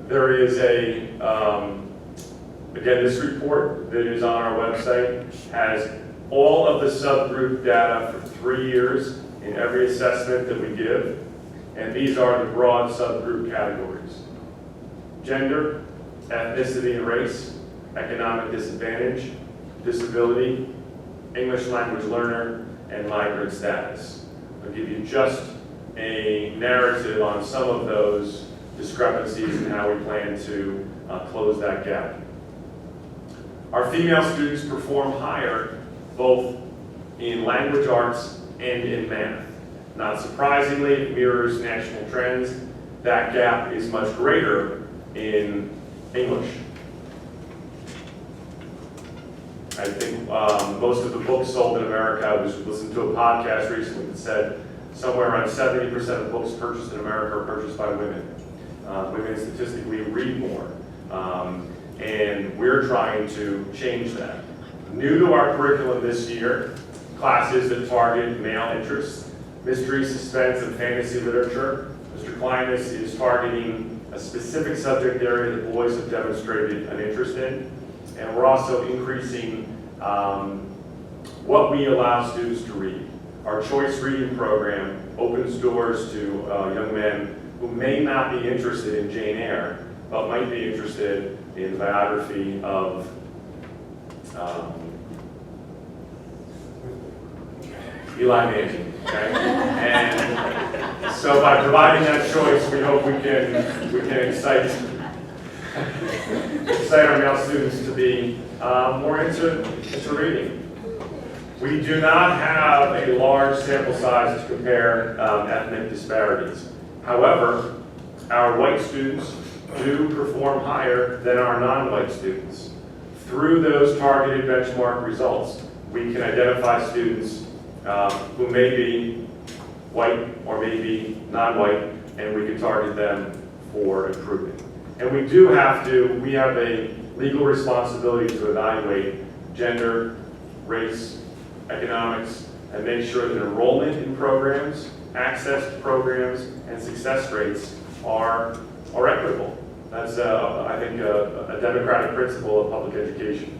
S8: There is a, again, this report that is on our website has all of the subgroup data for 3 years in every assessment that we give, and these are the broad subgroup categories: gender, ethnicity and race, economic disadvantage, disability, English language learner, and migrant status. I'll give you just a narrative on some of those discrepancies and how we plan to close that gap. Our female students perform higher both in language arts and in math. Not surprisingly, it mirrors national trends. That gap is much greater in English. I think most of the books sold in America, I was listening to a podcast recently that said somewhere around 70% of books purchased in America are purchased by women. Women statistically read more. And we're trying to change that. New to our curriculum this year, classes that target male interests, mystery, suspense, and fantasy literature. Mr. Kleinis is targeting a specific subject area that boys have demonstrated an interest in. And we're also increasing what we allow students to read. Our choice reading program opens doors to young men who may not be interested in Jane Eyre, but might be interested in the biography of Eli Manning. Okay? And so by providing that choice, we hope we can excite our male students to be more into reading. We do not have a large sample size to compare ethnic disparities. However, our white students do perform higher than our non-white students. Through those targeted benchmark results, we can identify students who may be white or may be non-white, and we can target them for improvement. And we have a legal responsibility to evaluate gender, race, economics, and make sure that enrollment in programs, access to programs, and success rates are equitable. That's, I think, a democratic principle of public education.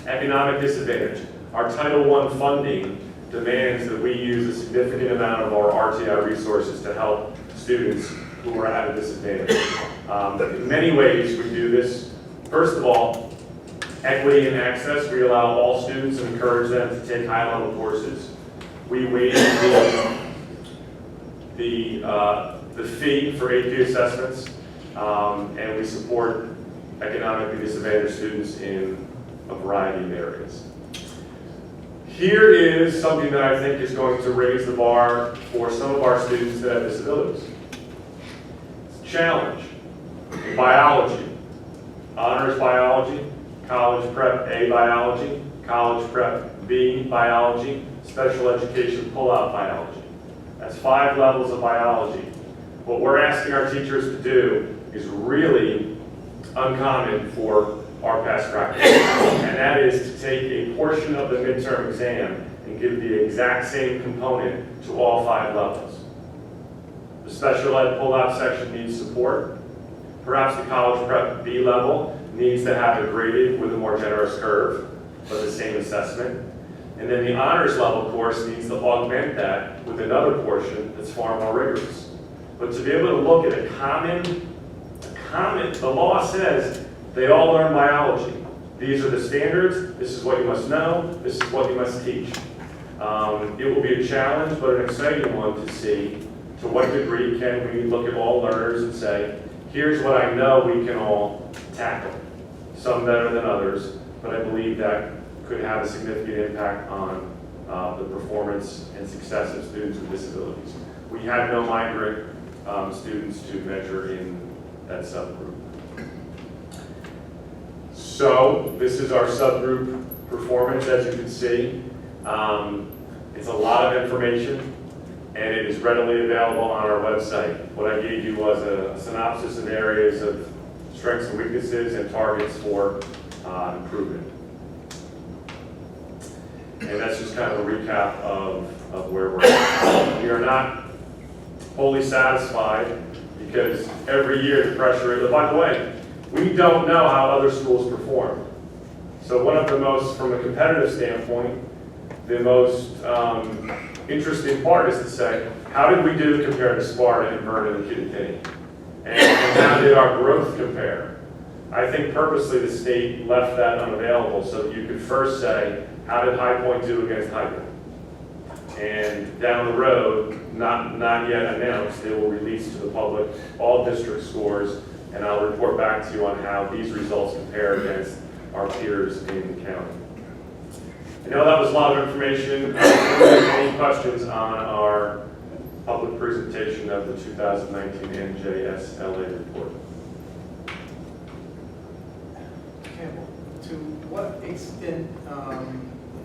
S8: Economic disadvantage. Our Title I funding demands that we use a significant amount of our RTI resources to help students who are at a disadvantage. In many ways, we do this. First of all, equity and access. We allow all students and encourage them to take high-level courses. We waive the fee for AP assessments, and we support economically disadvantaged students in a variety of areas. Here is something that I think is going to raise the bar for some of our students that have disabilities. Challenge. Biology. Honors biology. College prep A biology. College prep B biology. Special education pull-out biology. That's 5 levels of biology. What we're asking our teachers to do is really uncommon for our past practice, and that is to take a portion of the midterm exam and give the exact same component to all 5 levels. The special ed pull-out section needs support. Perhaps the college prep B level needs to have it graded with a more generous curve, but the same assessment. And then the honors level course needs to augment that with another portion that's far more rigorous. But to be able to look at a common, the law says they all learn biology. These are the standards, this is what you must know, this is what you must teach. It will be a challenge, but an exciting one to see to what degree can we look at all learners and say, here's what I know we can all tackle. Some better than others, but I believe that could have a significant impact on the performance and success of students with disabilities. We had no migrant students to measure in that subgroup. So this is our subgroup performance, as you can see. It's a lot of information, and it is readily available on our website. What I gave you was a synopsis of areas of strengths and weaknesses and targets for improvement. And that's just kind of a recap of where we're at. We are not wholly satisfied because every year the pressure is, by the way, we don't know how other schools perform. So one of the most, from a competitive standpoint, the most interesting part is to say, how did we do compared to Sparta and Vernon and Kittatinny? And how did our growth compare? I think purposely the state left that unavailable so that you could first say, how did High Point do against High Point? And down the road, not yet announced, they will release to the public all district scores, and I'll report back to you on how these results compare against our peers in the county. I know that was a lot of information. Any questions on our public presentation of the 2019 NJSLA report?
S15: Campbell, to what extent will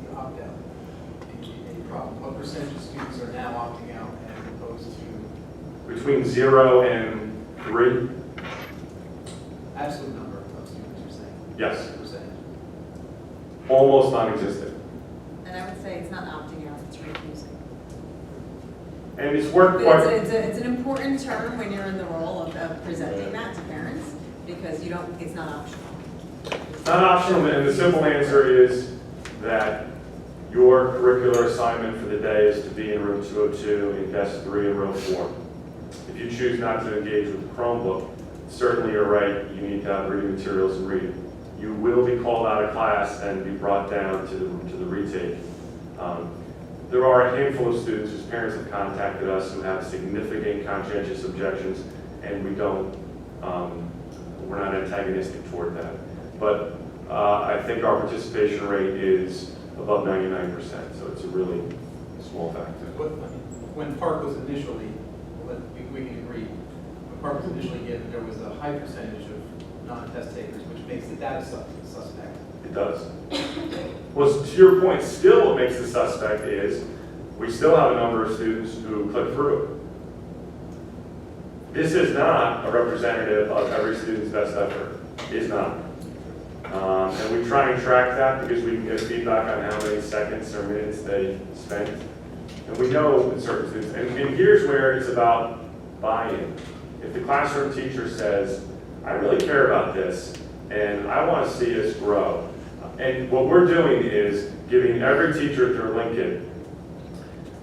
S15: you opt out? Any problem? What percentage of students are now opting out as opposed to?
S8: Between 0 and 3?
S15: Absolute number of students, you're saying?
S8: Yes.
S15: Percentage?
S8: Almost non-existent.
S4: And I would say it's not opting out, it's refusing.
S8: And it's worked
S4: But
S8: quite...
S4: it's an important term when you're in the role of presenting that to parents, because it's not optional.
S8: It's not optional, and the simple answer is that your curricular assignment for the day is to be in room 202 in desk 3 and row 4. If you choose not to engage with the Chromebook, certainly you're right, you need to have reading materials and read. You will be called out of class and be brought down to the retake. There are a handful of students whose parents have contacted us who have significant conscientious objections, and we're not antagonistic toward that. But I think our participation rate is above 99%, so it's a really small factor.
S15: When Park was initially, we can agree, when Park was initially given, there was a high percentage of non-test takers, which makes the data suspect.
S8: It does. Well, to your point, still what makes the suspect is we still have a number of students who click through. This is not a representative of every student's best effort. It is not. And we try and track that because we can get feedback on how many seconds or minutes they spent. And we know with certain students, and here's where it's about buy-in. If the classroom teacher says, I really care about this, and I want to see us grow. And what we're doing is giving every teacher through Lincoln,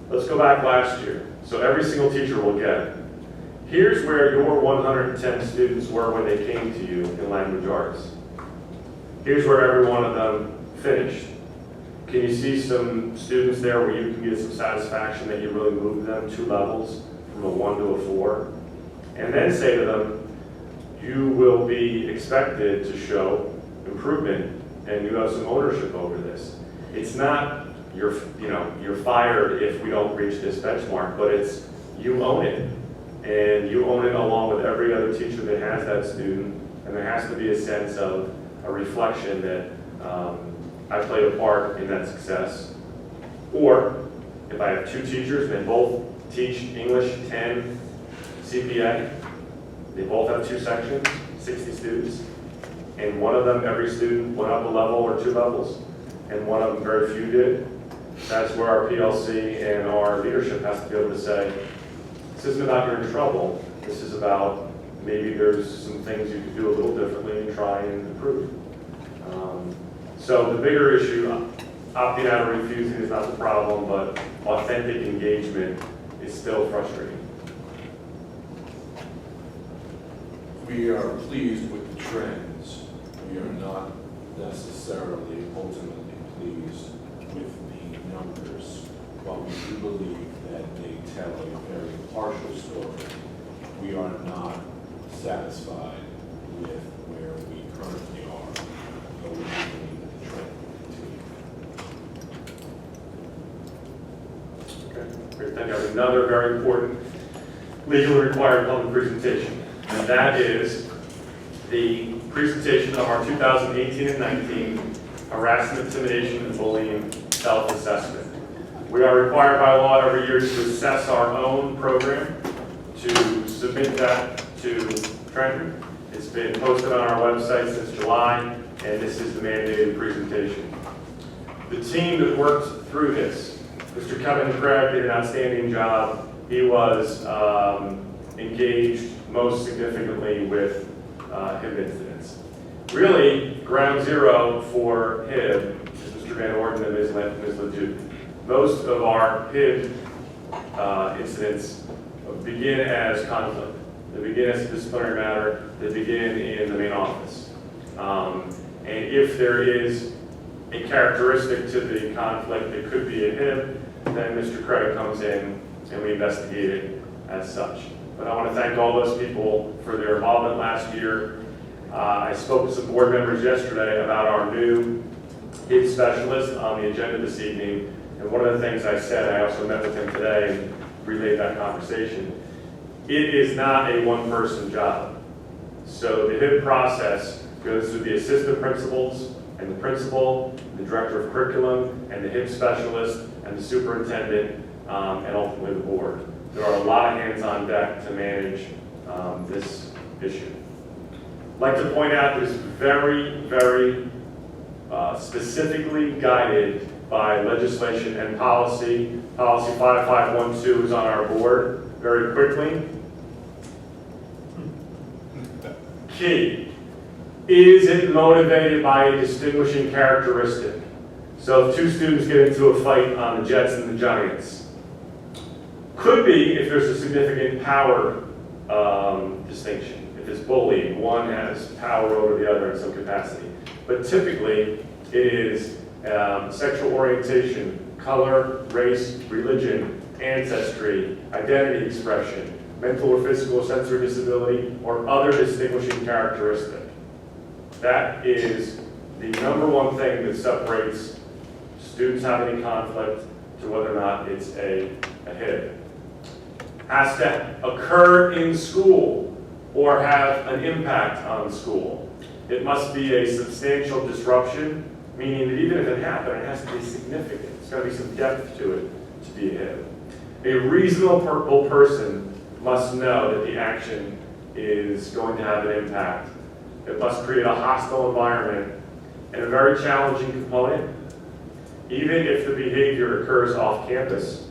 S8: let's go back last year, so every single teacher will get, here's where your 110 students were when they came to you in language arts. Here's where every one of them finished. Can you see some students there where you can get some satisfaction that you really moved them 2 levels from a 1 to a 4? And then say to them, you will be expected to show improvement and you have some ownership over this. It's not you're fired if we don't reach this benchmark, but it's you own it. And you own it along with every other teacher that has that student, and there has to be a sense of a reflection that I played a part in that success. Or if I have 2 teachers and they both teach English 10 CPA, they both have 2 sections, 60 students, and one of them, every student went up a level or 2 levels, and one of them, very few did. That's where our PLC and our leadership has to be able to say, this isn't about you're in trouble, this is about maybe there's some things you could do a little differently and try and improve. So the bigger issue, opting out or refusing is not the problem, but authentic engagement is still frustrating.
S5: We are pleased with the trends. We are not necessarily ultimately pleased with the numbers. While we do believe that they tell a very partial story, we are not satisfied with where we currently are, but we do believe that the trend will continue.
S8: Okay, great. Then you have another very important legally required public presentation, and that is the presentation of our 2018 and 19 harassment, intimidation, and bullying self-assessment. We are required by law every year to assess our own program, to submit that to Trenton. It's been posted on our website since July, and this is the mandated presentation. The team that worked through this, Mr. Kevin Craig did an outstanding job. He was engaged most significantly with HIB incidents. Really, ground zero for HIB is Mr. Van Orden and Ms. LeDuc. Most of our HIB incidents begin as conflict. They begin as a disciplinary matter. They begin in the main office. And if there is a characteristic to the conflict that could be a HIB, then Mr. Craig comes in and we investigate it as such. But I want to thank all those people for their involvement last year. I spoke to some board members yesterday about our new HIB specialist on the agenda this evening. And one of the things I said, I also met with him today and relayed that conversation. It is not a one-person job. So the HIB process goes through the assistant principals and the principal, the director of curriculum, and the HIB specialist, and the superintendent, and ultimately the board. There are a lot of hands on deck to manage this issue. I'd like to point out that it's very, very specifically guided by legislation and policy. Policy 5512 is on our board. Very quickly. Key. Is it motivated by a distinguishing characteristic? So if two students get into a fight on the Jets and the Giants, could be if there's a significant power distinction. If it's bullying, one has power over the other in some capacity. But typically, it is sexual orientation, color, race, religion, ancestry, identity expression, mental or physical or sensory disability, or other distinguishing characteristic. That is the number one thing that separates students having conflict to whether or not it's a HIB. Has to occur in school or have an impact on school. It must be a substantial disruption, meaning that even if it happened, it has to be significant. There's got to be some depth to it to be a HIB. A reasonable person must know that the action is going to have an impact. It must create a hostile environment and a very challenging component, even if the behavior occurs off campus,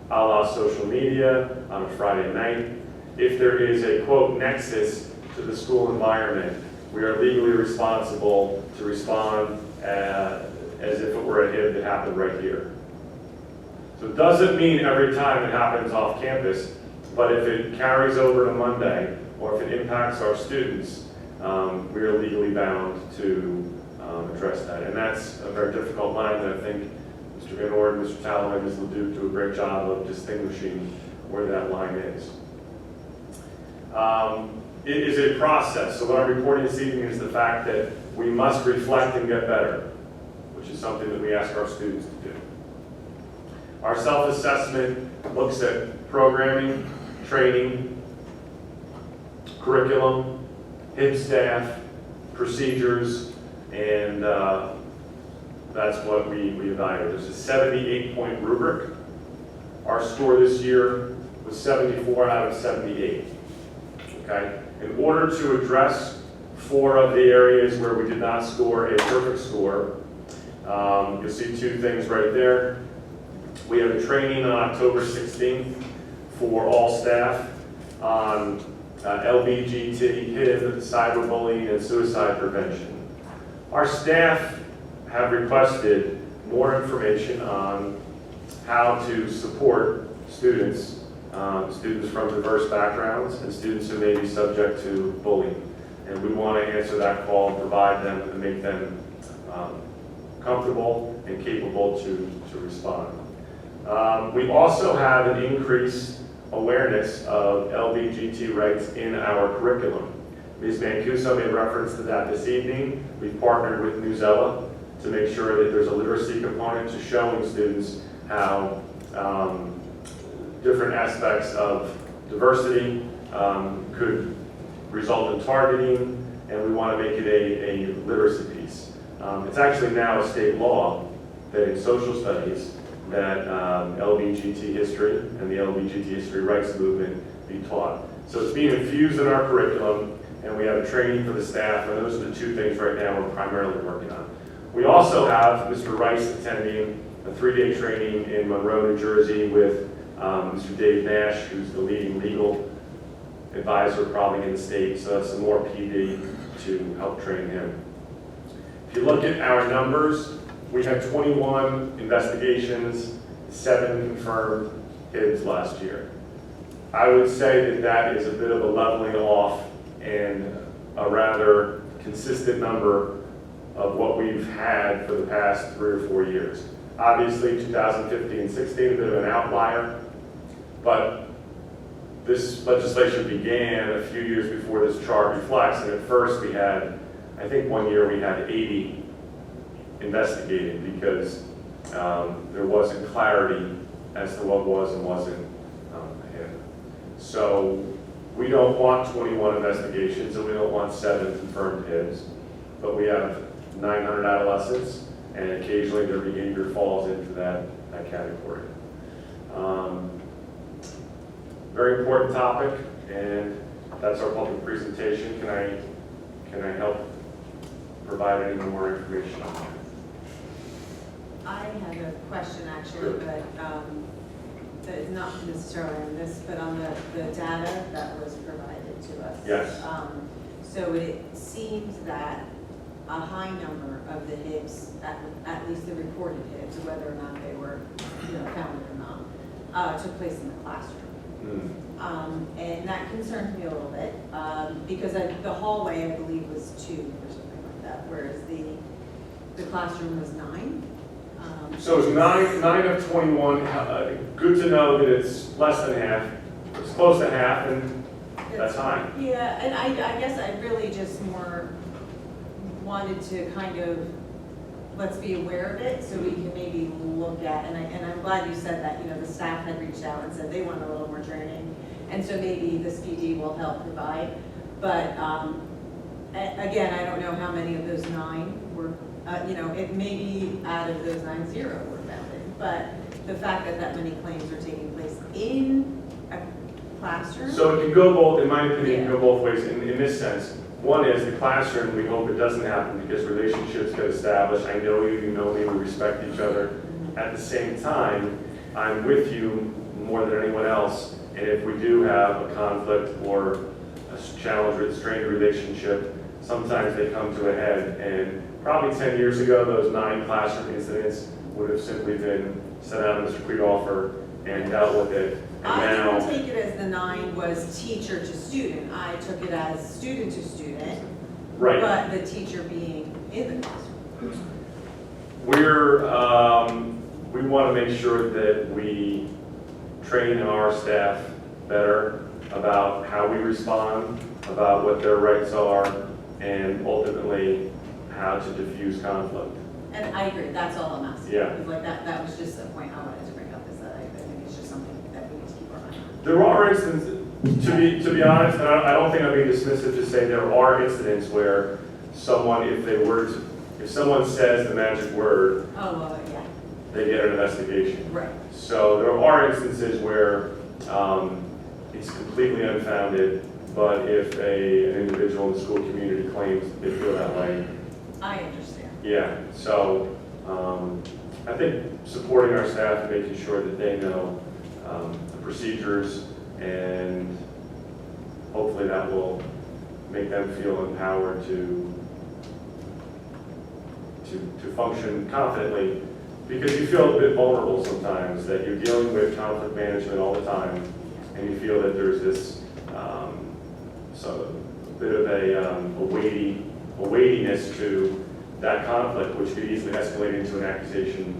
S8: a la social media on a Friday night. If there is a, quote, nexus to the school environment, we are legally responsible to respond as if it were a HIB that happened right here. So it doesn't mean every time it happens off campus, but if it carries over to Monday, or if it impacts our students, we are legally bound to address that. And that's a very difficult line that I think Mr. Van Orden, Mr. Tallow, and Ms. LeDuc do a great job of distinguishing where that line is. It is a process. So what I'm reporting this evening is the fact that we must reflect and get better, which is something that we ask our students to do. Our self-assessment looks at programming, training, curriculum, HIB staff, procedures, and that's what we evaluate. There's a 78-point rubric. Our score this year was 74 out of 78. Okay? In order to address 4 of the areas where we did not score a perfect score, you'll see 2 things right there. We have a training on October 16th for all staff on LBGT, HIB, cyberbullying, and suicide prevention. Our staff have requested more information on how to support students, students from diverse backgrounds and students who may be subject to bullying. And we want to answer that call, provide them, and make them comfortable and capable to respond. We also have an increased awareness of LBGT rights in our curriculum. Ms. Mancuso made reference to that this evening. We've partnered with Newsella to make sure that there's a literacy component to showing students how different aspects of diversity could result in targeting, and we want to make it a literacy piece. It's actually now a state law that in social studies that LBGT history and the LBGT history rights movement be taught. So it's being infused in our curriculum, and we have a training for the staff, and those are the two things right now we're primarily working on. We also have Mr. Rice attending a 3-day training in Monroe, New Jersey with Mr. Dave Nash, who's the leading legal advisor probably in the state, so that's some more PD to help train him. If you look at our numbers, we had 21 investigations, 7 confirmed HIBs last year. I would say that that is a bit of a leveling off and a rather consistent number of what we've had for the past 3 or 4 years. Obviously, 2015 and 16, a bit of an outlier, but this legislation began a few years before this chart reflects, and at first we had, I think one year we had 80 investigated because there wasn't clarity as to what was and wasn't a HIB. So we don't want 21 investigations and we don't want 7 confirmed HIBs, but we have 900 adolescents, and occasionally their behavior falls into that category. Very important topic, and that's our public presentation. Can I help provide any more information on that?
S4: I had a question actually, but it's not necessarily on this, but on the data that was provided to us.
S8: Yes.
S4: So it seems that a high number of the HIBs, at least the reported HIBs, whether or not they were counted or not, took place in the classroom. And that concerns me a little bit because the hallway, I believe, was 2 or something like that, whereas the classroom was 9.
S8: So it's 9 of 21. Good to know that it's less than half. It's close to half, and that's high.
S4: Yeah, and I guess I really just more wanted to kind of, let's be aware of it so we can maybe look at, and I'm glad you said that, the staff had reached out and said they want a little more training, and so maybe this PD will help provide. But again, I don't know how many of those 9 were, it may be out of those 9, 0 were founded, but the fact that that many claims are taking place in a classroom.
S8: So it can go both, in my opinion, it can go both ways in this sense. One is the classroom, we hope it doesn't happen because relationships get established. I know you, you know me, we respect each other. At the same time, I'm with you more than anyone else, and if we do have a conflict or a challenge with a strained relationship, sometimes they come to a head, and probably 10 years ago, those 9 classroom incidents would have simply been sent out as a discreet offer and dealt with it. And
S4: I
S8: now,
S4: didn't take it as the 9 was teacher to student. I took it as student to student,
S8: right.
S4: but the teacher being in the classroom.
S8: We want to make sure that we train our staff better about how we respond, about what their rights are, and ultimately how to diffuse conflict.
S4: And I agree, that's all I'm asking.
S8: Yeah.
S4: Because like that was just a point I wanted to bring up, is that I think it's just something that we need to keep our eye on.
S8: There are instances, to be honest, and I don't think I'm being dismissive to say there are incidents where someone, if someone says the magic word,
S4: Yeah.
S8: they get an investigation.
S4: Right.
S8: So there are instances where it's completely unfounded, but if an individual in the school community claims they feel that way.
S4: I understand.
S8: Yeah, so I think supporting our staff and making sure that they know the procedures, and hopefully that will make them feel empowered to function confidently because you feel a bit vulnerable sometimes, that you're dealing with conflict management all the time, and you feel that there's this, so a bit of a weightiness to that conflict, which could easily escalate into an accusation,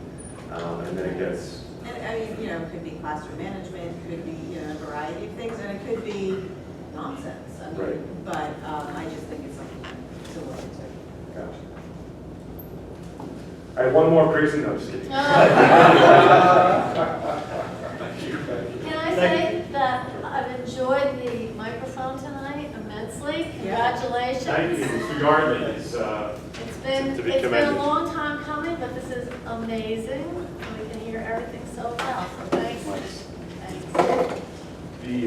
S8: and then it gets.
S4: And I mean, you know, it could be classroom management, could be, you know, a variety of things, and it could be nonsense. I mean,
S8: Right.
S4: But I just think it's something to look into.
S8: Gotcha. I have one more crazy, no, I'm just kidding.
S3: Can I say that I've enjoyed the microphone tonight immensely? Congratulations.
S8: Thank you, regardless,
S3: It's been
S8: to be
S3: a
S8: commended.
S3: long time coming, but this is amazing. We can hear everything so well, so thanks. Thanks.
S5: The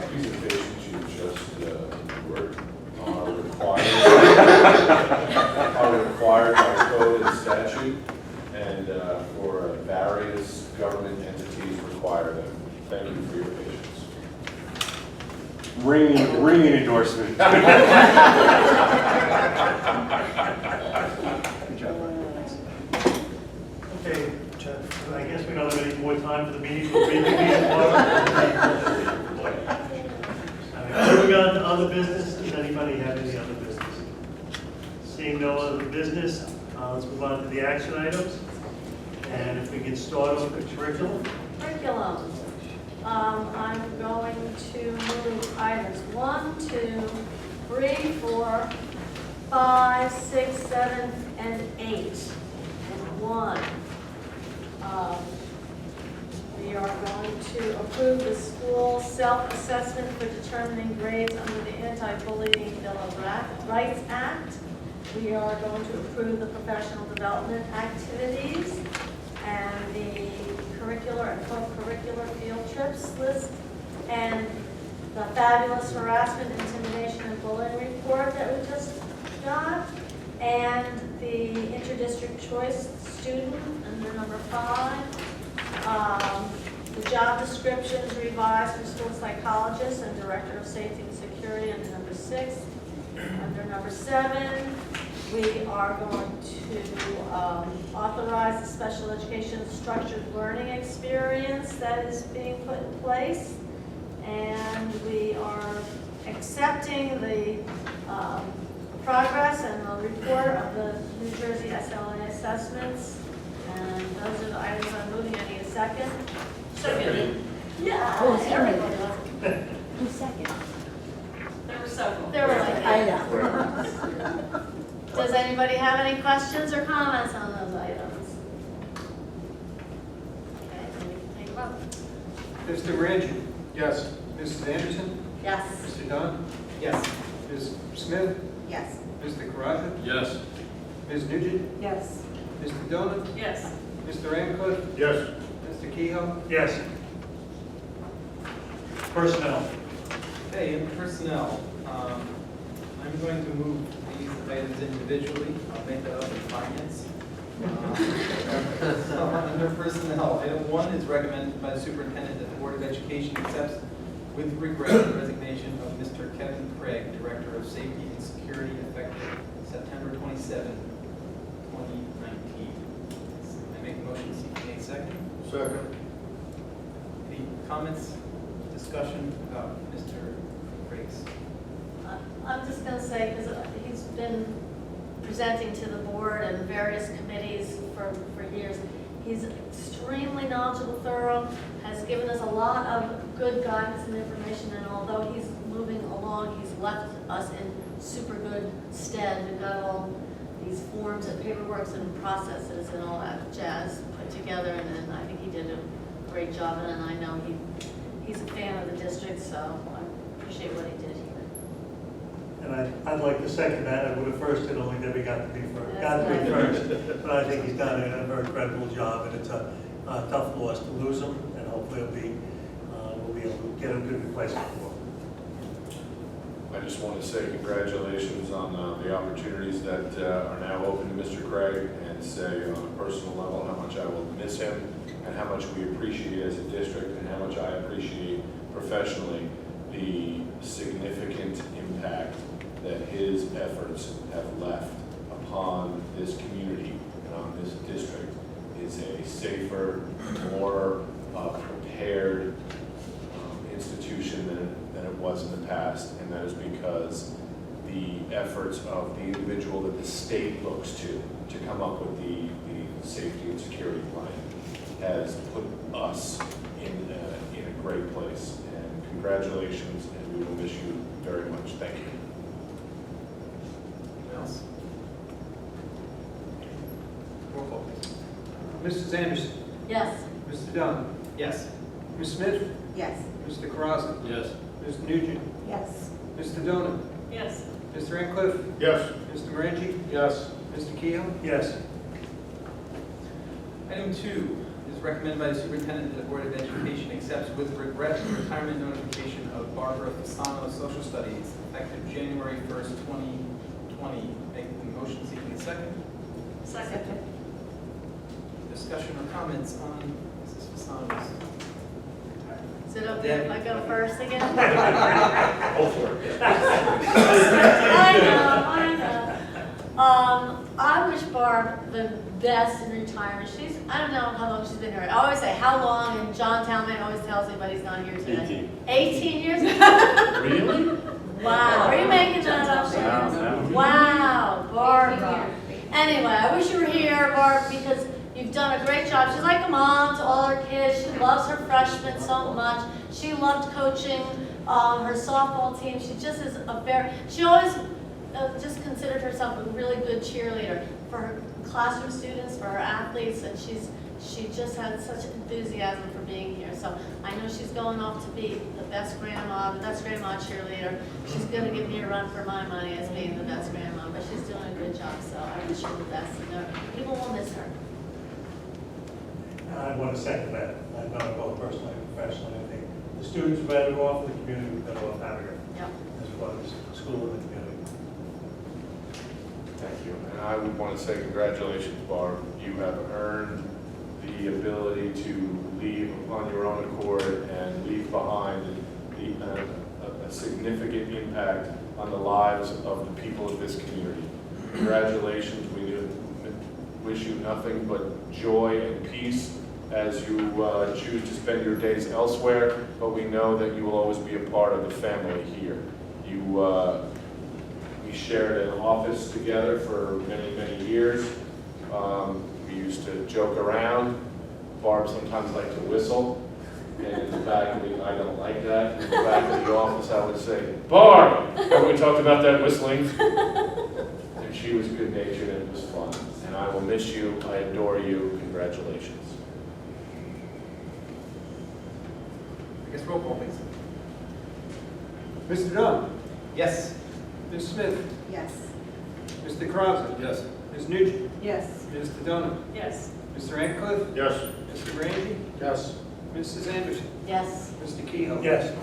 S5: presentations you just endured are required by code and statute, and for various government entities require them. Thank you for your patience.
S8: Ringing endorsement.
S1: Okay, I guess we don't have any more time for the meeting, we'll read the meeting tomorrow. Moving on to other business, does anybody have any other business? Seeing no other business, let's move on to the action items. And if we can start with the curriculum.
S3: Curriculum. I'm going to move items 1, 2, 3, 4, 5, 6, 7, and 8 in one. We are going to approve the school self-assessment for determining grades under the Anti-Bullying Bill of Rights Act. We are going to approve the professional development activities and the curricular and co-curricular field trips list, and the fabulous harassment, intimidation, and bullying report that we just got, and the interdistrict choice student under number 5. The job descriptions revised for school psychologist and director of safety and security under number 6. Under number 7, we are going to authorize the special education structured learning experience that is being put in place. And we are accepting the progress and the report of the New Jersey SLA assessments. And those are the items I'm moving. I need a second.
S6: Second.
S3: Yeah, everybody loves it.
S2: Who's second?
S6: There were several.
S3: There were like,
S2: I know.
S3: does anybody have any questions or comments on those items? Okay, then we can take a vote.
S10: Mr. Rangi? Yes. Mrs. Anderson?
S3: Yes.
S10: Mr. Dunn?
S15: Yes.
S10: Ms. Smith?
S4: Yes.
S10: Mr. Karaja?
S9: Yes.
S10: Ms. Nugent?
S4: Yes.
S10: Mr. Dillon?
S6: Yes.
S10: Mr. Radcliffe?
S7: Yes.
S10: Mr. Kehoe?
S1: Yes. Personnel.
S15: Okay, in personnel, I'm going to move these items individually. I'll make that up in finance. So under personnel, item 1 is recommended by the superintendent that the Board of Education accepts with regret the resignation of Mr. Kevin Craig, Director of Safety and Security, effective September 27, 2019. I make a motion seeking a second.
S7: Second.
S15: Any comments, discussion about Mr. Craig's?
S3: I'm just going to say, because he's been presenting to the board and various committees for years, he's extremely knowledgeable, thorough, has given us a lot of good guidance and information, and although he's moving along, he's left us in super good stead. We've got all these forms and paperwork and processes and all that jazz put together, and I think he did a great job, and I know he's a fan of the district, so I appreciate what he did here.
S1: And I'd like to second that. I would have firsted, only Debbie got to be first.
S3: That's
S1: First. But I think he's done a very credible job, and it's a tough loss to lose him, and hopefully we'll be able to get a good replacement for him.
S5: I just want to say congratulations on the opportunities that are now open to Mr. Craig, and say on a personal level how much I will miss him, and how much we appreciate as a district, and how much I appreciate professionally the significant impact that his efforts have left upon this community and on this district. is a safer, more prepared institution than it was in the past, and that is because the efforts of the individual that the state looks to come up with the safety and security plan has put us in a great place. And congratulations, and we will miss you very much. Thank you.
S15: Anyone else? Roll call, please.
S10: Mrs. Anderson?
S3: Yes.
S10: Mr. Dunn?
S15: Yes.
S10: Ms. Smith?
S4: Yes.
S10: Mr. Karazan?
S9: Yes.
S10: Mr. Nugent?
S4: Yes.
S10: Mr. Dona?
S13: Yes.
S10: Mr. Ratcliffe?
S7: Yes.
S10: Mr. Morangi?
S7: Yes.
S10: Mr. Kehoe?
S1: Yes.
S15: Item 2 is recommended by the superintendent that the Board of Education accepts with regret the retirement notification of Barbara Fasano, Social Studies, effective January 1st, 2020. Make the motion seeking a second.
S13: Second.
S15: Discussion or comments on Mrs. Fasano's?
S3: Is it okay if I go first again?
S5: Go for it.
S3: I know. I wish Barb the best in retirement. I don't know how long she's been here. I always say, how long? And John Talman always tells me, but he's not here today. 18 years?
S8: Really?
S3: Wow. Are you making that up?
S8: No.
S3: Wow, Barbara. Anyway, I wish you were here, Barb, because you've done a great job. She's like a mom to all her kids. She loves her freshmen so much. She loved coaching her softball team. She just is she always just considered herself a really good cheerleader for her classroom students, for her athletes, and she just had such enthusiasm for being here. So I know she's going off to be the best grandma cheerleader. She's going to give me a run for my money as being the best grandma, but she's doing a good job, so I wish her the best. And people will miss her.
S1: I want to second that. I've known her both personally and professionally. I think the students are better off, and the community would be better off having her
S3: Yep.
S1: as well as the school and the community.
S5: Thank you. And I would want to say congratulations, Barb. You have earned the ability to leave on your own accord and leave behind a significant impact on the lives of the people of this community. Congratulations. We wish you nothing but joy and peace as you choose to spend your days elsewhere, but we know that you will always be a part of the family here. We shared an office together for many, many years. We used to joke around. Barb sometimes liked to whistle. And in the back of the, I don't like that. In the back of the office, I would say, Barb! And we talked about that whistling. And she was good-natured and it was fun. And I will miss you. I adore you. Congratulations.
S15: I guess roll call, please.
S10: Mr. Dunn?
S15: Yes.
S10: Ms. Smith?
S4: Yes.
S10: Mr. Karazan?
S9: Yes.
S10: Ms. Nugent?
S4: Yes.
S10: Mr. Dona?
S13: Yes.
S10: Mr. Ratcliffe?
S7: Yes.
S10: Mr. Morangi?
S7: Yes.
S10: Mrs. Anderson?
S3: Yes.
S10: Mr. Kehoe?
S1: Yes.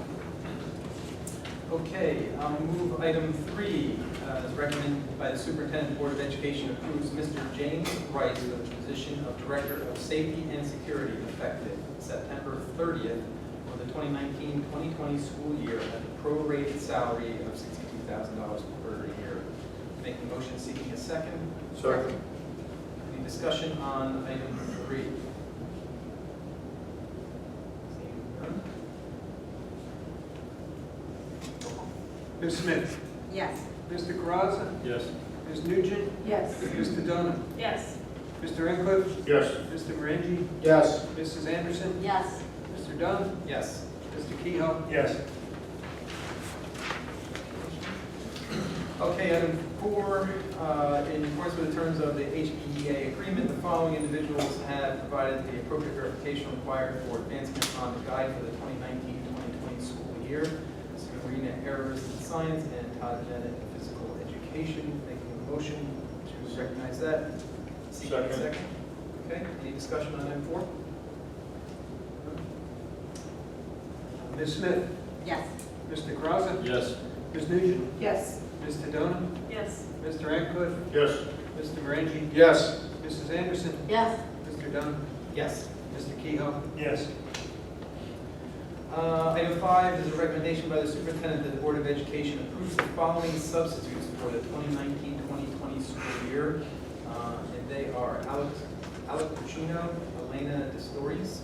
S15: Okay, I'll move item 3, as recommended by the Superintendent Board of Education approves Mr. James Rice for the position of Director of Safety and Security effective September 30th for the 2019-2020 school year at a prorated salary of $62,000 per year. Making motion seeking a second.
S7: Second.
S15: Any discussion on item 3? Seeing none?
S10: Ms. Smith?
S4: Yes.
S10: Mr. Karazan?
S9: Yes.
S10: Ms. Nugent?
S4: Yes.
S10: Mr. Dona?
S13: Yes.
S10: Mr. Ratcliffe?
S7: Yes.
S10: Mr. Morangi?
S7: Yes.
S10: Mrs. Anderson?
S3: Yes.
S10: Mr. Dunn?
S15: Yes.
S10: Mr. Kehoe?
S1: Yes.
S15: Okay, item 4, in accordance with the terms of the HPEA agreement, the following individuals have provided the appropriate verification required for advancement on the guide for the 2019-2020 school year. This is Marina Errors in Science and Todd Bennett in Physical Education. Making a motion to recognize that. Seeking a
S7: Second.
S15: Okay, any discussion on item 4?
S10: Ms. Smith?
S4: Yes.
S10: Mr. Karazan?
S9: Yes.
S10: Ms. Nugent?
S4: Yes.
S10: Mr. Dona?
S13: Yes.
S10: Mr. Ratcliffe?
S7: Yes.
S10: Mr. Morangi?
S7: Yes.
S10: Mrs. Anderson?
S3: Yes.
S10: Mr. Dunn?
S15: Yes.
S10: Mr. Kehoe?
S1: Yes.
S15: Item 5 is a recommendation by the superintendent that the Board of Education approves the following substitutes for the 2019-2020 school year. And they are Alec Pacino, Elena Destories,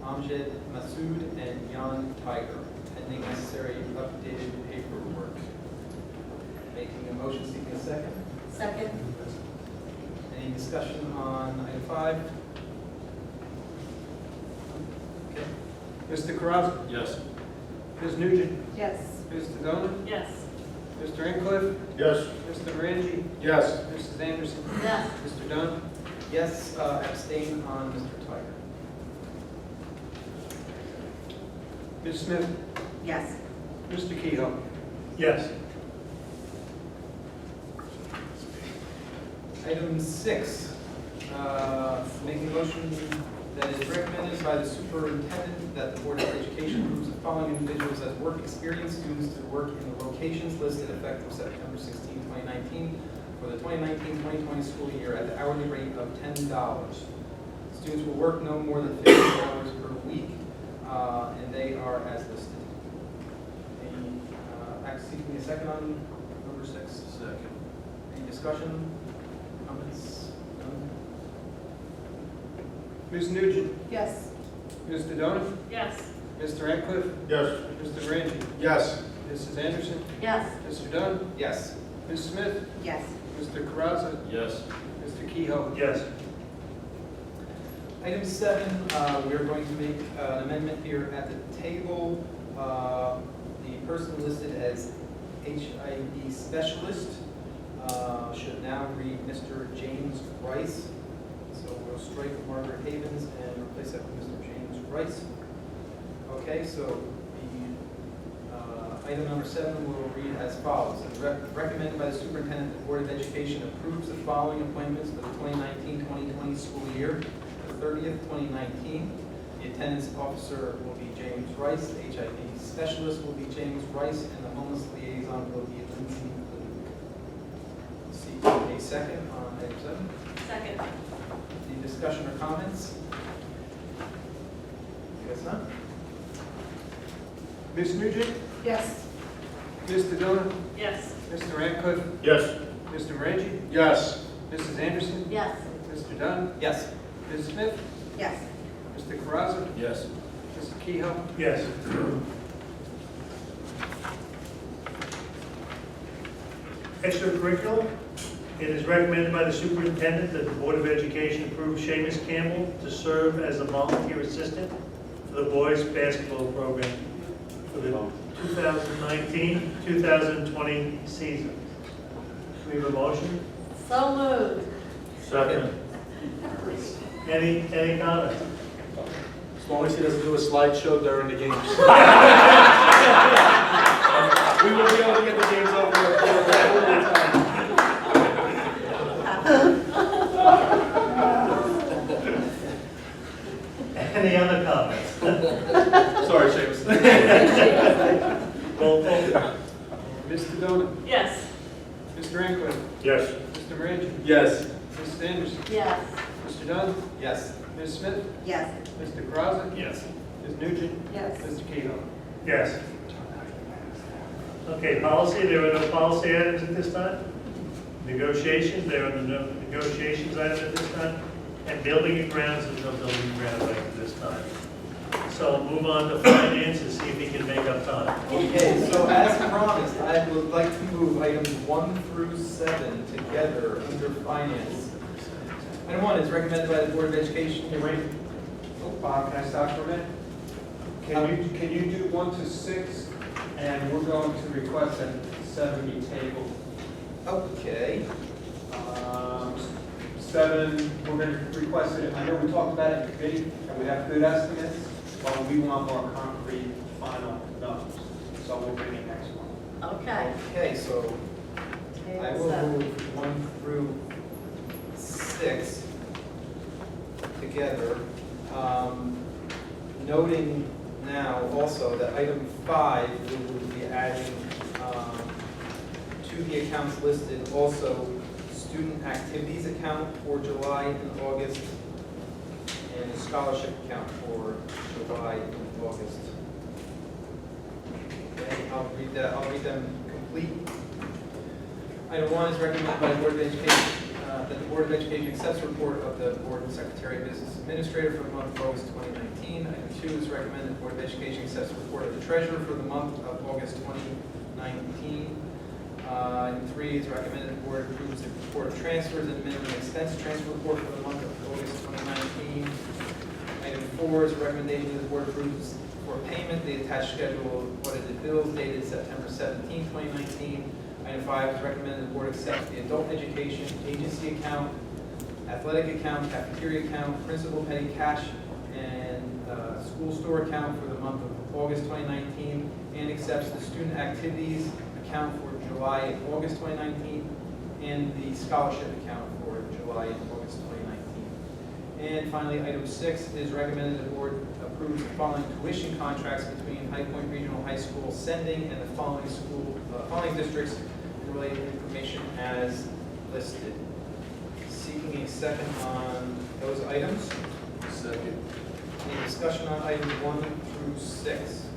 S15: Amjad Masood, and Jan Tiger, pending necessary updated paperwork. Making a motion, seeking a second.
S3: Second.
S15: Any discussion on item 5? Okay.
S10: Mr. Karas?
S9: Yes.
S10: Ms. Nugent?
S3: Yes.
S10: Ms. Sedona?
S3: Yes.
S10: Mr. Incliff?
S7: Yes.
S10: Mr. Rangi?
S7: Yes.
S10: Mrs. Anderson?
S3: Yes.
S10: Mr. Dunn?
S15: Yes, abstain on Mr. Tiger.
S10: Ms. Smith?
S3: Yes.
S10: Mr. Kehoe?
S1: Yes.
S15: Item 6, making a motion that it is recommended by the superintendent that the Board of Education approves the following individuals as work experience students to work in the locations listed effective September 16, 2019 for the 2019-2020 school year at the hourly rate of $10. Students will work no more than 50 hours per week, and they are as listed. Any, seeking a second on number 6?
S9: Second.
S15: Any discussion? Comments? None?
S10: Ms. Nugent?
S3: Yes.
S10: Ms. Sedona?
S3: Yes.
S10: Mr. Incliff?
S7: Yes.
S10: Mr. Rangi?
S7: Yes.
S10: Mrs. Anderson?
S3: Yes.
S10: Mr. Dunn?
S15: Yes.
S10: Ms. Smith?
S3: Yes.
S10: Mr. Karas?
S9: Yes.
S10: Mr. Kehoe?
S1: Yes.
S15: Item 7, we're going to make an amendment here at the table. The person listed as HIV specialist should now read Mr. James Rice. So we'll strike Margaret Havens and replace that with Mr. James Rice. Okay, so the item number 7 will read as follows. Recommended by the superintendent, the Board of Education approves the following appointments for the 2019-2020 school year. The 30th, 2019. The attendance officer will be James Rice. The HIV specialist will be James Rice, and the homeless liaison will be Lindsay Luke. Seeking a second on item 7.
S3: Second.
S15: Any discussion or comments? I guess not.
S10: Ms. Nugent?
S3: Yes.
S10: Ms. Sedona?
S3: Yes.
S10: Mr. Incliff?
S7: Yes.
S10: Mr. Rangi?
S7: Yes.
S10: Mrs. Anderson?
S3: Yes.
S10: Mr. Dunn?
S15: Yes.
S10: Ms. Smith?
S3: Yes.
S10: Mr. Karas?
S9: Yes.
S10: Mr. Kehoe?
S1: Yes. Extracurricular, it is recommended by the superintendent that the Board of Education approve Seamus Campbell to serve as a volunteer assistant for the boys' basketball program for the 2019-2020 season. Do we have a motion?
S3: So moved.
S7: Second.
S1: Any comments?
S7: As long as he doesn't do a slideshow during the games. We will be able to get the games over there for
S1: Any other comments?
S7: Sorry, Seamus.
S1: Roll call.
S10: Ms. Sedona?
S3: Yes.
S10: Mr. Incliff?
S7: Yes.
S10: Mr. Rangi?
S7: Yes.
S10: Mrs. Anderson?
S3: Yes.
S10: Mr. Dunn?
S15: Yes.
S10: Ms. Smith?
S3: Yes.
S10: Mr. Karas?
S9: Yes.
S10: Ms. Nugent?
S3: Yes.
S10: Mr. Kehoe?
S1: Yes. Okay, policy, there are no policy items at this time. Negotiations, there are no negotiations items at this time. And building and grounds, there's no building and grounds item at this time. So we'll move on to finance and see if we can make up time.
S15: Okay, so as promised, I would like to move items 1 through 7 together under finance. Item 1 is recommended by the Board of Education.
S10: Hey, wait. Oh, Bob, can I stop for a minute? Can you do 1 to 6, and we're going to request that 7 be tabled.
S15: Okay.
S10: 7, we're going to request it, I know we talked about it in committee, and we have good estimates, but we want more concrete final numbers. So we'll bring it next one.
S3: Okay.
S15: Okay, so I will move 1 through 6 together. Noting now also that item 5, we will be adding to the accounts listed also student activities account for July and August and a scholarship account for July and August. Okay, I'll read them complete. Item 1 is recommended by the Board of Education that the Board of Education accepts the report of the Board Secretary and Business Administrator for the month of August 2019. Item 2 is recommended the Board of Education accepts the report of the Treasurer for the month of August 2019. Item 3 is recommended the Board approves the report of transfers and minimum expense transfer report for the month of August 2019. Item 4 is a recommendation that the Board approves for payment the attached schedule of audited bills dated September 17, 2019. Item 5 is recommended the Board accepts the adult education agency account, athletic account, cafeteria account, principal petty cash, and school store account for the month of August 2019, and accepts the student activities account for July and August 2019, and the scholarship account for July and August 2019. And finally, item 6 is recommended the Board approves the following tuition contracts between High Point Regional High School sending and the following districts and related information as listed. Seeking a second on those items.
S9: Second.
S15: Any discussion on items 1 through 6?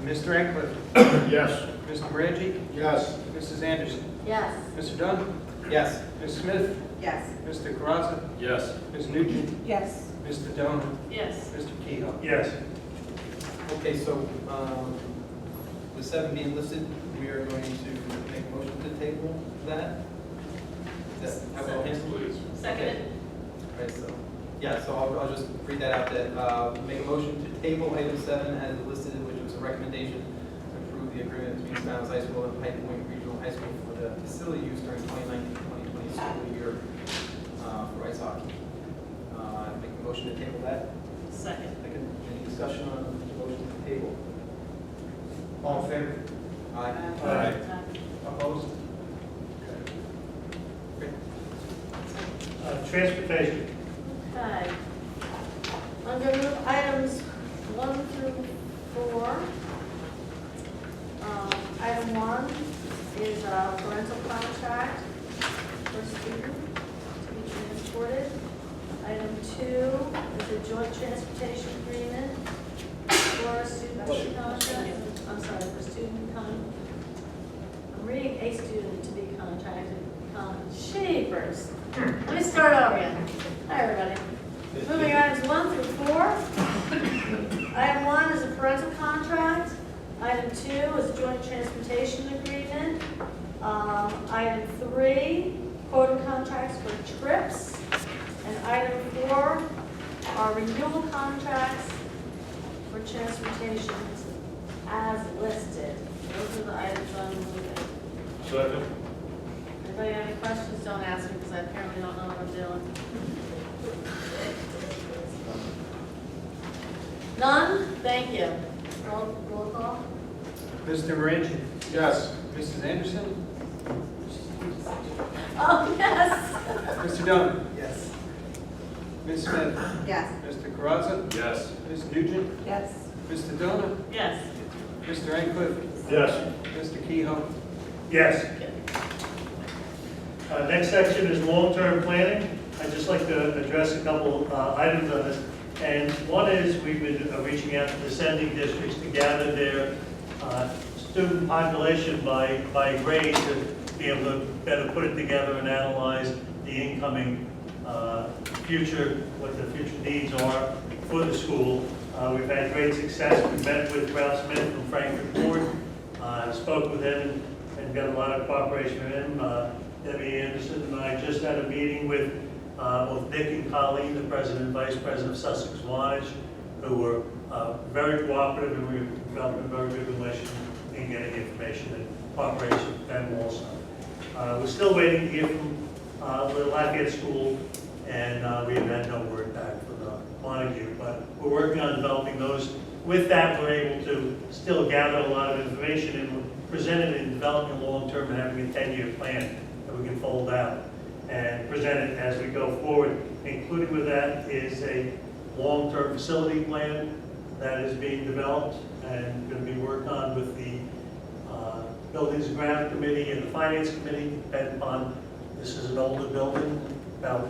S15: Mr. Ankliff?
S7: Yes.
S15: Mr. Reggie?
S7: Yes.
S15: Mrs. Anderson?
S3: Yes.
S15: Mr. Dunn? Yes. Ms. Smith?
S13: Yes.
S15: Mr. Karatza?
S9: Yes.
S15: Ms. Nugent?
S13: Yes.
S15: Mr. Donah?
S13: Yes.
S15: Mr. Kehoe?
S1: Yes.
S15: Okay, so, the 7 being listed, we are going to make a motion to table that? Is that how we'll handle it?
S9: Please.
S13: Seconded.
S15: Right, so, yeah, so I'll just read that out, that, make a motion to table item 7 as listed, which was a recommendation to approve the agreement between Smiles High School and High Point Regional High School for the facility use during 2019-2020 school year, for ice hockey. Make a motion to table that.
S13: Second.
S15: Second, any discussion on the motion to table?
S10: All in favor?
S15: Aye.
S1: Aye.
S15: Opposed? Okay.
S1: Transportation.
S3: Okay. Under items 1 through 4, item 1 is a parental contract for a student to be transported. Item 2 is a joint transportation agreement for a student contract. I'm sorry, for student I'm reading a student to be contracted. Shapers. Let me start over again. Hi, everybody. Moving items 1 through 4. Item 1 is a parental contract. Item 2 is a joint transportation agreement. Item 3, quota contracts for trips. And item 4 are renewal contracts for transportation as listed. Those are the items I'm moving.
S7: Second.
S3: Anybody have any questions, don't ask me because I apparently don't know what I'm doing. None? Thank you. Roll call?
S15: Mr. Morangi?
S7: Yes.
S15: Mrs. Anderson?
S3: Oh, yes.
S15: Mr. Dunn? Yes. Ms. Smith?
S13: Yes.
S15: Mr. Karatza?
S9: Yes.
S15: Ms. Nugent?
S13: Yes.
S15: Mr. Donah?
S13: Yes.
S15: Mr. Ankliff?
S7: Yes.
S15: Mr. Kehoe?
S1: Yes. Next section is long-term planning. I'd just like to address a couple items on this. And one is we've been reaching out to the sending districts to gather their student population by grade to be able to better put it together and analyze the incoming future, what the future needs are for the school. We've had great success. We met with Ralph Smith from Frankfurt Board, spoke with him and got a lot of cooperation from him. Debbie Anderson and I just had a meeting with both Dick and Colleen, the president and vice president of Sussex Wattage, who were very cooperative, and we developed a very good relationship in getting information and cooperation with them also. We're still waiting to hear from the Lafayette School, and we have had no word back from the Montague, but we're working on developing those. With that, we're able to still gather a lot of information and present it in developing a long-term and having a 10-year plan that we can fold out and present it as we go forward. Included with that is a long-term facility plan that is being developed and going to be worked on with the Buildings and Ground Committee and the Finance Committee, depending upon, this is an older building, about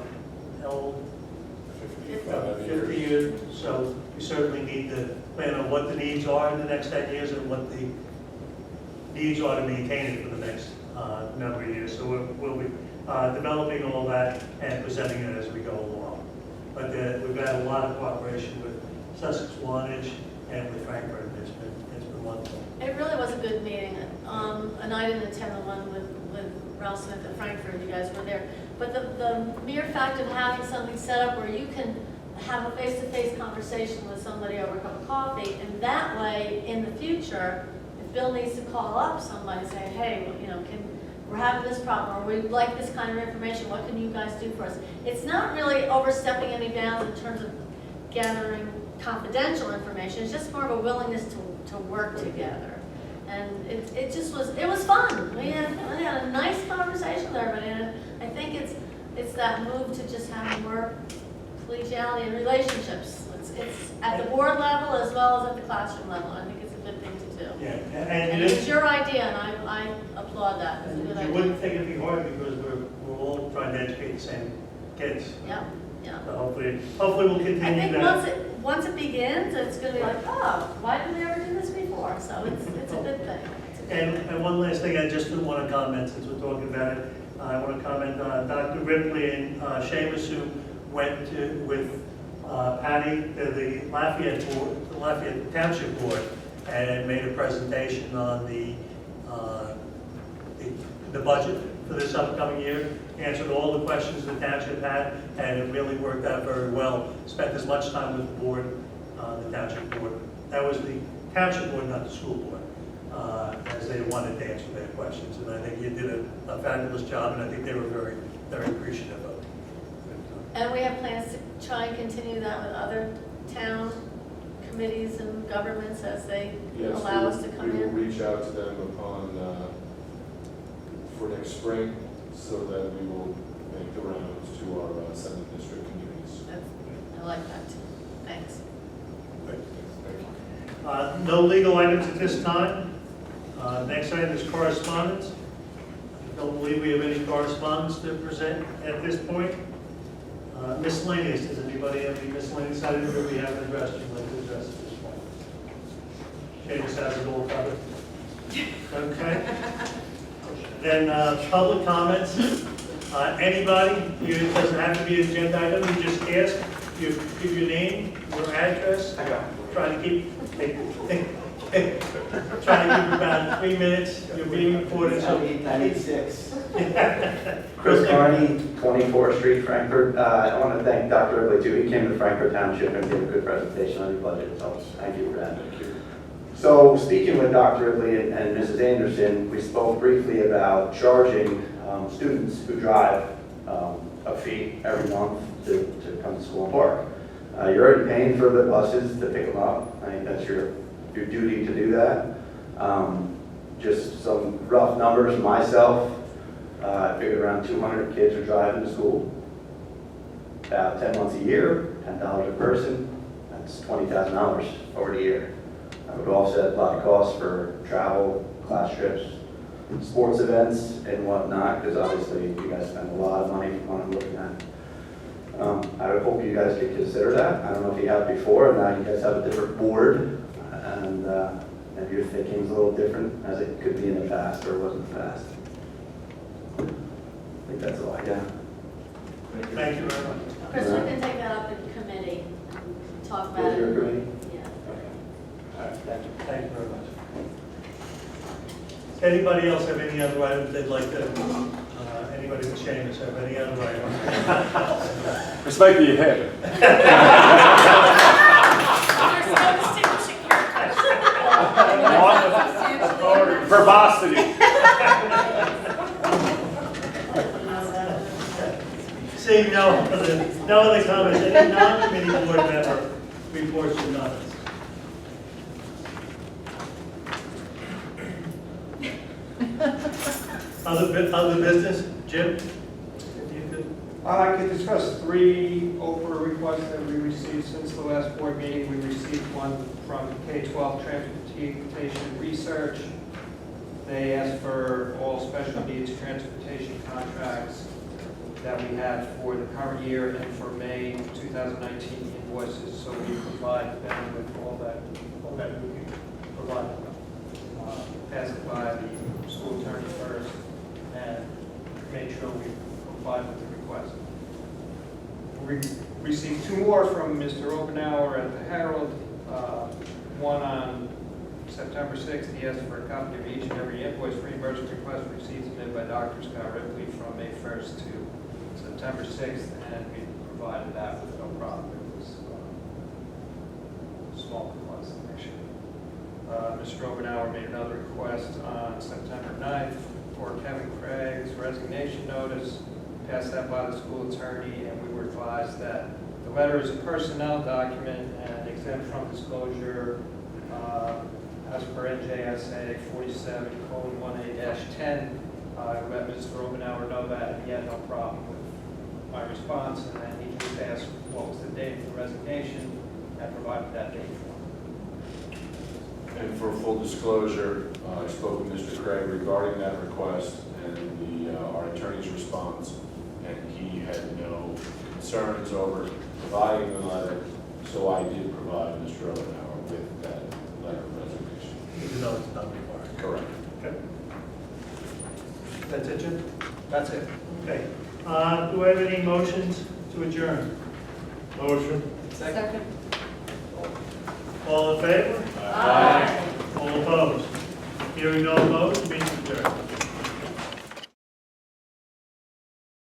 S1: 50 years, so we certainly need to plan on what the needs are in the next 10 years and what the needs are to maintain it for the next number of years. So we'll be developing all that and presenting it as we go along. But we've had a lot of cooperation with Sussex Wantage and with Frankfurt. It's been wonderful.
S3: It really was a good meeting. And I didn't attend the one with Ralph Smith at Frankfurt, you guys were there. But the mere fact of having something set up where you can have a face-to-face conversation with somebody over a cup of coffee, and that way, in the future, if Bill needs to call up somebody and say, hey, you know, we're having this problem, or we'd like this kind of information, what can you guys do for us? It's not really overstepping any bounds in terms of gathering confidential information, it's just more of a willingness to work together. And it was fun. We had a nice conversation with everybody, and I think it's that move to just have more collegiality and relationships. It's at the board level as well as at the classroom level. I think it's a good thing to do.
S1: Yeah,
S3: And it was your idea, and I applaud that. It's a good
S1: you
S3: idea.
S1: wouldn't think it'd be hard because we're all trying to educate the same kids.
S3: Yeah, yeah.
S1: So hopefully we'll continue
S3: I think
S1: that.
S3: once it begins, it's going to be like, oh, why didn't we ever do this before? So it's a good thing.
S1: And one last thing, I just do want to comment, since we're talking about it, I want to comment on Dr. Ripley and Seamus, who went with Patty to the Lafayette Township Board and made a presentation on the budget for this upcoming year, answered all the questions the township had, and it really worked out very well. Spent as much time with the board, the township board. That was the township board, not the school board, as they wanted to answer their questions. And I think you did a fabulous job, and I think they were very, very appreciative of it.
S3: And we have plans to try and continue that with other town committees and governments as they allow us to come
S5: We will
S3: in.
S5: reach out to them for next spring, so that we will make the rounds to our 7th district communities.
S3: I like that too. Thanks.
S5: Thank you.
S1: No legal items at this time. Next item is correspondence. I don't believe we have any correspondence to present at this point. Miscellaneous, does anybody have any miscellaneous items that we haven't addressed you'd like to address at this point? Seamus has it all covered. Okay. Then public comments. Anybody, it doesn't have to be an agenda item, you just ask, you give your name, your address. Try to keep about 3 minutes. You're being recorded. So
S16: 96. Chris Carney, 24th Street, Frankfurt. I want to thank Dr. Ripley too. He came to Frankfurt Township and gave a good presentation on your budget, so thank you for that.
S5: Thank you.
S16: So speaking with Dr. Ripley and Mrs. Anderson, we spoke briefly about charging students who drive a fee every month to come to school and park. You're already paying for the buses to pick them up. I think that's your duty to do that. Just some rough numbers myself. I figured around 200 kids are driving to school. About 10 months a year, $10 a person. That's $20,000 over the year. I would offset a lot of costs for travel, class trips, sports events, and whatnot, because obviously you guys spend a lot of money on what I'm looking at. I would hope you guys could consider that. I don't know if you have before, and now you guys have a different board, and maybe your thinking's a little different as it could be in the past or was in the past. I think that's all I got.
S1: Thank you very much.
S3: Chris, we can take that up in committee and talk about
S16: With
S3: it.
S16: your committee?
S3: Yeah.
S16: All right, thank you.
S1: Thank you very much. Does anybody else have any other items they'd like to, anybody with Seamus have any other items?
S8: This might be ahead. Verbosity.
S1: Seeing no other comments, any non-committee board member reports or nothing? Other business, Jim? If you could.
S10: I could discuss 3 OPRA requests that we received since the last board meeting. We received one from K-12 Transportation Research. They asked for all special needs transportation contracts that we had for the current year and for May 2019 invoices. So we provide them with all that we can provide, pass it by the made sure we complied with the request. We received 2 more from Mr. Obenauer at the Herald, one on September 6th. He asked for a copy of each and every invoice reimbursement request received submitted by Dr. Scott Ripley from May 1st to September 6th, and we provided that with no problem. It was a small request, actually. Mr. Obenauer made another request on September 9th for Kevin Craig's resignation notice. Passed that by the school attorney, and we were advised that the letter is a personnel document and exempt from disclosure as per NJSA 47:1A-10. I let Mr. Obenauer know that, and he had no problem with my response, and then he just asked what was the date of the resignation, and provided that date for him.
S5: And for full disclosure, I spoke with Mr. Craig regarding that request and our attorney's response, and he had no concerns over providing the letter, so I did provide Mr. Obenauer with that letter of resignation.
S1: Even though it's not required.
S5: Correct.
S1: Okay.
S10: That's it, Jim? That's it.
S1: Okay. Do I have any motions to adjourn?
S7: Motion.
S6: Second.
S1: All in favor?
S6: Aye.
S1: All opposed? Hearing no motion,